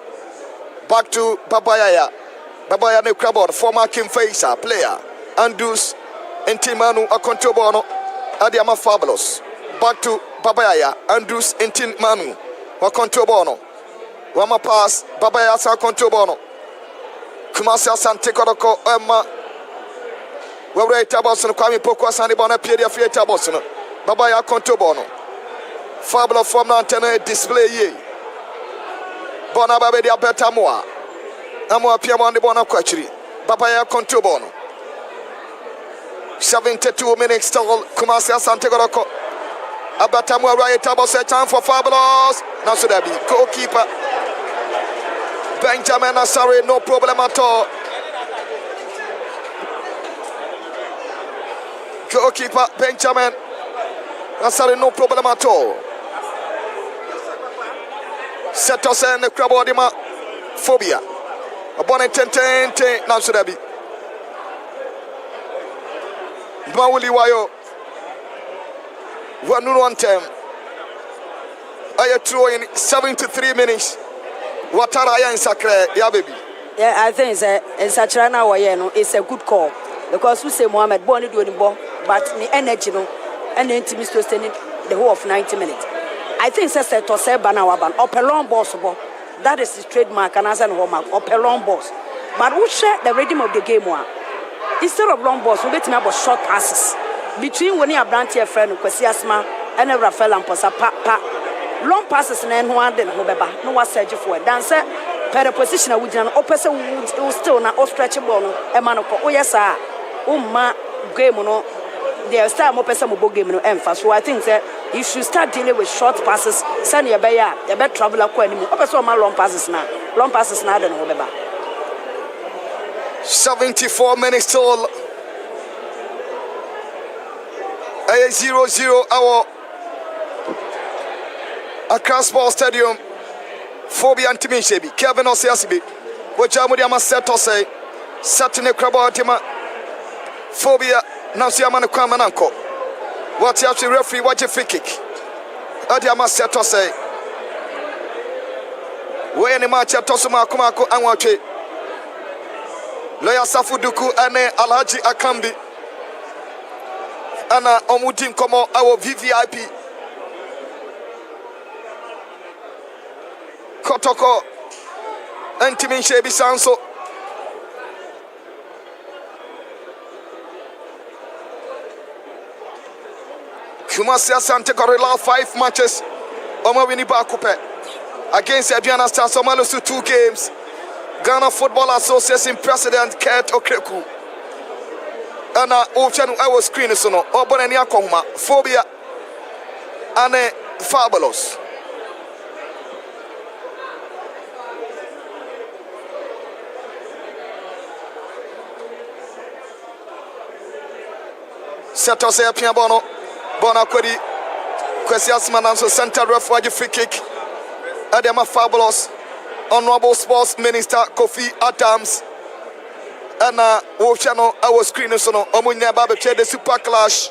Back to Babaya. Babaya Nekrabon, former Kim Faisa player. Andus Intimanu a control Bono. Adiama Fabulous. Back to Babaya. Andus Intimanu. Wa control Bono. Wama pass. Babaya sa control Bono. Kumasi Asante Kotoko Emma. Wewe Tabosun Kwame Poko Asante Bono Pierre Fie Tabosun. Babaya control Bono. Fabulous form antenne display ye. Bona babe dia beta moa. Amo apia mo bona kwachiri. Babaya control Bono. 72 minutes still. Kumasi Asante Kotoko. Abatamoa right Tabos a time for Fabulous. Now should that be goalkeeper Benjamin Asare, no problem at all. Goalkeeper Benjamin Asare, no problem at all. Set us in the Crabodima Phobia. A bonnet 10 now should that be Mawuli Wayo. One time. I throw in 73 minutes. Watara ya insakre ya baby. Yeah, I think it's a China way, no, it's a good call because we say Mohammed Boni do ball, but the energy no and the intimacy to stay the whole of 90 minutes. I think it's a to say Banawaban up a long boss ball. That is his trademark and as an hallmark up a long boss. But we share the rhythm of the game one. Instead of long balls, we get about short passes. Between when you are Brantier friend, Kwesiasma, and a Rafael and Posa, long passes and one then Hobeba, no one said you for it. Dancer, per position, which an opposite will still not all stretchable, a man of oh, yes, sir. Ma game, no, there is time opposite game no emphasis. So I think that you should start dealing with short passes, send your bear, your bed travel up anymore. Opposite my long passes now, than Hobeba. 74 minutes till. 0-0 our Accra Sports Stadium. Phobia and Timishebi. Kevin Osiasibi. Wajamudiama Seto say. Satine Krabatima. Phobia. Nansiamana Kwamananko. What you have to referee? Watch a free kick. Adiama Seto say. Where any match at Tosuma Kumako and Wache. Loya Safuduku and Alhaji Akambi. Ana Omutin Komo our VVIP Kotoko and Timin Shebi Sanso. Kumasi Asante Kotoko 5 matches. Oma Winnie Bakupe against Adriana Stars Omalosu 2 games. Ghana Football Association President Kurt Okreku. And I was screening so no Obonania Koma Phobia and Fabulous. Seto say Pia Bono Bona Kwedi Kwesiasman and so center refuge free kick. Adema Fabulous. Honorable Sports Minister Kofi Adams and channel our screen is on Omunya Babache, the super clash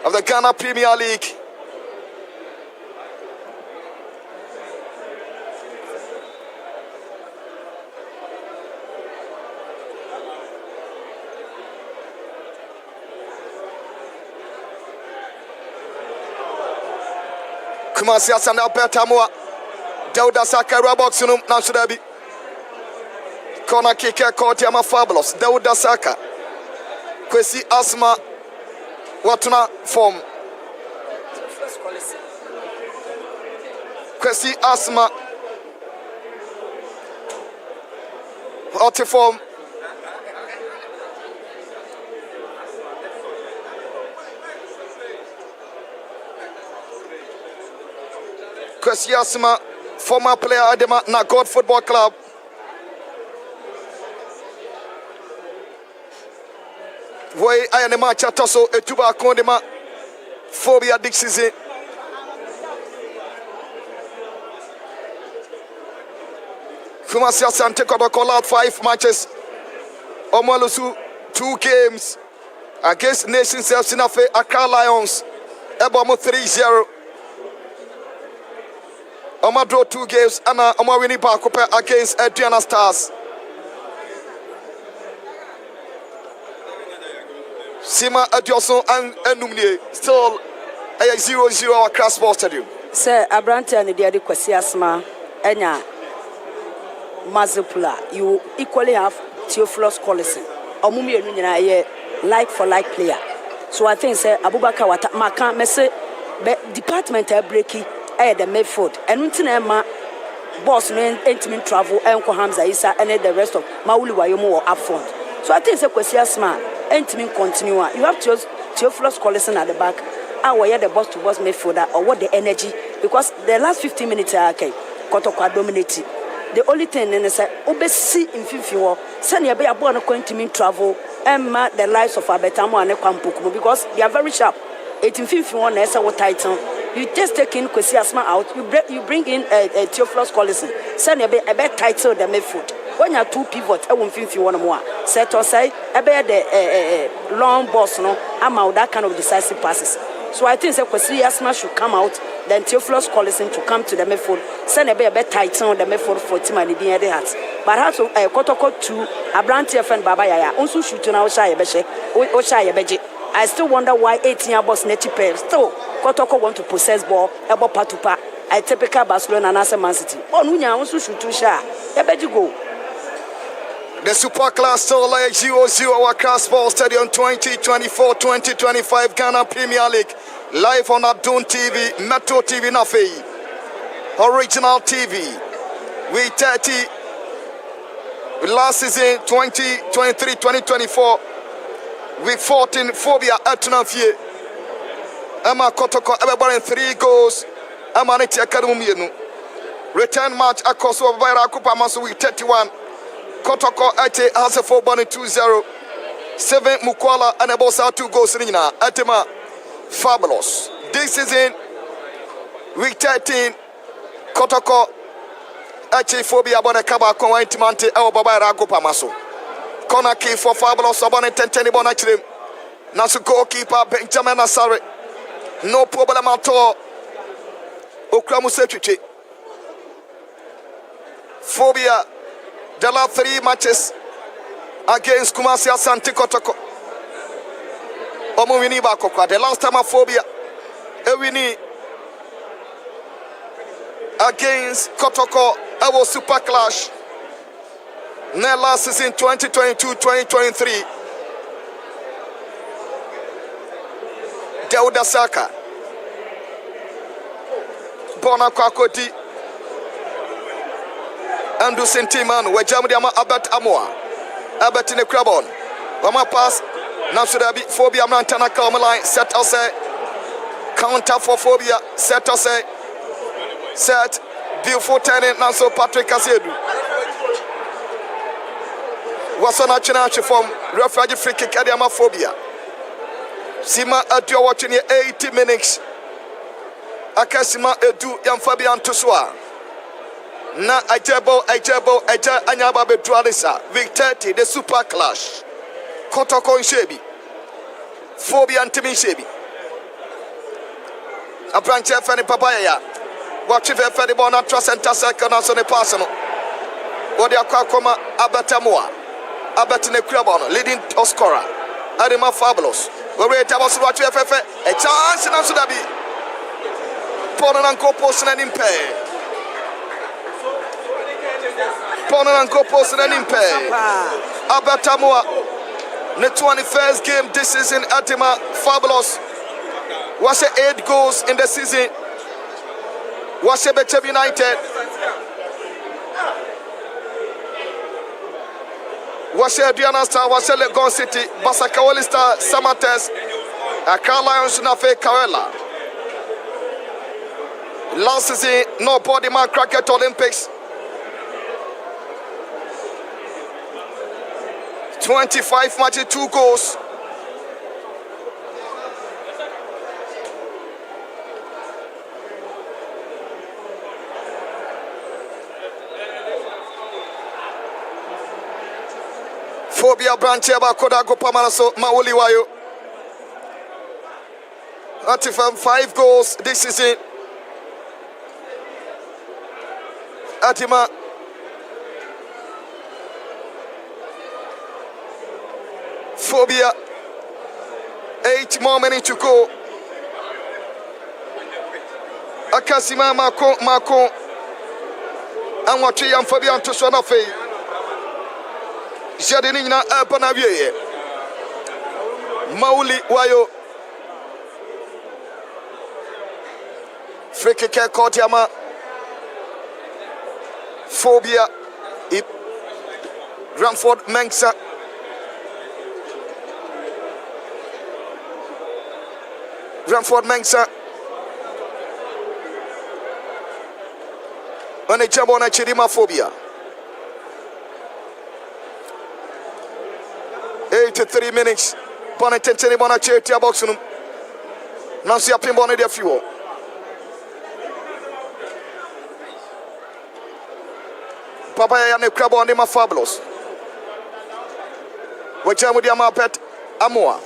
of the Ghana Premier League. Kumasi Asante Kotoko Dauda Saka box no na should be corner kick caught him fabulous. Dauda Saka Kwesi Asma Watuna form Kwesi Asma What form Kwesi Asma, former player at the Nakot Football Club. Way I am the match at Tosso, a tuba condima, phobia Dixie. Kumasi Asante Kotoko out 5 matches. Omolusu 2 games against Nations of Sinafe, Accra Lions, Ebomo 3-0. Oma draw 2 games and Oma winning back against Adriana Stars. Sima Adioson and Numnie still a 0-0 Accra Sports Stadium. Sir Abrante and the Kwesi Asma Enya Mazupula, you equally have Theophilus Collison. Omumi Enunyina a like for like player. So I think sir Abubakar Wata Maka Mese department breaky the midfield and until boss no intimate travel and Hamza Isa and the rest of Mauli Wayomo up front. So I think it's a question smart intimate continue. You have to use Theophilus Collison at the back. Where the boss to boss midfielder or what the energy because the last 15 minutes okay Kotoko dominated. The only thing is that obesi in 50 send your be a born intimate travel and the lives of Abetamo and Kwampuku because they are very sharp. 1851 is our title. You just take in Kwesi Asma out, you bring in a Theophilus Collison, send a bit title the midfield. When you have 2 pivots, I won't think you want more. Set or say, a bit the long boss, no, I'm out that kind of decisive passes. So I think that Kwesi Asma should come out, then Theophilus Collison to come to the midfield, send a bit title the midfield for Tim and the other hats. But how to Kotoko to Abrante and Baba Yaya, also shooting out Shire Beshe, or Shire Beji. I still wonder why 18-year boss Neti Pep still Kotoko want to possess ball about patupa. I typical Barcelona and Asa Man City. Oh, Nunya also shoot too shy. I bet you go. The Super Class still like 0-0 Accra Sports Stadium 2024-2025 Ghana Premier League live on Adon TV, Metro TV Nafe, Original TV. We 30 last season 2023-2024. Week 14, Phobia Atunafie. Emma Kotoko, everybody 3 goals. Emma Neti Academy. Return match across over by Rakupa Masu week 31. Kotoko Ate has a 4-2-0. 7 Mukwala and a boss out 2 goals. Nina Atema fabulous. This season, week 13, Kotoko Ate Phobia Bonakaba Intimante El Baba Rakupa Masu. Corner kick for fabulous Sabon 10 bon actually. Nasu goalkeeper Benjamin Asare. No problem at all. Okramu Sechichi. Phobia. The last 3 matches against Kumasi Asante Kotoko. Omuwini Bakokwa. The last time of Phobia. Ewini against Kotoko. Our super clash. Last season 2022-2023. Dauda Saka. Bona Kwakoti. Andu Sentiman. Wejamdiama Abat Amoa. Abat in the Crabon. Wama pass. Nasudabi. Phobia Mantana Kalmalai. Set us counter for Phobia. Set us set. Beautiful tenant. Nanso Patrick Kasedu. Was on a chance from refugee free kick at Phobia. Sima Adio watching 80 minutes. Akasima Edu Yam Fabian Tuswa. Na Ajebo Eja Anyaba Bedradisa. Week 30, the Super Clash. Kotoko Shebi. Phobia and Timmy Shebi. A branch of Fanny Papaya. Watch if Fanny Bona Trust and Tasaka on the personal. What they are called Abatamoa. Abatine Krabon, leading Oscora. Adima Fabulous. We're ready to watch a chance in Asudabi. Ponan and Copos and Impay. Ponan and Copos and Impay. Abatamoa. The 21st game this season, Atima Fabulous. Was 8 goals in the season. Was Betchem United. Was Diana Star, was Legon City, Basakawali Star, Samates, Accra Lions, Nafe Karela. Last season, no body man cricket Olympics. 25 matches, 2 goals. Phobia branch eba koda go pamanaso mauli wayo. 5 goals this season. Atima Phobia 8 more minutes to go. Akasima Mako and what you and Fabian to Sonafe. Jadinina Panavie Mauli Wayo Frikike Kotiama Phobia Ramford Mengsa on a Jabona Chidima Phobia 83 minutes. Bonatentini Bona Charity Boxunum. Nancy Pimbona de Fuel. Papa Yane Crabo and Dema Fabulous. Which I would Yama Pet Amoa.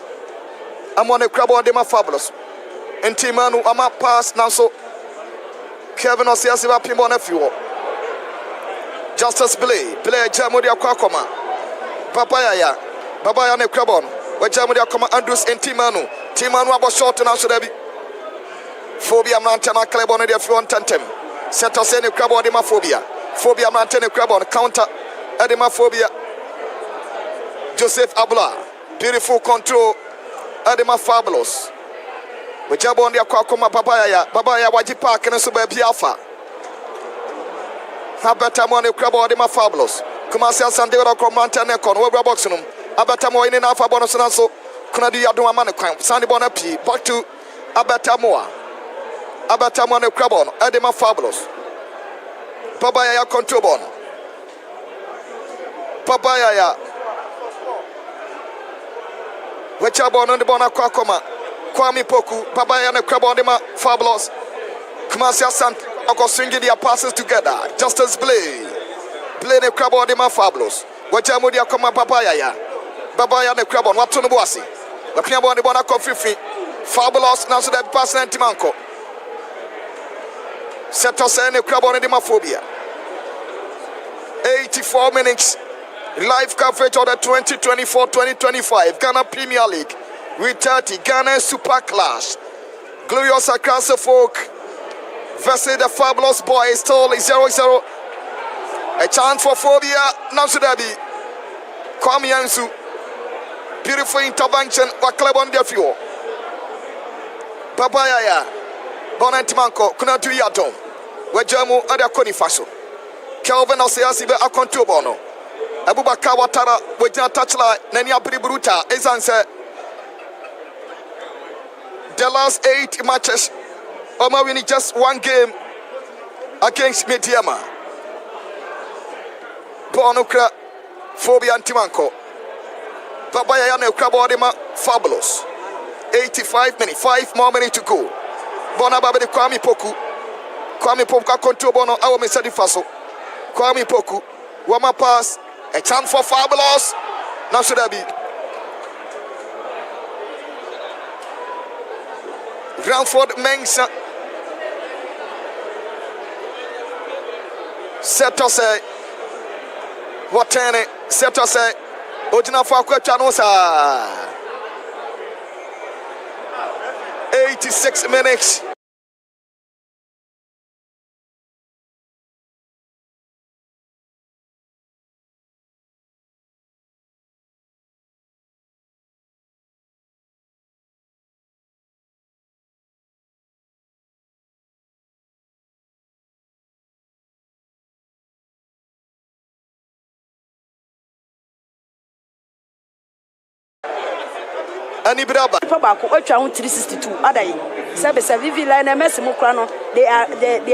I'm on a Crabo and Dema Fabulous. And Timanu Ama Pass now so Kevin Osiasiva Pimbona Fuel. Justice Play Jamudia Kwakoma. Papa Yaya. Baba Yane Crabon, where Germany are coming Andrews and Timanu about short and answer Debbie. Phobia Montana Clabon and the Fuan Tantem. Set us any Crabon Demaphobia. Phobia Montana Crabon, counter Edemaphobia. Joseph Abla, beautiful control, Edema Fabulous. With Jabon the Aquacoma Babaya Waji Park and Suba Biafa. How better money Crabon Dema Fabulous. Commercial Sunday or Montana Con, Webber Boxunum. Abatamoa in Alpha bonus and also Kunadi Aduma Manacam, Sandy Bonapi, back to Abatamoa and Crabon, Edema Fabulous. Papaya Controbon. Papaya Wechabon and the Bona Quakoma, Kwame Poku, Papaya and Crabon Dema Fabulous. Kumasia Sant, Uncle swinging their passes together. Justice Play the Crabon Dema Fabulous. Wechamudia Koma Papaya. Babaya ne Crabon, what to the bossy? The Piabon de Bona Coffee Fabulous, now so that pass and Timanco. Set us any Crabon and Demaphobia. 84 minutes. Live coverage of the 2024-2025 Ghana Premier League. With 30 Ghana Super Clash. Glorious across the folk versus the Fabulous Boys. Still 0-0. A chance for Phobia. Now so that be Kwame Yansu. Beautiful intervention for Clebon Defio. Papaya Bonantimanco, Kunatu Yatom, Wajamu Ada Konifaso. Kelvin Osiasibe Akontubono. Abubakar Watara, Wajna Touchline, Nenia Bribruta, Ezanse. The last 8 matches, Oma winning just 1 game against Mediama. Bonukra, Phobia and Timanco. Babaya Yane Crabodima Fabulous. 85 minutes, 5 more minutes to go. Bona Babe de Kwame Poku. Kwame Poku Controbono, our Messadi Faso. Kwame Poku. Wama pass. A chance for Fabulous. Now should that be? Granford Mensah. Seto say. What turn it? Seto say. Ojina for Kwachanosa. 86 minutes. Anibraba. Pabako, 362. Adai. Vivi line MS Mukrano. They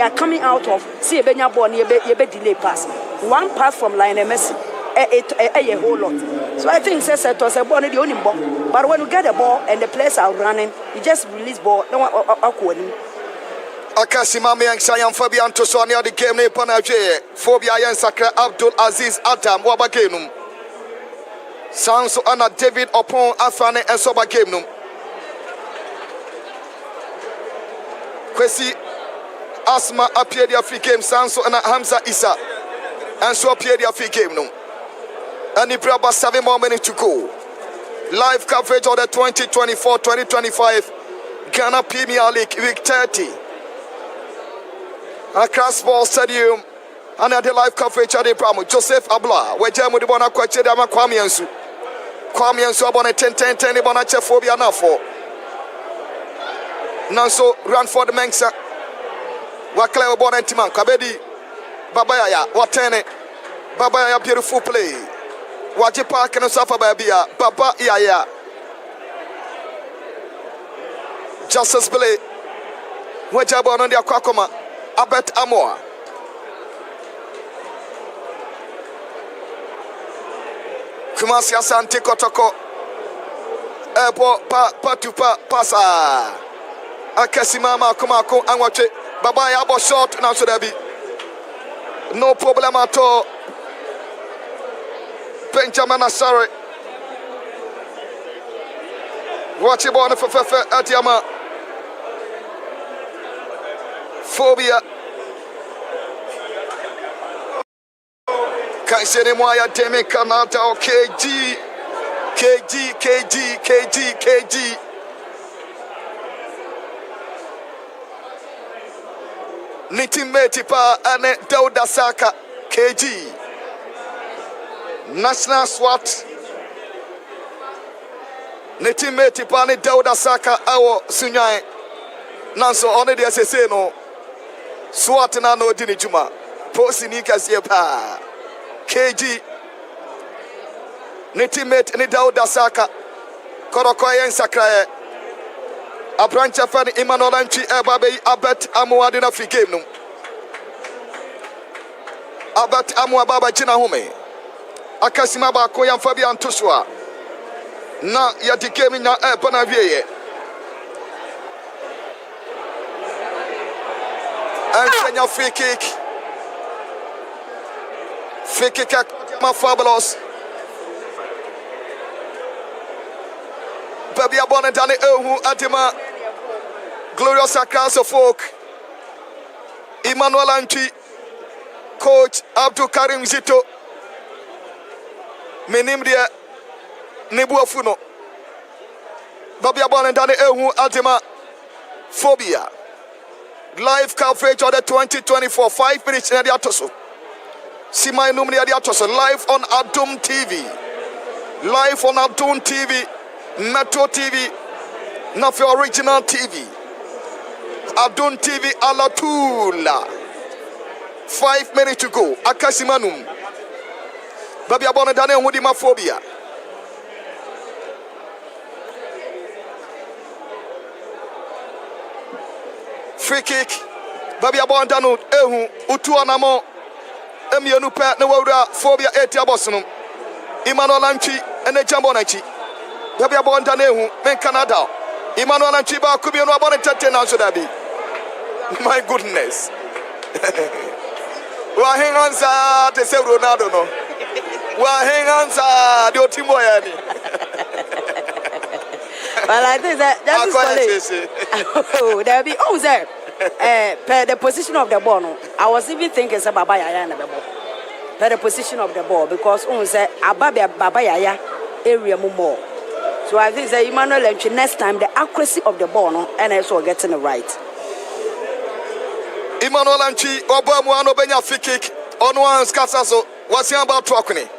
are coming out of see a benya born ye be delay pass. One pass from line MS a whole lot. So I think says it was a born the only ball. But when you get the ball and the players are running, you just release ball. No one. Akasimame and Sayam Fabian to Sonia the game ne Panaje. Phobia and Sakra Abdul Aziz Adam Wabagenum. Sanso Anna David upon Afane and Soba game num. Kwesi Asma appeared the free game Sanso Anna Hamza Isa and so appeared the free game num. And the Braba 7 more minutes to go. Live coverage of the 2024-2025 Ghana Premier League Week 30. Accra Sports Stadium. And at the live coverage of the Bramo Joseph Abla. Where Jamu de Bona Kwache de Kwame Ansu. Kwame Ansu abone 10-10 Bona Chefobia na for. Nanso Ranford Mensah. Wakle abone Timan Kabedi. Babaya Watene. Babaya beautiful play. Waji Park and Safa Babia. Baba Yaya. Justice play. Wajabon on the Aquakoma. Abet Amoa. Kumasi Asante Kotoko. Pasa. Akasimama Kumako Anwache. Baba Yabo short now should be. No problem at all. Benjamin Asare. Watch it on for Atiama. Phobia. Kaisene Moya Demi Kanata or KG. Nitimeti pa ane Dauda Saka KG. National SWAT. Nitimeti pa ane Dauda Saka awo Sunyai. Nanso one de SSA no. SWAT na no dini juma. Posi ni kasiye pa. KG. Nitimeti ni Dauda Saka. Korokoye Sakraye. Abrancha fan Emmanuel Anchi Ebabe Abet Amuadina fi game no. Abet Amuababa Jina Home. Akasima ba ko yam Fabian Toswa. Na ya di game na Bona Vieye. And Kenya free kick. Free kick ma Fabulous. Baby abone dane ehu atima glorious across of folk. Emmanuel Anchi, coach Abdul Karim Zito. Menim dia Nebu Afuno. Baby abone dane ehu atima Phobia. Live coverage of the 2024 5 minutes in the Atoso. See my number the Atoso live on Adum TV. Live on Adum TV. Metro TV, not for original TV. Adon TV Alatula. 5 minutes to go. Akasimanum. Baby Abona Dane Wudima Phobia. Free kick. Baby Abona Danu Ehu Utuanamo. Emianu Pat Nawada Phobia Etiabosonum. Emmanuel Anchi and the Jambonachi. Baby abon danehu men Canada. Emmanuel Anchiba could be no abon 10 now should that be. My goodness. Wa hang on sa te se Ronaldo no. Wa hang on sa the Otimo yani. Well, I think that oh, there be sir. Per the position of the ball, no, I was even thinking say Baba Yaya na the ball. Per the position of the ball because say Baba Yaya area more. So I think say Emmanuel Lemchi next time the accuracy of the ball, no, and also getting it right. Emmanuel Lemchi obamu ano benya free kick on one skasa so what's about talking.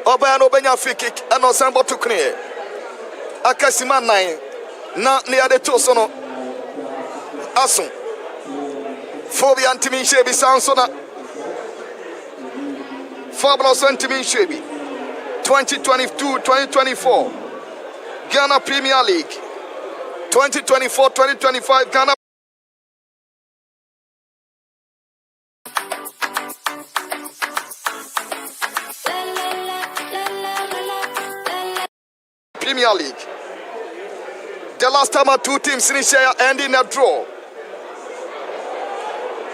Oba no benya free kick and on sambo tukni. Akasima 9 na near the two so no asun phobia antimi shebi sansona fabulous antimi shebi 2022-2024 Ghana Premier League 2024-2025 Ghana Premier League. The last time our two teams in share ending a draw.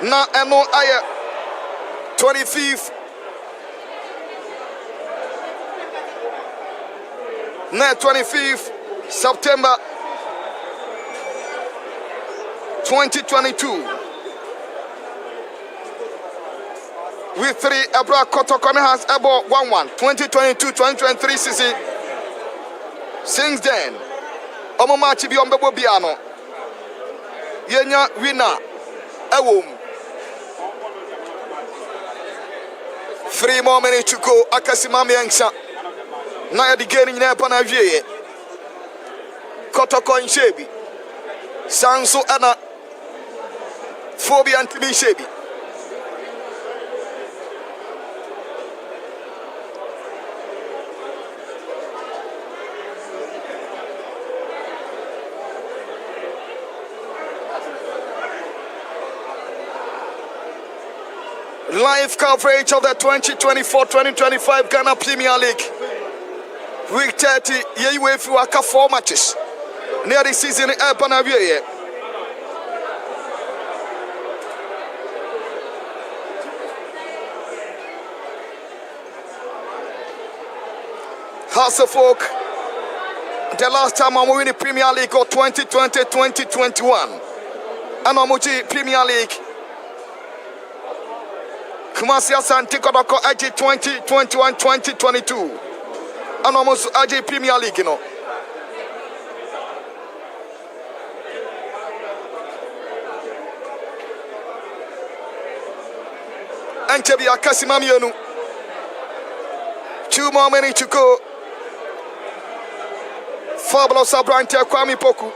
Now and no higher 25th. Now 25th September 2022. With 3 Abra Kotoko has about 1-1 2022-2023 season. Since then, Omo match bi on bebo biano. Yenya winner ewom. 3 more minutes to go. Akasimami Ensa. Na ya di geni nyina pa na wieye. Kotoko Nshebi. Sanso ana Phobia Antimi Nshebi. Live coverage of the 2024-2025 Ghana Premier League. Week 30, ye way through 4 matches. Near the season, Panavia. House of Folk, the last time I'm winning Premier League of 2020-2021. And I'm Premier League. Kumasi Asante Kotoko AG 2021-2022 and almost AG Premier League, you know. And Chebi Akasimamionu. 2 more minutes to go. Fabulous Abrante Kwame Poku.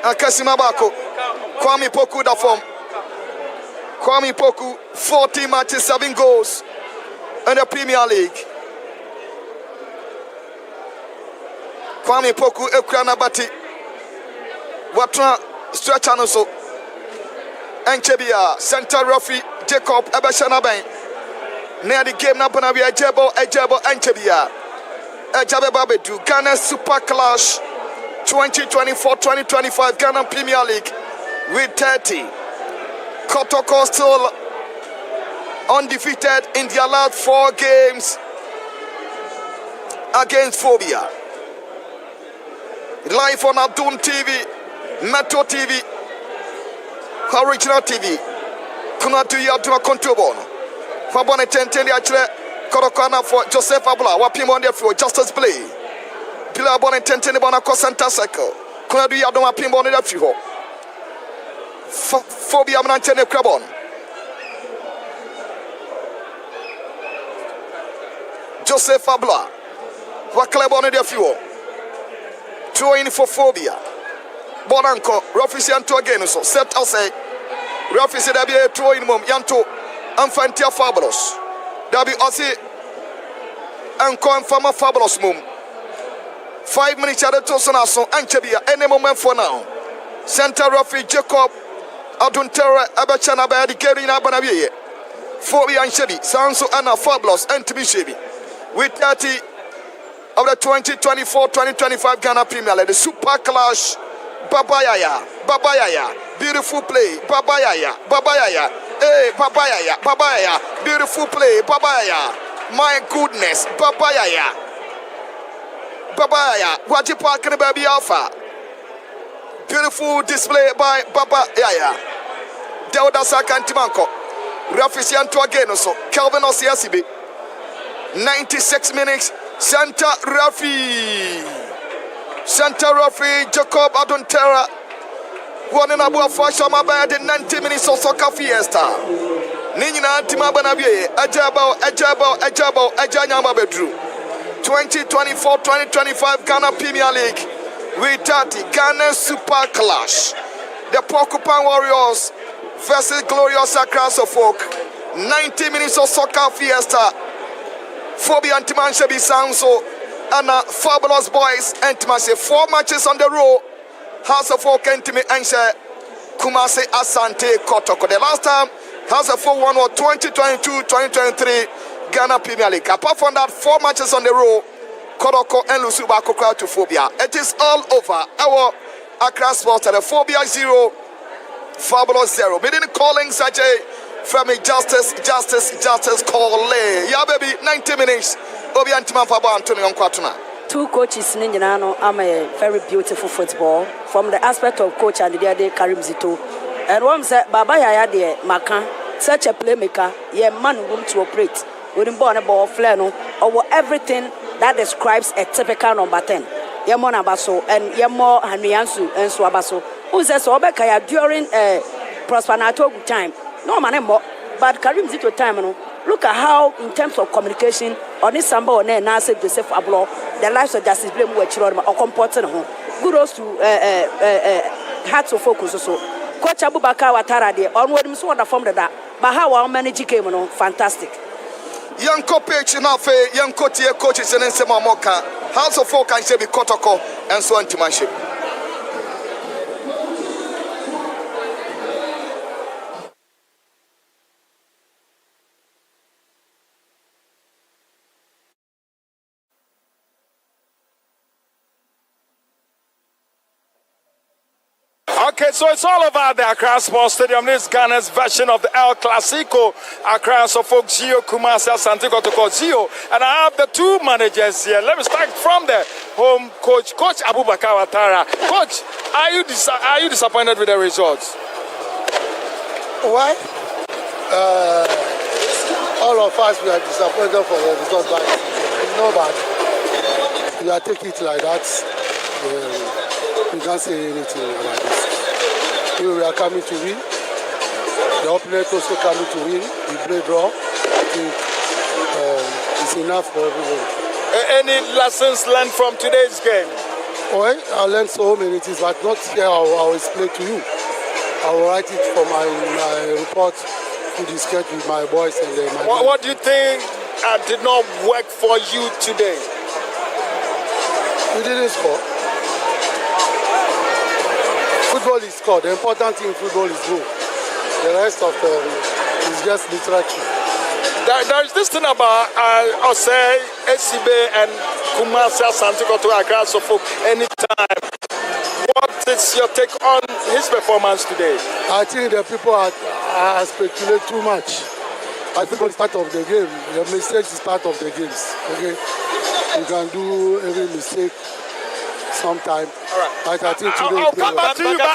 Akasima Bako, Kwame Poku da form. Kwame Poku, 14 matches, 7 goals in the Premier League. Kwame Poku, Ekrana Bati, Watra Stryker no so. Enchebia, Center Referee Jacob Ebeshanaben. Near the game na pana we Ejebo Enchebia. Ejabe Babedu, Ghana Super Clash. 2024-2025 Ghana Premier League with 30. Kotoko still undefeated in their last 4 games against Phobia. Live on Adum TV, Metro TV, Original TV. Kuna tu ya tuna control. Fabone tentende achile Kotoko for Joseph Abula. Wapi monde for Justice Play. Pila bon intentene bon akɔ center circle. Kuna du yadoma pimbo ne da fi ho. Phobia mnanche ne krabon. Joseph Abla. Wa klebo ne da fi ho. Throw in for Phobia. Bonanko, Rafisi Anto again so set outside. Rafisi da be throw in mom yanto Amfantia Fabulous. Da be osi Anko Fama Fabulous mom. 5 minutes at the Tosana so Anchebia any moment for now. Center referee Jacob Aduntera Abachana by the Gary Nabanavie. Phobia and Shebi, Sanso Anna Fabulous and Tibishebi. With 30 of the 2024-2025 Ghana Premier League, the Super Clash Babayaya, beautiful play, Babayaya, hey, Babayaya, beautiful play, Babayaya, my goodness, Babayaya, what you parking baby alpha, beautiful display by Babayaya, Delda Sakantimanko, Rafisianto again, so Kelvin Osiasibi, 96 minutes, Santa Rafi, Jacob Adontera, one in Abu Fashama by the 90 minutes of soccer fiesta. Nina Timabanabi, Ajanyama Bedru. 2024-2025 Ghana Premier League. We 30 Ghana Super Clash. The Porcupine Warriors versus Glorious Accra Folk. 90 minutes of soccer fiesta. Phobia and Timanshabi Sanso and Fabulous Boys and Timanse. 4 matches on the row. House of Folk and Timi Ansha Kumase Asante Kotoko. The last time House of Folk won was 2022-2023 Ghana Premier League. Apart from that, 4 matches on the row. Kotoko and Lusuba Kokra to Phobia. It is all over. Our Accra Sports at a Phobia 0, Fabulous 0. We didn't calling such a from a justice call. Yeah, baby, 90 minutes. Obi Antima Fabo Antonio Kwatuna. 2 coaches Ninjano am a very beautiful football from the aspect of coach and the other Karim Zito. And one said Baba Yaya de Makan, such a playmaker, ye man room to operate. Wouldn't born a ball flannel or everything that describes a typical number 10. Yamona Basso and Yamo Haniansu and Swabaso. Who says Obekaya during a Prospanato time. No man more, but Karim Zito time. Look at how, in terms of communication, on this Samba or Nasa Joseph Ablo, the lives of Justice Blame were children or comporting home. Kudos to hats of focus also. Coach Abubakar Watara, the onward Miss Wonder from that, but how our manager came on, fantastic. Young coach enough, young coaches and Sema Moka, House of Folk and Shebi Kotoko, and so on to my ship. Okay, so it's all about the Accra Sports Stadium. This is Ghana's version of the El Clasico. Accra Folk Zio, Kumasi, Asante Kotoko Zio. And I have the 2 managers here. Let me start from the home coach, Coach Abubakar Watara. Coach, are you disappointed with the results? Why? All of us, we are disappointed for the result, but it's not bad. We are taking it like that. We can't say anything about this. We are coming to win. The opponent also coming to win. We play draw. I think it's enough for everyone. Any lessons learned from today's game? Well, I learned so many things, but not here. I will explain to you. I will write it for my report to discuss with my boys and my. What do you think did not work for you today? We didn't score. Football is scored. The important thing in football is goal. The rest of is just literature. There is this thing about Osei, Esibe, and Kumasi Asante Kotoko Accra Folk anytime. What is your take on his performance today? I think the people are speculate too much. I think it's part of the game. The mistake is part of the games. Okay, you can do every mistake sometime. All right. But I think today I'll come back to you. But I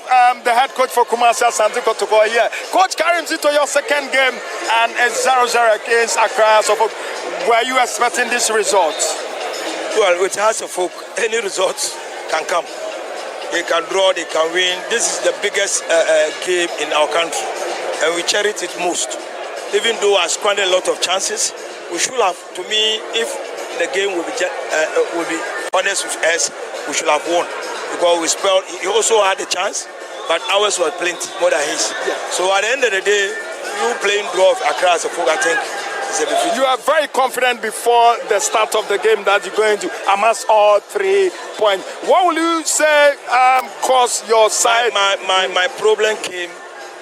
have the head coach for Kumasi Asante Kotoko here. Coach Karim Zito, your second game and a 0-0 against Accra. So, were you expecting this result? Well, with House of Folk, any results can come. They can draw, they can win. This is the biggest game in our country, and we cherish it most. Even though I squandered a lot of chances, we should have. To me, if the game will be honest with us, we should have won because we spelled. He also had a chance, but ours was plenty more than his. Yeah. So at the end of the day, you playing draw Accra as a folk, I think. You are very confident before the start of the game that you're going to amass all 3 points. What will you say caused your side? My problem came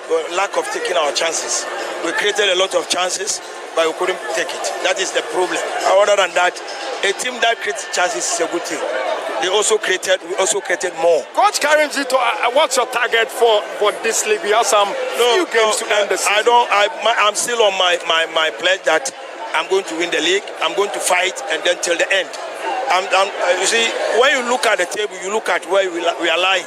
with lack of taking our chances. We created a lot of chances, but we couldn't take it. That is the problem. Other than that, a team that creates chances is a good thing. We also created more. Coach Karim Zito, what's your target for this league? We have some few games to end the season. I'm still on my pledge that I'm going to win the league. I'm going to fight and then till the end. You see, when you look at the table, you look at where we are lying.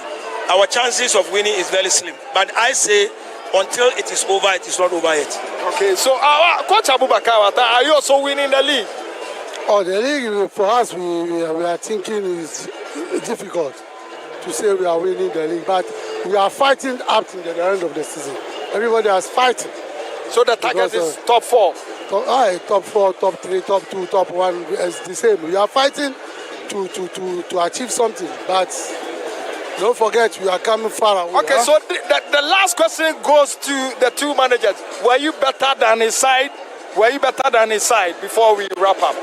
Our chances of winning is very slim. But I say, until it is over, it is not over yet. Okay, so Coach Abubakar, are you also winning the league? Oh, the league for us, we are thinking is difficult to say we are winning the league, but we are fighting up to the end of the season. Everybody is fighting. So the target is top 4. Top 4, top 3, top 2, top 1 is the same. We are fighting to achieve something, but don't forget we are coming far away. Okay, so the last question goes to the two managers. Were you better than his side? Were you better than his side before we wrap up?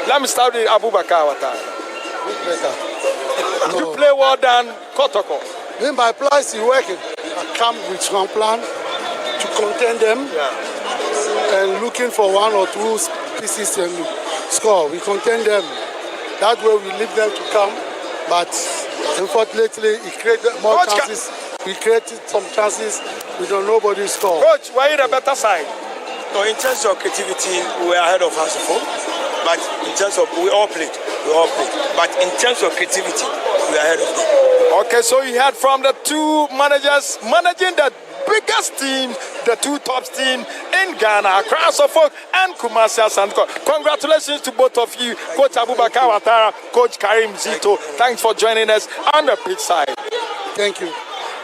Let me start with Abubakar Watara. Better. Did you play well than Kotoko? In my place, you working. I come with one plan to contain them and looking for 1 or 2 pieces and score. We contain them. That way we leave them to come. But unfortunately, it created more chances. We created some chances. We don't nobody score. Coach, were you the better side? No, in terms of creativity, we are ahead of Hasselhoff. But in terms of we all played. But in terms of creativity, we are ahead of them. Okay, so you heard from the two managers managing the biggest team, the two top teams in Ghana, Asante and Kumasi Asante Kotoko. Congratulations to both of you, Coach Abubakar Watara, Coach Karim Zito. Thanks for joining us on the pitch side. Thank you.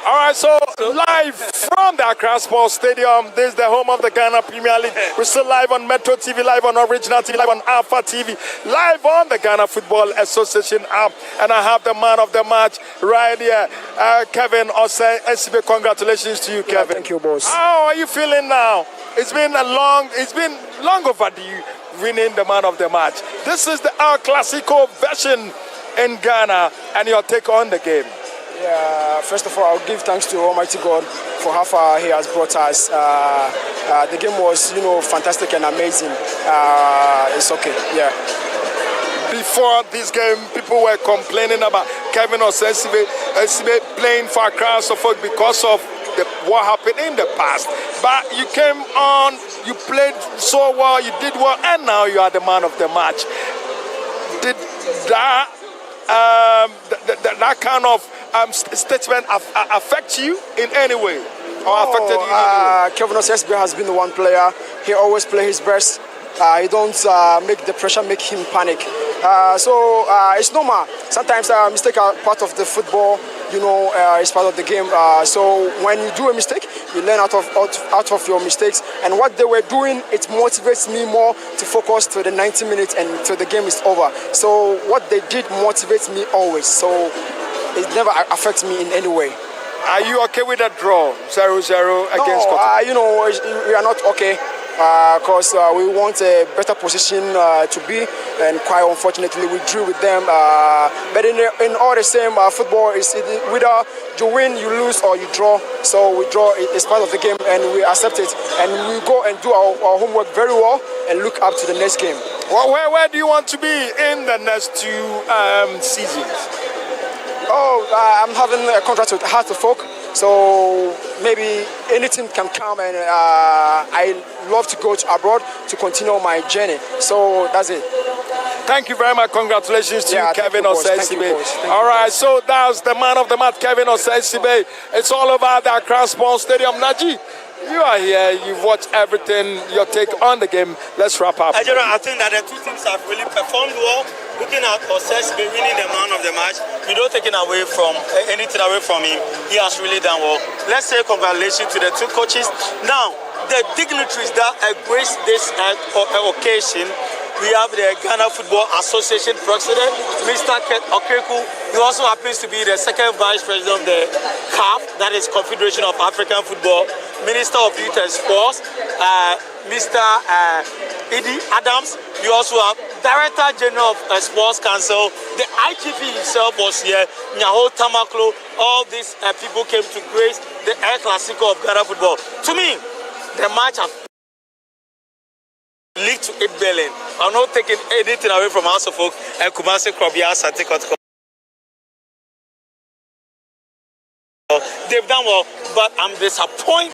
All right, so live from the Accra Sports Stadium, this is the home of the Ghana Premier League. We're still live on Metro TV, live on Original TV, live on Alpha TV, live on the Ghana Football Association app. And I have the man of the match right here, Kevin Osei SB. Congratulations to you, Kevin. Thank you, boss. How are you feeling now? It's been long overdue winning the man of the match. This is the El Clasico version in Ghana, and your take on the game. Yeah, first of all, I'll give thanks to Almighty God for how far He has brought us. The game was, fantastic and amazing. It's okay, yeah. Before this game, people were complaining about Kevin Osei playing for Accra Suffolk because of what happened in the past. But you came on, you played so well, you did well, and now you are the man of the match. Did that that kind of statement affect you in any way, or affected you in any way? Kevin Osei has been the one player. He always plays his best. He don't make the pressure make him panic. So it's normal. Sometimes mistakes are part of the football. It's part of the game. So when you do a mistake, you learn out of your mistakes. And what they were doing, it motivates me more to focus to the 90 minutes and till the game is over. So what they did motivates me always. So it never affects me in any way. Are you okay with that draw, 0-0 against Scotland? We are not okay. Because we want a better position to be, and quite unfortunately we drew with them. But in all the same, football is whether you win, you lose, or you draw. So we draw, it's part of the game, and we accept it. And we go and do our homework very well and look up to the next game. Well, where do you want to be in the next 2 seasons? I'm having a contract with Heart of Folk. So maybe anything can come, and I love to go to abroad to continue my journey. So that's it. Thank you very much. Congratulations to you, Kevin Osei. All right, so that's the man of the match, Kevin Osei. It's all over the Accra Sports Stadium. Naji, you are here. You've watched everything. Your take on the game. Let's wrap up. I think that the two teams have really performed well. Looking at Osei winning the man of the match, we don't take anything away from him. He has really done well. Let's say congratulations to the two coaches. Now, the dignitaries that grace this occasion, we have the Ghana Football Association President, Mr. Okeku. He also happens to be the second Vice President of the CAF, that is Confederation of African Football, Minister of Youth and Sports, Mr. Eddie Adams. We also have Director General of Sports Council. The IGP himself was here. Nyaho Tamaklo. All these people came to grace the El Clasico of Ghana football. To me, the match has League to 8 billion. I'm not taking anything away from House of Folk and Kumasi Krobia Asante Kotoko. They've done well, but I'm disappointed.